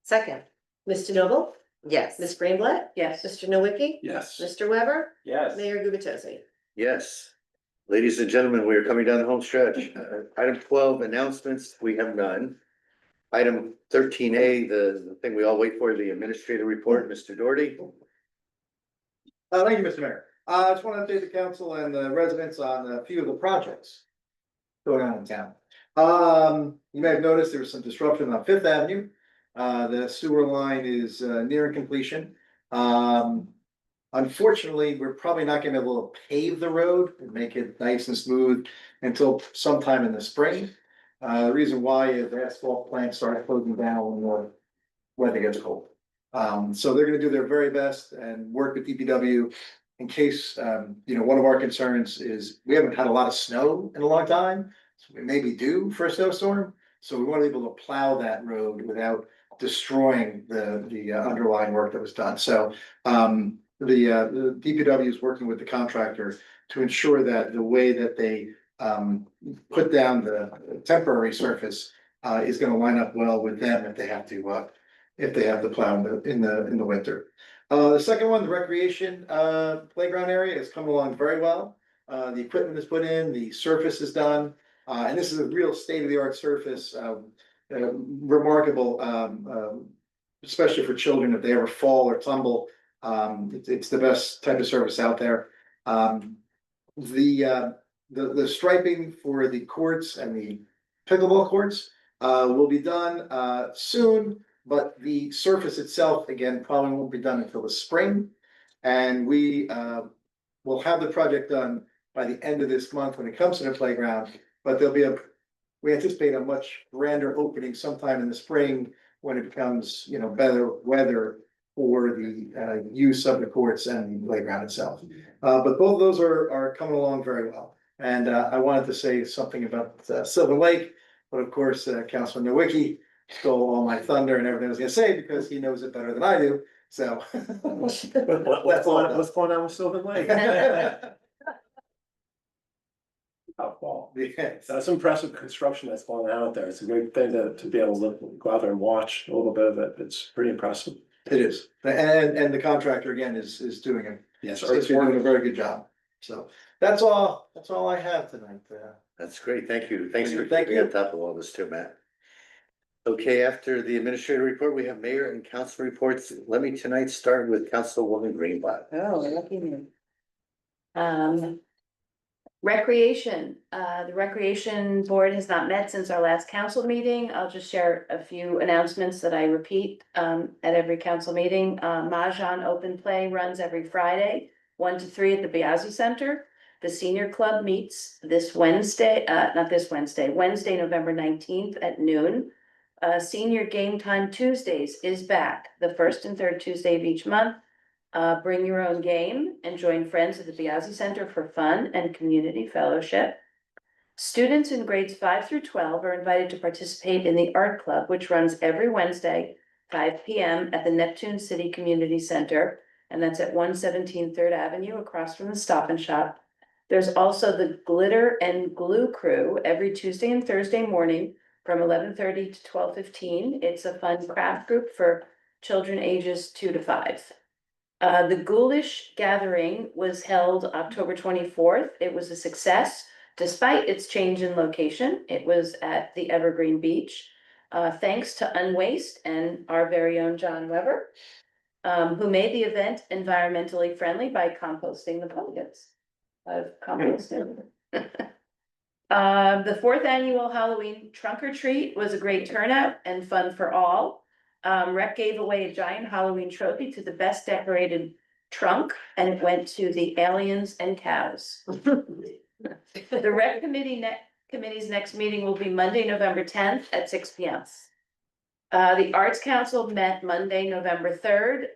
second, Mr. Noble? yes. Ms. Greenblatt? Yes. Mr. Nowicki? Yes. Mr. Weber? Yes. Mayor Gubatosi? Yes. Ladies and gentlemen, we are coming down the home stretch. Item 12, announcements, we have none. Item 13A, the thing we all wait for, the administrative report, Mr. Doherty. Thank you, Mr. Mayor. I just want to update the council and the residents on a few of the projects going on in town. You may have noticed there was some disruption on Fifth Avenue. The sewer line is nearing completion. Unfortunately, we're probably not gonna be able to pave the road and make it nice and smooth until sometime in the spring. The reason why is the asphalt plants start closing down when the weather gets cold. So they're gonna do their very best and work with DPW in case, one of our concerns is we haven't had a lot of snow in a long time. So we may be due for a snowstorm, so we want to be able to plow that road without destroying the underlying work that was done. So the DPW is working with the contractor to ensure that the way that they put down the temporary surface is gonna line up well with them if they have the plow in the winter. The second one, the recreation playground area is coming along very well. The equipment is put in, the surface is done, and this is a real state-of-the-art surface. Remarkable, especially for children, if they ever fall or tumble. It's the best type of surface out there. The striping for the courts and the pickleball courts will be done soon, but the surface itself, again, probably won't be done until the spring. And we will have the project done by the end of this month when it comes to the playground, but we anticipate a much grander opening sometime in the spring when it becomes, better weather for the use of the courts and the playground itself. But both of those are coming along very well. And I wanted to say something about Silver Lake, but of course, Councilman Nowicki stole all my thunder and everything I was gonna say because he knows it better than I do, so. What's going on with Silver Lake? That's impressive construction that's going on out there. It's a great thing to be able to go out there and watch a little bit of it. It's pretty impressive. It is, and the contractor again is doing doing a very good job. So that's all I have tonight. That's great, thank you. Thanks for Thank keeping on you. top of all this too, Matt. Okay, after the administrative report, we have mayor and council reports. Let me tonight start with Councilwoman Greenblatt. Oh, lucky me. Recreation, the recreation board has not met since our last council meeting. I'll just share a few announcements that I repeat at every council meeting. Mahjong Open Play runs every Friday, 1 to 3 at the Biazzi Center. The senior club meets this Wednesday, not this Wednesday, Wednesday, November 19th at noon. Senior Game Time Tuesdays is back, the first and third Tuesday of each month. Bring your own game and join friends at the Biazzi Center for fun and community fellowship. Students in grades 5 through 12 are invited to participate in the art club, which runs every Wednesday, 5 p.m. at the Neptune City Community Center, and that's at 117 3rd Avenue across from the Stop and Shop. There's also the Glitter and Glue Crew every Tuesday and Thursday morning from 11:30 to 12:15. It's a fun craft group for children ages 2 to 5. The Ghoulish Gathering was held October 24th. It was a success despite its change in location. It was at the Evergreen Beach. Thanks to Unwaste and our very own John Weber, who made the event environmentally friendly by composting the pumpkins. Of composting. The 4th annual Halloween Trunk or Treat was a great turnout and fun for all. Rec gave away a giant Halloween trophy to the best decorated trunk, and it went to the aliens and cows. The rec committee's next meeting will be Monday, November 10th at 6 p.m. The Arts Council met Monday, November 3rd.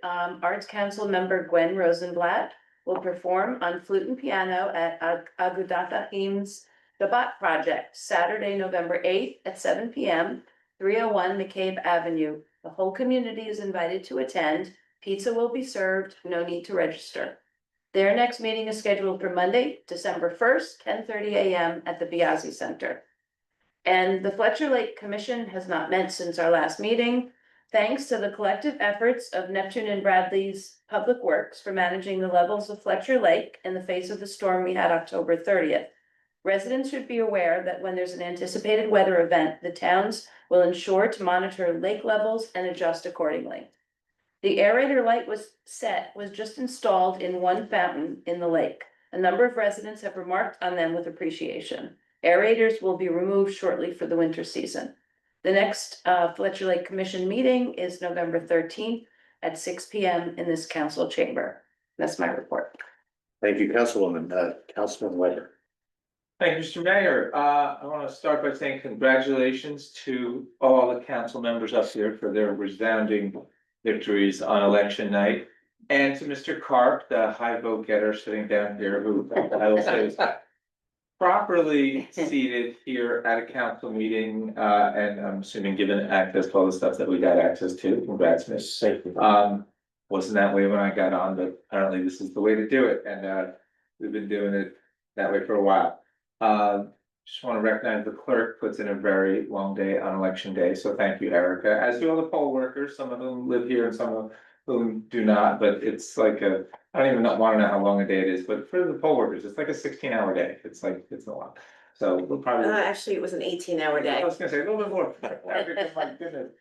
Arts Council member Gwen Rosenblatt will perform on flute and piano at Agudath Haim's Shabbat Project, Saturday, November 8th at 7 p.m., 301 McCabe Avenue. The whole community is invited to attend. Pizza will be served, no need to register. Their next meeting is scheduled for Monday, December 1st, 10:30 a.m. at the Biazzi Center. And the Fletcher Lake Commission has not met since our last meeting. Thanks to the collective efforts of Neptune and Bradley's Public Works for managing the levels of Fletcher Lake in the face of the storm we had October 30th. Residents should be aware that when there's an anticipated weather event, the towns will ensure to monitor lake levels and adjust accordingly. The aerator light was just installed in one fountain in the lake. A number of residents have remarked on them with appreciation. Aerators will be removed shortly for the winter season. The next Fletcher Lake Commission meeting is November 13th at 6 p.m. in this council chamber. That's my report. Thank you, Councilwoman, Councilman White. Thank you, Mr. Mayor. I want to start by saying congratulations to all the council members up here for their resounding victories on election night. And to Mr. Karp, the high vote getter sitting down here, who I will say is properly seated here at a council meeting, and I'm assuming given access to all the stuff that we got access to. Congrats, Miss. Wasn't that way when I got on, but apparently this is the way to do it, and we've been doing it that way for a while. Just want to recognize the clerk puts in a very long day on election day, so thank you, Erica, as do all the poll workers, some of them live here and some of whom do not, but it's like I don't even want to know how long a day it is, but for the poll workers, it's like a 16-hour day, it's a lot. So we'll probably. Actually, it was an 18-hour day. I was gonna say a little bit more. My goodness.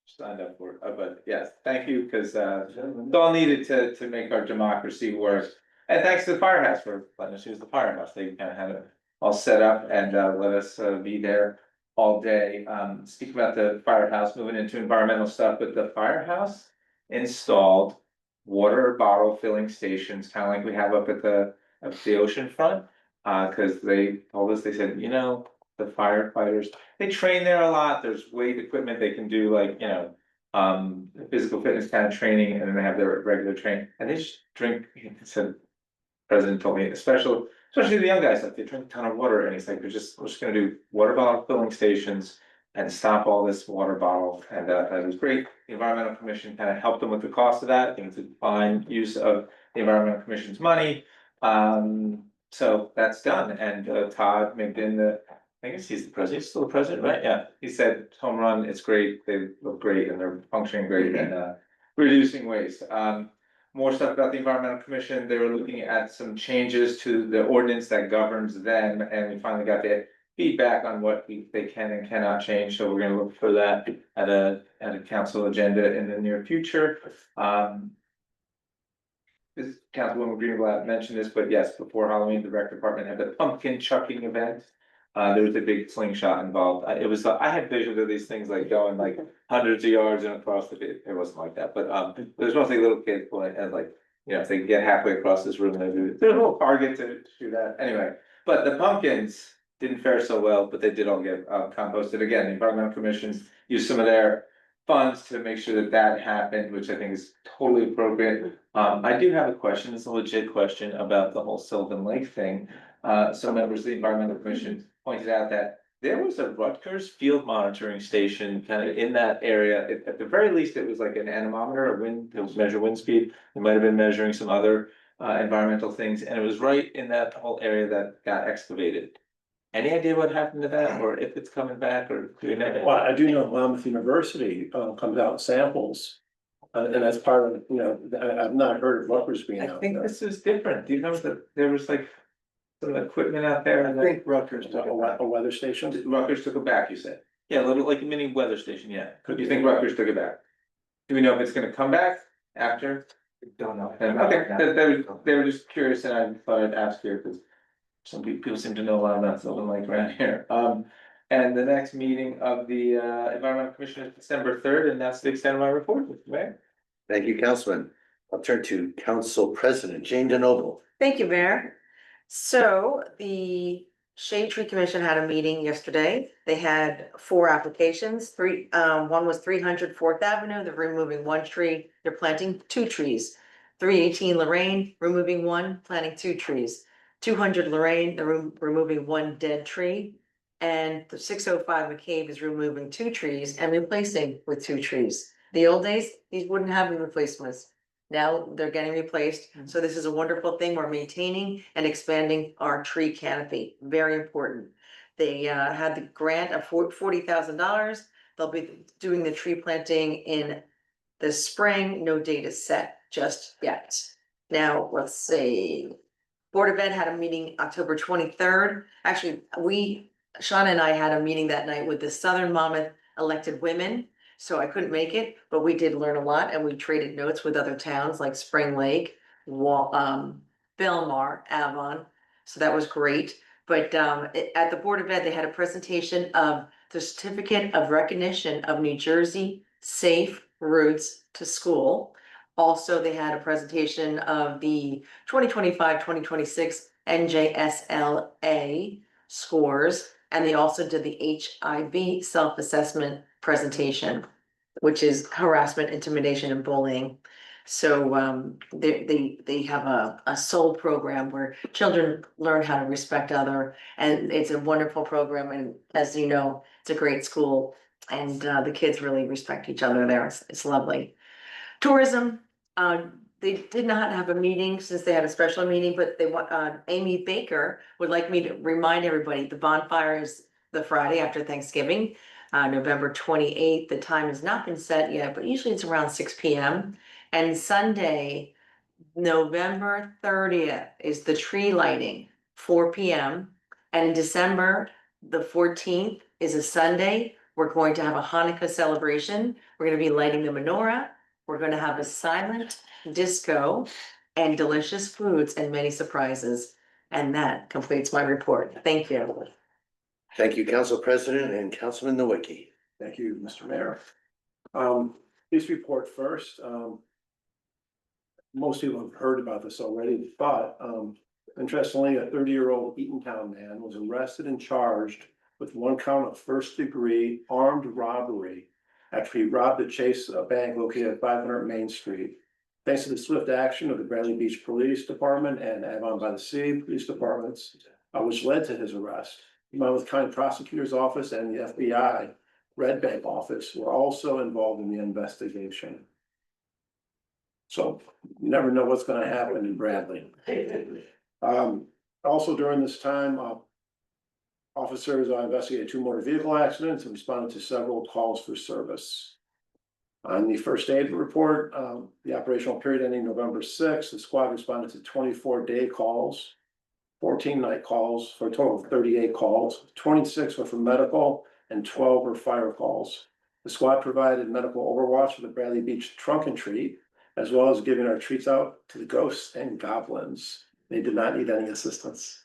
Signed up for it, but yes, thank you, because it's all needed to make our democracy work. And thanks to the firehouse for letting us use the firehouse. They kind of had it all set up and let us be there all day. Speak about the firehouse, moving into environmental stuff, but the firehouse installed water bottle filling stations, kind of like we have up at the ocean front. Because they told us, they said, you know, the firefighters, they train there a lot. There's weight equipment they can do, like, you know, physical fitness kind of training, and then they have their regular training, and they just drink. He said, President told me, especially the young guys, like they drink a ton of water, and he's like, we're just gonna do water bottle filling stations and stop all this water bottle, and that was great. The Environmental Commission kind of helped them with the cost of that. I think it's a fine use of the Environmental Commission's money. So that's done, and Todd Mcginn, I guess he's the president, he's still the president, right? Yeah, he said home run, it's great, they look great and they're functioning great and reducing waste. More stuff about the Environmental Commission, they were looking at some changes to the ordinance that governs them, and we finally got the feedback on what they can and cannot change, so we're gonna look for that at a council agenda in the near future. This Councilwoman Greenblatt mentioned this, but yes, before Halloween, the rec department had the pumpkin chucking event. There was a big slingshot involved. I had visions of these things like going like hundreds of yards and across the, it wasn't like that, but there's mostly little kids playing and like You know, if they get halfway across this room, there's a little target to shoot at, anyway. But the pumpkins didn't fare so well, but they did all get composted. Again, the environmental commissions used some of their funds to make sure that that happened, which I think is totally appropriate. I do have a question, it's a legit question about the whole Sylvan Lake thing. Some members of the environmental commission pointed out that there was a Rutgers field monitoring station kind of in that area. At the very least, it was like an anemometer, a wind, it was measure wind speed. It might have been measuring some other environmental things, and it was right in that whole area that got excavated. Any idea what happened to that, or if it's coming back, or do you know? Well, I do know Monmouth University comes out and samples. And that's part of, you know, I've not heard of Rutgers being I out think there. this is different. Do you know that there was like some equipment out there? I and think Rutgers took it back. A weather station. Rutgers took it back, you said? Yeah, a little like a mini weather station, yeah. You think Rutgers took it back? Do we know if it's gonna come back after? Don't know. Okay, they were just curious and I thought I'd ask here because some people seem to know a lot about Sylvan Lake around here. And the next meeting of the Environmental Commission is December 3rd, and that's the extent of my report, Mr. Mayor. Thank you, Councilman. I'll turn to Council President Jane DeNoble. Thank you, Mayor. So the Shade Tree Commission had a meeting yesterday. They had 4 applications, one was 300 4th Avenue, they're removing 1 tree, they're planting 2 trees. 318 Lorraine, removing 1, planting 2 trees. 200 Lorraine, they're removing 1 dead tree. And the 605 McCabe is removing 2 trees and replacing with 2 trees. The old days, these wouldn't have any replacements. Now they're getting replaced, so this is a wonderful thing, we're maintaining and expanding our tree canopy, very important. They had the grant of $40,000, they'll be doing the tree planting in the spring, no date is set just yet. Now, let's see. Board of Ed had a meeting October 23rd, actually, Shauna and I had a meeting that night with the Southern Monmouth elected women. So I couldn't make it, but we did learn a lot and we traded notes with other towns like Spring Lake, Belmar, Avon. So that was great. But at the Board of Ed, they had a presentation of the Certificate of Recognition of New Jersey Safe Routes to School. Also, they had a presentation of the 2025-2026 NJSLA scores. And they also did the HIV self-assessment presentation, which is harassment, intimidation, and bullying. So they have a SOUL program where children learn how to respect other, and it's a wonderful program. And as you know, it's a great school, and the kids really respect each other there. It's lovely. Tourism, they did not have a meeting since they had a special meeting, but they want Amy Baker would like me to remind everybody the bonfire is the Friday after Thanksgiving, November 28th. The time has not been set yet, but usually it's around 6 p.m. And Sunday, November 30th is the tree lighting, 4 p.m. And in December, the 14th is a Sunday. We're going to have a Hanukkah celebration. We're going to be lighting the menorah. We're going to have a silent disco and delicious foods and many surprises. And that completes my report. Thank you. Thank you, Council President and Councilman Nowicki. Thank you, Mr. Mayor. This report first, most people have heard about this already, but interestingly, a 30-year-old Eatontown man was arrested and charged with 1 count of first-degree armed robbery after he robbed a Chase bank located at 500 Main Street. Thanks to the swift action of the Bradley Beach Police Department and Avon by the Sea Police Departments, which led to his arrest. The Monmouth County Prosecutor's Office and the FBI Red Bank Office were also involved in the investigation. So you never know what's gonna happen in Bradley. Also during this time, officers investigated 2 motor vehicle accidents and responded to several calls for service. On the first aid report, the operational period ending November 6th, the squad responded to 24 day calls, 14 night calls for a total of 38 calls. 26 were for medical and 12 were fire calls. The squad provided medical overwatch for the Bradley Beach trunk and treat, as well as giving our treats out to the ghosts and goblins. They did not need any assistance,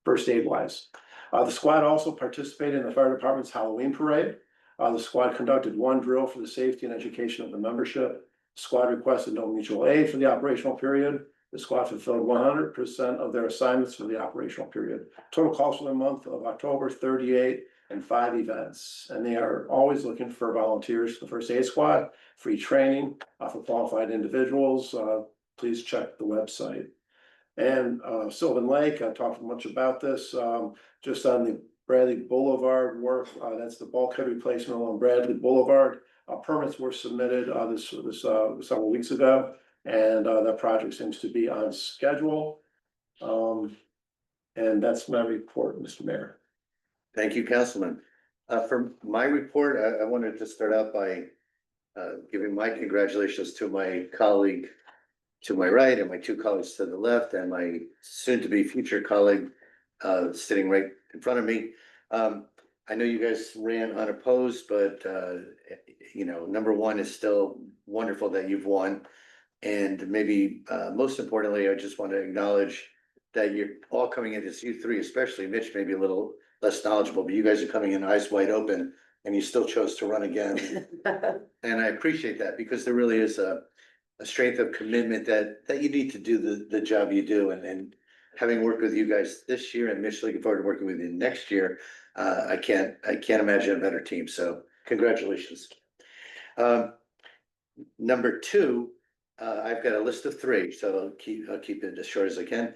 first aid wise. The squad also participated in the fire department's Halloween parade. The squad conducted 1 drill for the safety and education of the membership. Squad requested no mutual aid for the operational period. The squad fulfilled 100% of their assignments for the operational period. Total cost for the month of October, 38 and 5 events. And they are always looking for volunteers for the first aid squad, free training for qualified individuals. Please check the website. And Sylvan Lake, I talked much about this, just on the Bradley Boulevard work, that's the bulkhead replacement along Bradley Boulevard. Permits were submitted several weeks ago, and that project seems to be on schedule. And that's my report, Mr. Mayor. Thank you, Councilman. For my report, I wanted to start out by giving my congratulations to my colleague to my right and my two colleagues to the left and my soon-to-be future colleague sitting right in front of me. I know you guys ran unopposed, but you know, number one is still wonderful that you've won. And maybe most importantly, I just want to acknowledge that you're all coming in as you three, especially Mitch, maybe a little less knowledgeable, but you guys are coming in eyes wide open and you still chose to run again. And I appreciate that because there really is a strength of commitment that you need to do the job you do. And having worked with you guys this year and Mitch, looking forward to working with you next year, I can't imagine a better team. So congratulations. Number two, I've got a list of three, so I'll keep it as short as I can.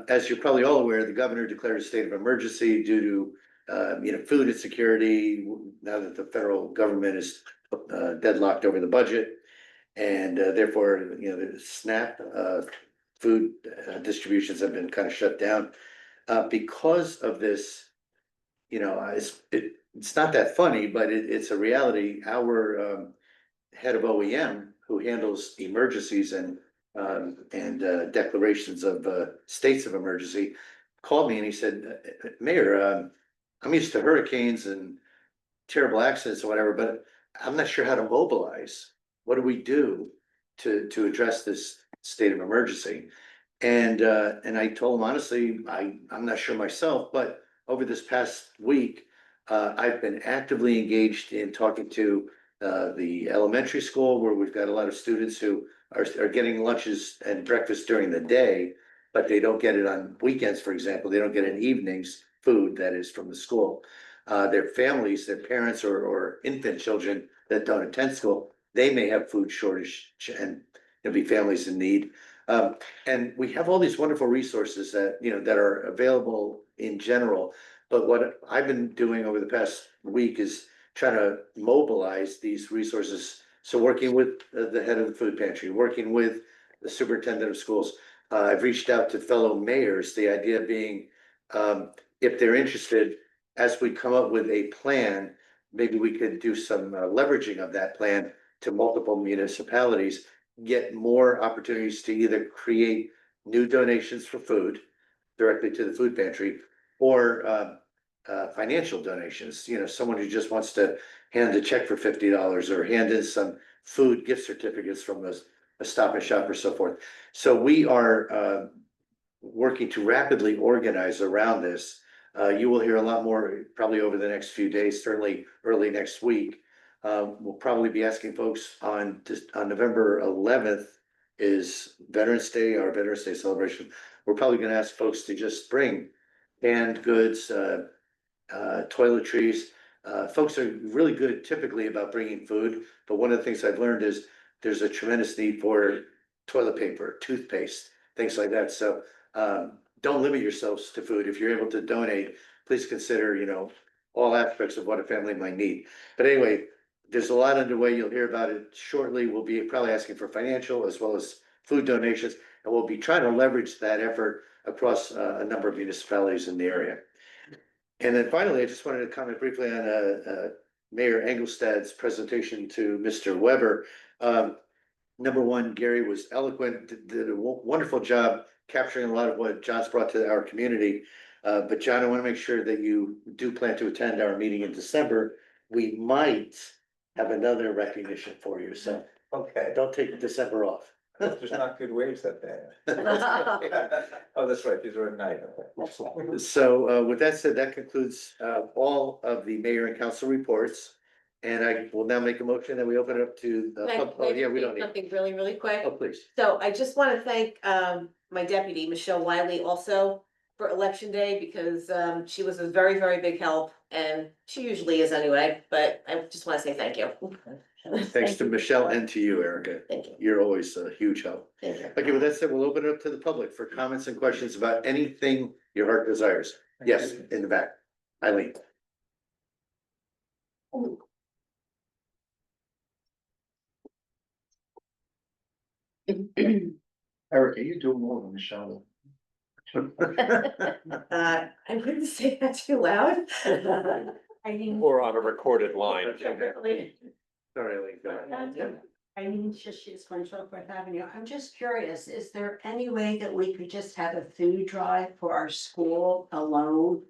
As you're probably all aware, the governor declared a state of emergency due to food insecurity, now that the federal government is deadlocked over the budget. And therefore, the SNAP food distributions have been kind of shut down. Because of this, it's not that funny, but it's a reality. Our head of OEM, who handles emergencies and declarations of states of emergency, called me and he said, Mayor, I'm used to hurricanes and terrible accidents or whatever, but I'm not sure how to mobilize. What do we do to address this state of emergency? And I told him, honestly, I'm not sure myself, but over this past week, I've been actively engaged in talking to the elementary school where we've got a lot of students who are getting lunches and breakfast during the day, but they don't get it on weekends, for example. They don't get in evenings food that is from the school. Their families, their parents or infant children that don't attend school, they may have food shortage and there'll be families in need. And we have all these wonderful resources that are available in general. But what I've been doing over the past week is trying to mobilize these resources. So working with the head of the food pantry, working with the superintendent of schools, I've reached out to fellow mayors, the idea being, if they're interested, as we come up with a plan, maybe we could do some leveraging of that plan to multiple municipalities, get more opportunities to either create new donations for food directly to the food pantry or financial donations. Someone who just wants to hand a check for $50 or hand in some food gift certificates from a Stop and Shop or so forth. So we are working to rapidly organize around this. You will hear a lot more probably over the next few days, certainly early next week. We'll probably be asking folks on November 11th is Veterans Day, our Veterans Day celebration. We're probably going to ask folks to just bring canned goods, toiletries. Folks are really good typically about bringing food, but one of the things I've learned is there's a tremendous need for toilet paper, toothpaste, things like that. So don't limit yourselves to food. If you're able to donate, please consider, all aspects of what a family might need. But anyway, there's a lot underway. You'll hear about it shortly. We'll be probably asking for financial as well as food donations, and we'll be trying to leverage that effort across a number of municipalities in the area. And then finally, I just wanted to comment briefly on Mayor Engelstad's presentation to Mr. Weber. Number one, Gary was eloquent, did a wonderful job capturing a lot of what John's brought to our community. But John, I want to make sure that you do plan to attend our meeting in December. We might have another recognition for you, so Okay. don't take December off. There's not good waves that day. Oh, that's right, these are at night. So with that said, that concludes all of the mayor and council reports. And I will now make a motion that we open it up to, oh, yeah, we don't need. Something really, really quick. Oh, please. So I just want to thank my deputy, Michelle Wiley, also for election day, because she was a very, very big help, and she usually is anyway, but I just want to say thank you. Thanks to Michelle and to you, Erica. Thank you. You're always a huge help. Thank you. Okay, with that said, we'll open it up to the public for comments and questions about anything your heart desires. Yes, in the back. Eileen. Erica, you do more than Michelle. I wouldn't say that too loud. I mean. Or on a recorded line. Sorry, Eileen, go ahead. I mean, she's from Southwest Avenue. I'm just curious, is there any way that we could just have a food drive for our school alone?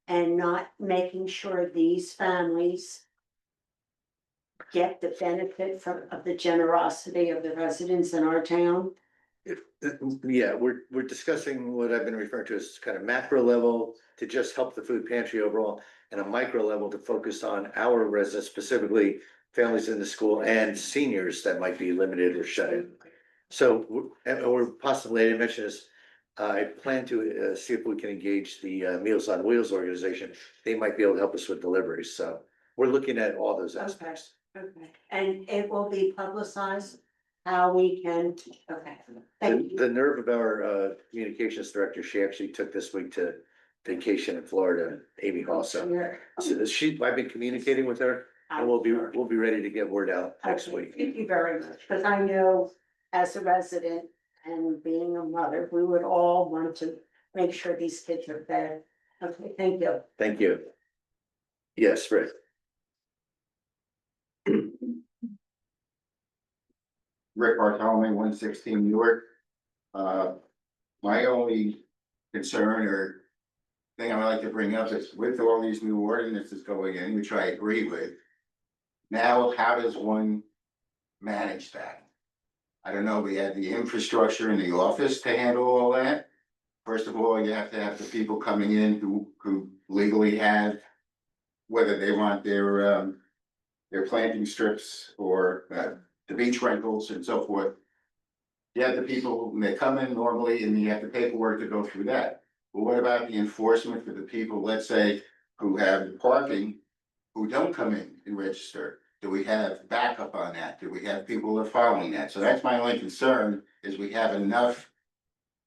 And not making sure these families get the benefit of the generosity of the residents in our town? Yeah, we're discussing what I've been referring to as kind of macro level to just help the food pantry overall, and a micro level to focus on our residents, specifically families in the school and seniors that might be limited or shut in. So, or possibly, I didn't mention this, I plan to see if we can engage the Meals on Wheels organization. They might be able to help us with deliveries, so we're looking at all those aspects. Okay, and it will be publicized how we can, okay, thank you. The nerve of our communications director, she actually took this week to vacation in Florida, Amy Hall, so I've been communicating with her, and we'll be ready to get word out next week. Thank you very much, because I know as a resident and being a mother, we would all want to make sure these kids are fed. Okay, thank you. Thank you. Yes, Rick. Rick Bartholomew, 116 Newark. My only concern or thing I would like to bring up is with all these new ordinances going in, which I agree with. Now, how does one manage that? I don't know, we had the infrastructure in the office to handle all that. First of all, you have to have the people coming in who legally have, whether they want their planting strips or the beach rentals and so forth. You have the people, when they come in normally, and you have the paperwork to go through that. But what about the enforcement for the people, let's say, who have parking, who don't come in and register? Do we have backup on that? Do we have people that are following that? So that's my only concern, is we have enough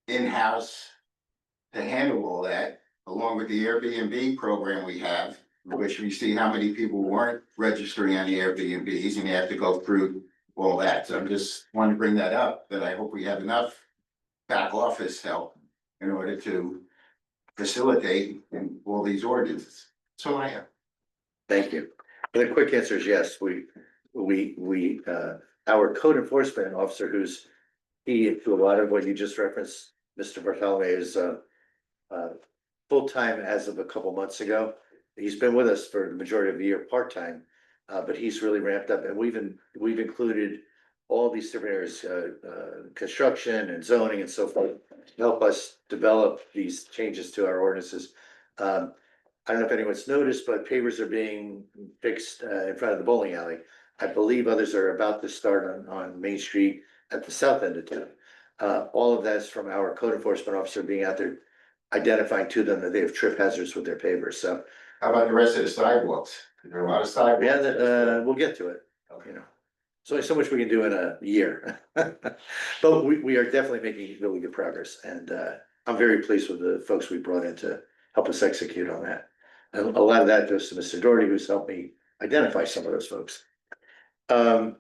in-house to handle all that, along with the Airbnb program we have, which we see how many people weren't registering on the Airbnbs, and you have to go through all that. So I'm just wanting to bring that up, that I hope we have enough back office help in order to facilitate in all these ordinances. So I have. Thank you. And the quick answer is yes, our code enforcement officer, who's key to a lot of what you just referenced, Mr. Bartholomew, is full-time as of a couple months ago. He's been with us for the majority of the year, part-time, but he's really ramped up, and we've included all these different areas, construction and zoning and so forth, to help us develop these changes to our ordinances. I don't know if anyone's noticed, but pavers are being fixed in front of the bowling alley. I believe others are about to start on Main Street at the south end of town. All of that is from our code enforcement officer being out there identifying to them that they have trip hazards with their pavers, so. How about the rest of the sidewalks? There are a lot of sidewalks. Yeah, we'll get to it, you know. There's only so much we can do in a year. But we are definitely making really good progress, and I'm very pleased with the folks we brought in to help us execute on that. And a lot of that goes to Mr. Doherty, who's helped me identify some of those folks. Other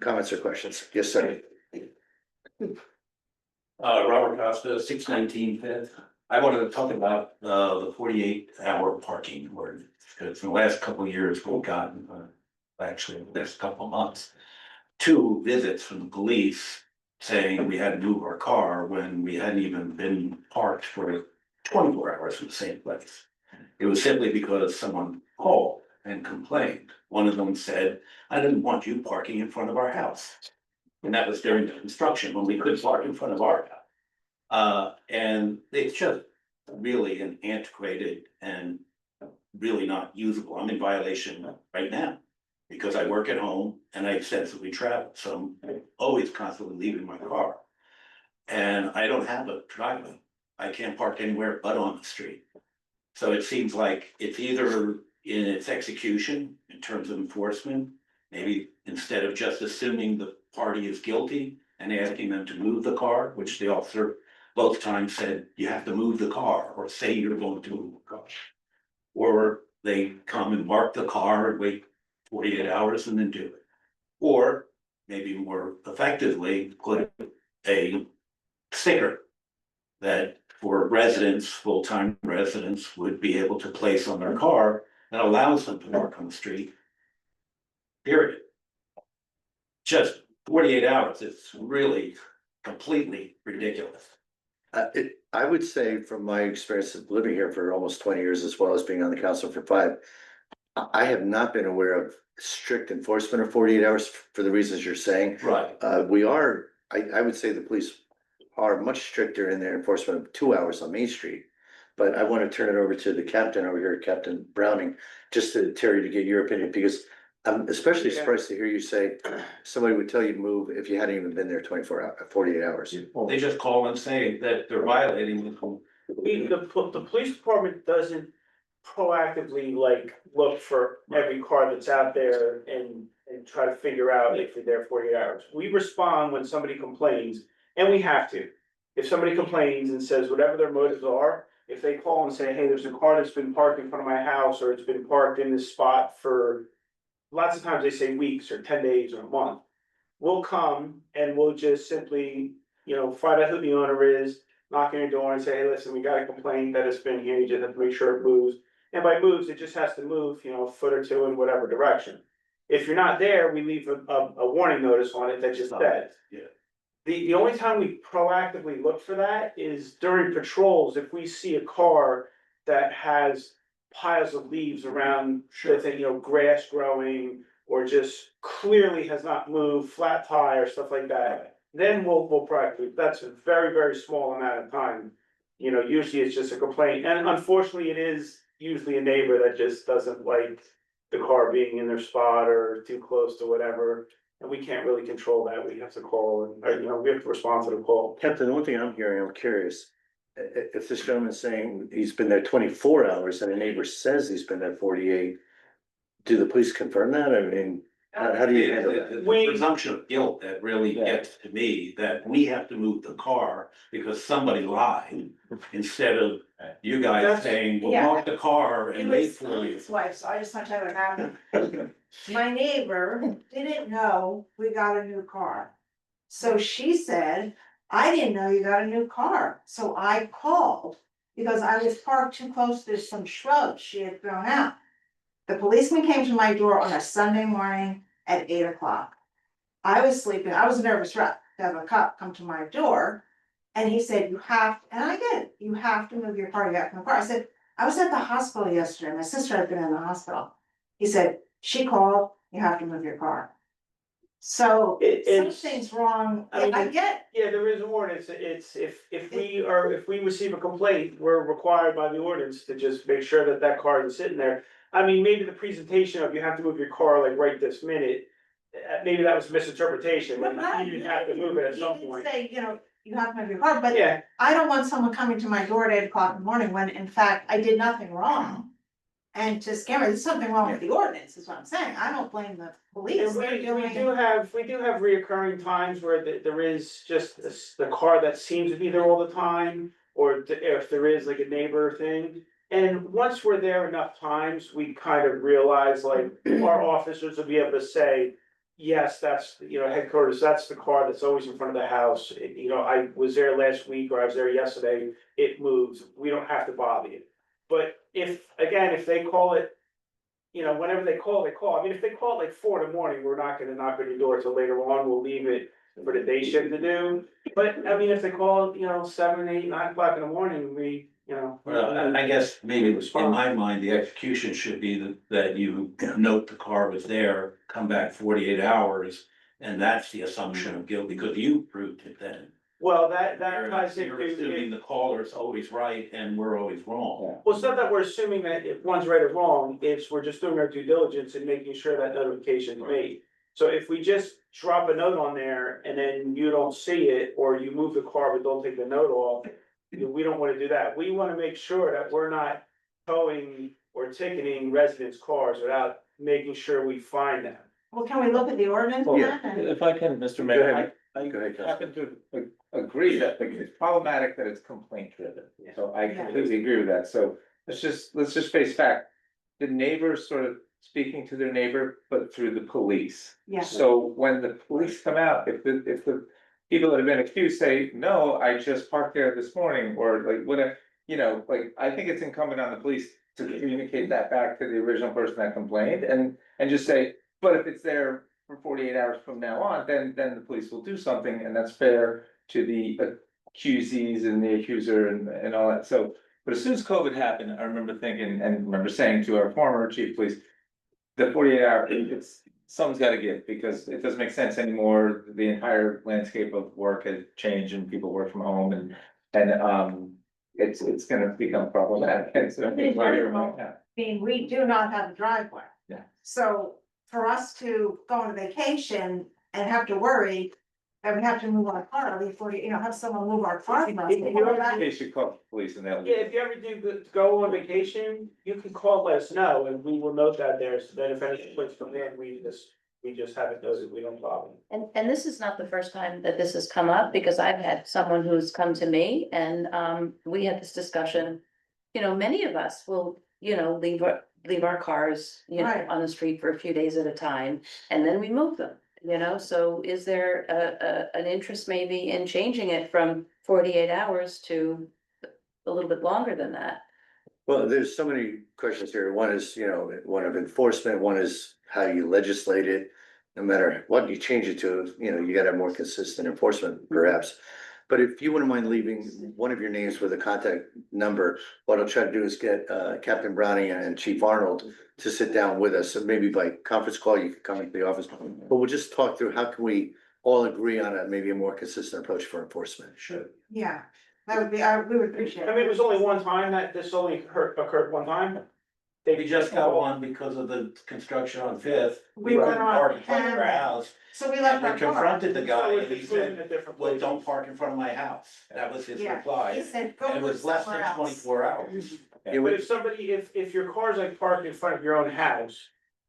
comments or questions? Yes, sir. Robert Costa, 619 Fifth. I wanted to talk about the 48-hour parking ordinance, because in the last couple of years, we've gotten, actually the last couple of months, 2 visits from the police saying we had to move our car when we hadn't even been parked for 24 hours in the same place. It was simply because someone called and complained. One of them said, "I didn't want you parking in front of our house." And that was during the construction when we could park in front of our house. And it's just really antiquated and really not usable. I'm in violation right now because I work at home and I extensively travel, so I'm always constantly leaving my car. And I don't have a driveway. I can't park anywhere but on the street. So it seems like it's either in its execution in terms of enforcement, maybe instead of just assuming the party is guilty and asking them to move the car, which the officer both times said, you have to move the car or say you're going to move the car. Or they come and mark the car and wait 48 hours and then do it. Or maybe more effectively, put a sticker that for residents, full-time residents would be able to place on their car that allows them to park on the street. Period. Just 48 hours, it's really completely ridiculous. I would say from my experience of living here for almost 20 years, as well as being on the council for 5, I have not been aware of strict enforcement of 48 hours for the reasons you're saying. Right. We are, I would say the police are much stricter in their enforcement of 2 hours on Main Street. But I want to turn it over to the captain over here, Captain Browning, just to Terry, to get your opinion, because I'm especially surprised to hear you say somebody would tell you to move if you hadn't even been there 48 hours. They just call and say that they're violating the code. The police department doesn't proactively like look for every car that's out there and try to figure out if they're there 48 hours. We respond when somebody complains, and we have to. If somebody complains and says whatever their motives are, if they call and say, hey, there's a car that's been parked in front of my house, or it's been parked in this spot for lots of times they say weeks or 10 days or a month. We'll come and we'll just simply, find out who the owner is, knock on your door and say, hey, listen, we got a complaint that it's been here, you just have to make sure it moves. And by moves, it just has to move, a foot or two in whatever direction. If you're not there, we leave a warning notice on it that just says. Yeah. The only time we proactively look for that is during patrols, if we see a car that has piles of leaves around the thing, grass growing, or just clearly has not moved, flat tire, stuff like that. Then we'll proactively, that's a very, very small amount of time. Usually it's just a complaint, and unfortunately it is usually a neighbor that just doesn't like the car being in their spot or too close to whatever. And we can't really control that, we have to call and, we have to respond to the call. Captain, the one thing I'm hearing, I'm curious, if this gentleman's saying he's been there 24 hours and a neighbor says he's been there 48, do the police confirm that? I mean, how do you handle that? The presumption of guilt that really gets to me, that we have to move the car because somebody lied, instead of you guys saying, we'll park the car and wait for you. His wife, so I just want to tell you what happened. My neighbor didn't know we got a new car. So she said, I didn't know you got a new car, so I called because I was parked too close to some shrubs she had thrown out. The policeman came to my door on a Sunday morning at 8 o'clock. I was sleeping, I was a nervous wreck to have a cop come to my door. And he said, you have, and I did, you have to move your car, you have to move your car. I said, I was at the hospital yesterday, my sister had been in the hospital. He said, she called, you have to move your car. So something's wrong, I get. Yeah, there is an ordinance, it's if we receive a complaint, we're required by the ordinance to just make sure that car is sitting there. I mean, maybe the presentation of you have to move your car like right this minute, maybe that was a misinterpretation, But you have to move it at some point. Say, you have to move your car, but Yeah, I don't want someone coming to my door at 8 o'clock in the morning when in fact I did nothing wrong. And to scare me, there's something wrong with the ordinance, is what I'm saying, I don't blame the police. and They're we doing- do have reoccurring times where there is just the car that seems to be there all the time. Or if there is like a neighbor thing, and once we're there enough times, we kind of realize like our officers will be able to say. Yes, that's, headquarters, that's the car that's always in front of the house, I was there last week or I was there yesterday, it moves, we don't have to bother you. But if they call it, whenever they call, I mean, if they call it like 4 in the morning, we're not gonna knock on your door till later on, we'll leave it for the day shift to do. But I mean, if they call, 7, 8, 9 o'clock in the morning, we, Well, I guess maybe in my mind, the execution should be that you note the car was there, come back 48 hours. And that's the assumption of guilt because you proved it then. Well, that You're ties you're into, assuming the caller is always right and we're always wrong. well, it's not that we're assuming that if one's right or wrong, it's we're just doing our due diligence and making sure that notification is made. So if we just drop a note on there and then you don't see it, or you move the car but don't take the note off, we don't wanna do that. We wanna make sure that we're not towing or ticketing residents' cars without making sure we find them. Well, can we look at the ordinance? Yeah. If I can, Mr. Go Mayor, ahead. I Go ahead, Councilman. happen to agree that it's problematic that it's complaint driven. So I completely agree with that. So let's just face fact. The neighbors sort of speaking to their neighbor, but through the police. Yeah. So when the police come out, if the people that have been accused say, no, I just parked there this morning, or like whatever, like, I think it's incumbent on the police to communicate that back to the original person that complained and just say, but if it's there for 48 hours from now on, then the police will do something, and that's fair to the accusees and the accuser and all that. So, but as soon as COVID happened, I remember thinking and remember saying to our former chief of police, the 48 hour, something's gotta give, because it doesn't make sense anymore. The entire landscape of work has changed and people work from home and it's gonna become problematic. And so I think we're here right now. I mean, we do not have a driveway. Yeah. So for us to go on vacation and have to worry that we have to move our car before, have someone move our car. from us, They should call the police and they'll. Yeah, if you ever do go on vacation, you can call, let us know, and we will note that there, so that if any complaints come in, we just have it noted, we don't bother. And this is not the first time that this has come up, because I've had someone who's come to me and, we had this discussion. Many of us will, leave our cars, Right. on the street for a few days at a time, and then we move them. So is there an interest maybe in changing it from 48 hours to a little bit longer than that? Well, there's so many questions here. One is, one of enforcement, one is how you legislate it. No matter what you change it to, you gotta have more consistent enforcement perhaps. But if you wouldn't mind leaving one of your names with a contact number, what I'll try to do is get Captain Browning and Chief Arnold to sit down with us. So maybe by conference call, you could come into the office. But we'll just talk through how can we all agree on maybe a more consistent approach for enforcement. Sure. Yeah, that would be, we would appreciate I mean, it was only one time that this only occurred one time. We just got one because of the construction on Fifth. We were couldn't on park in front of our camera. house. So we And left we our car. confronted the guy So and he it's in a said, different well, place. don't park in front of my house. That was his Yeah, he reply. said, go And it move was less somewhere than else. 24 hours. But if somebody, if your car's like parked in front of your own house,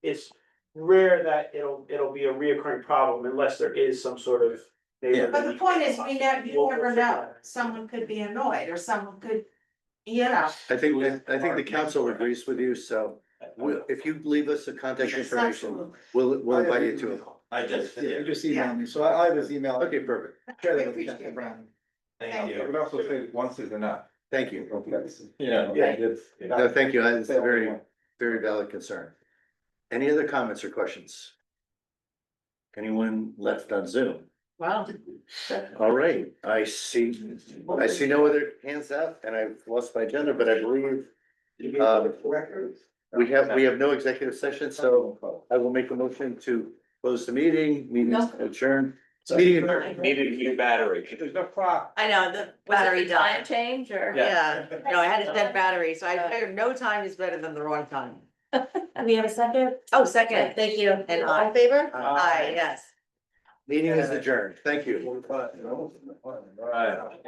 it's rare that it'll be a reoccurring problem unless there is some sort of. But the point is, you never We'll know, figure it out. someone could be annoyed, or someone could, I think the council agrees with you, so if you leave us the contact information, we'll invite you to a call. I just, Yeah, you just email me, so I have his email. Okay, perfect. Share that We with appreciate Captain it. Brown. thank Oh, I you. would also say once is enough. Thank you. That's, Yeah. it's. No, thank you. It's a very, very valid concern. Any other comments or questions? Anyone left on Zoom? Wow. All right, I see no other hands up and I've lost my agenda, but I believe we have no executive session, so I will make a motion to close the meeting adjourned. Meeting adjourned. Needed a new battery. There's no clock. I know, the battery Time died. change or? Yeah, no, I had a dead battery, so I figured no time is better than the wrong time. Do we have a second? Oh, second, Thank you. and All in I, favor? yes. Meeting is adjourned. Thank you. Right.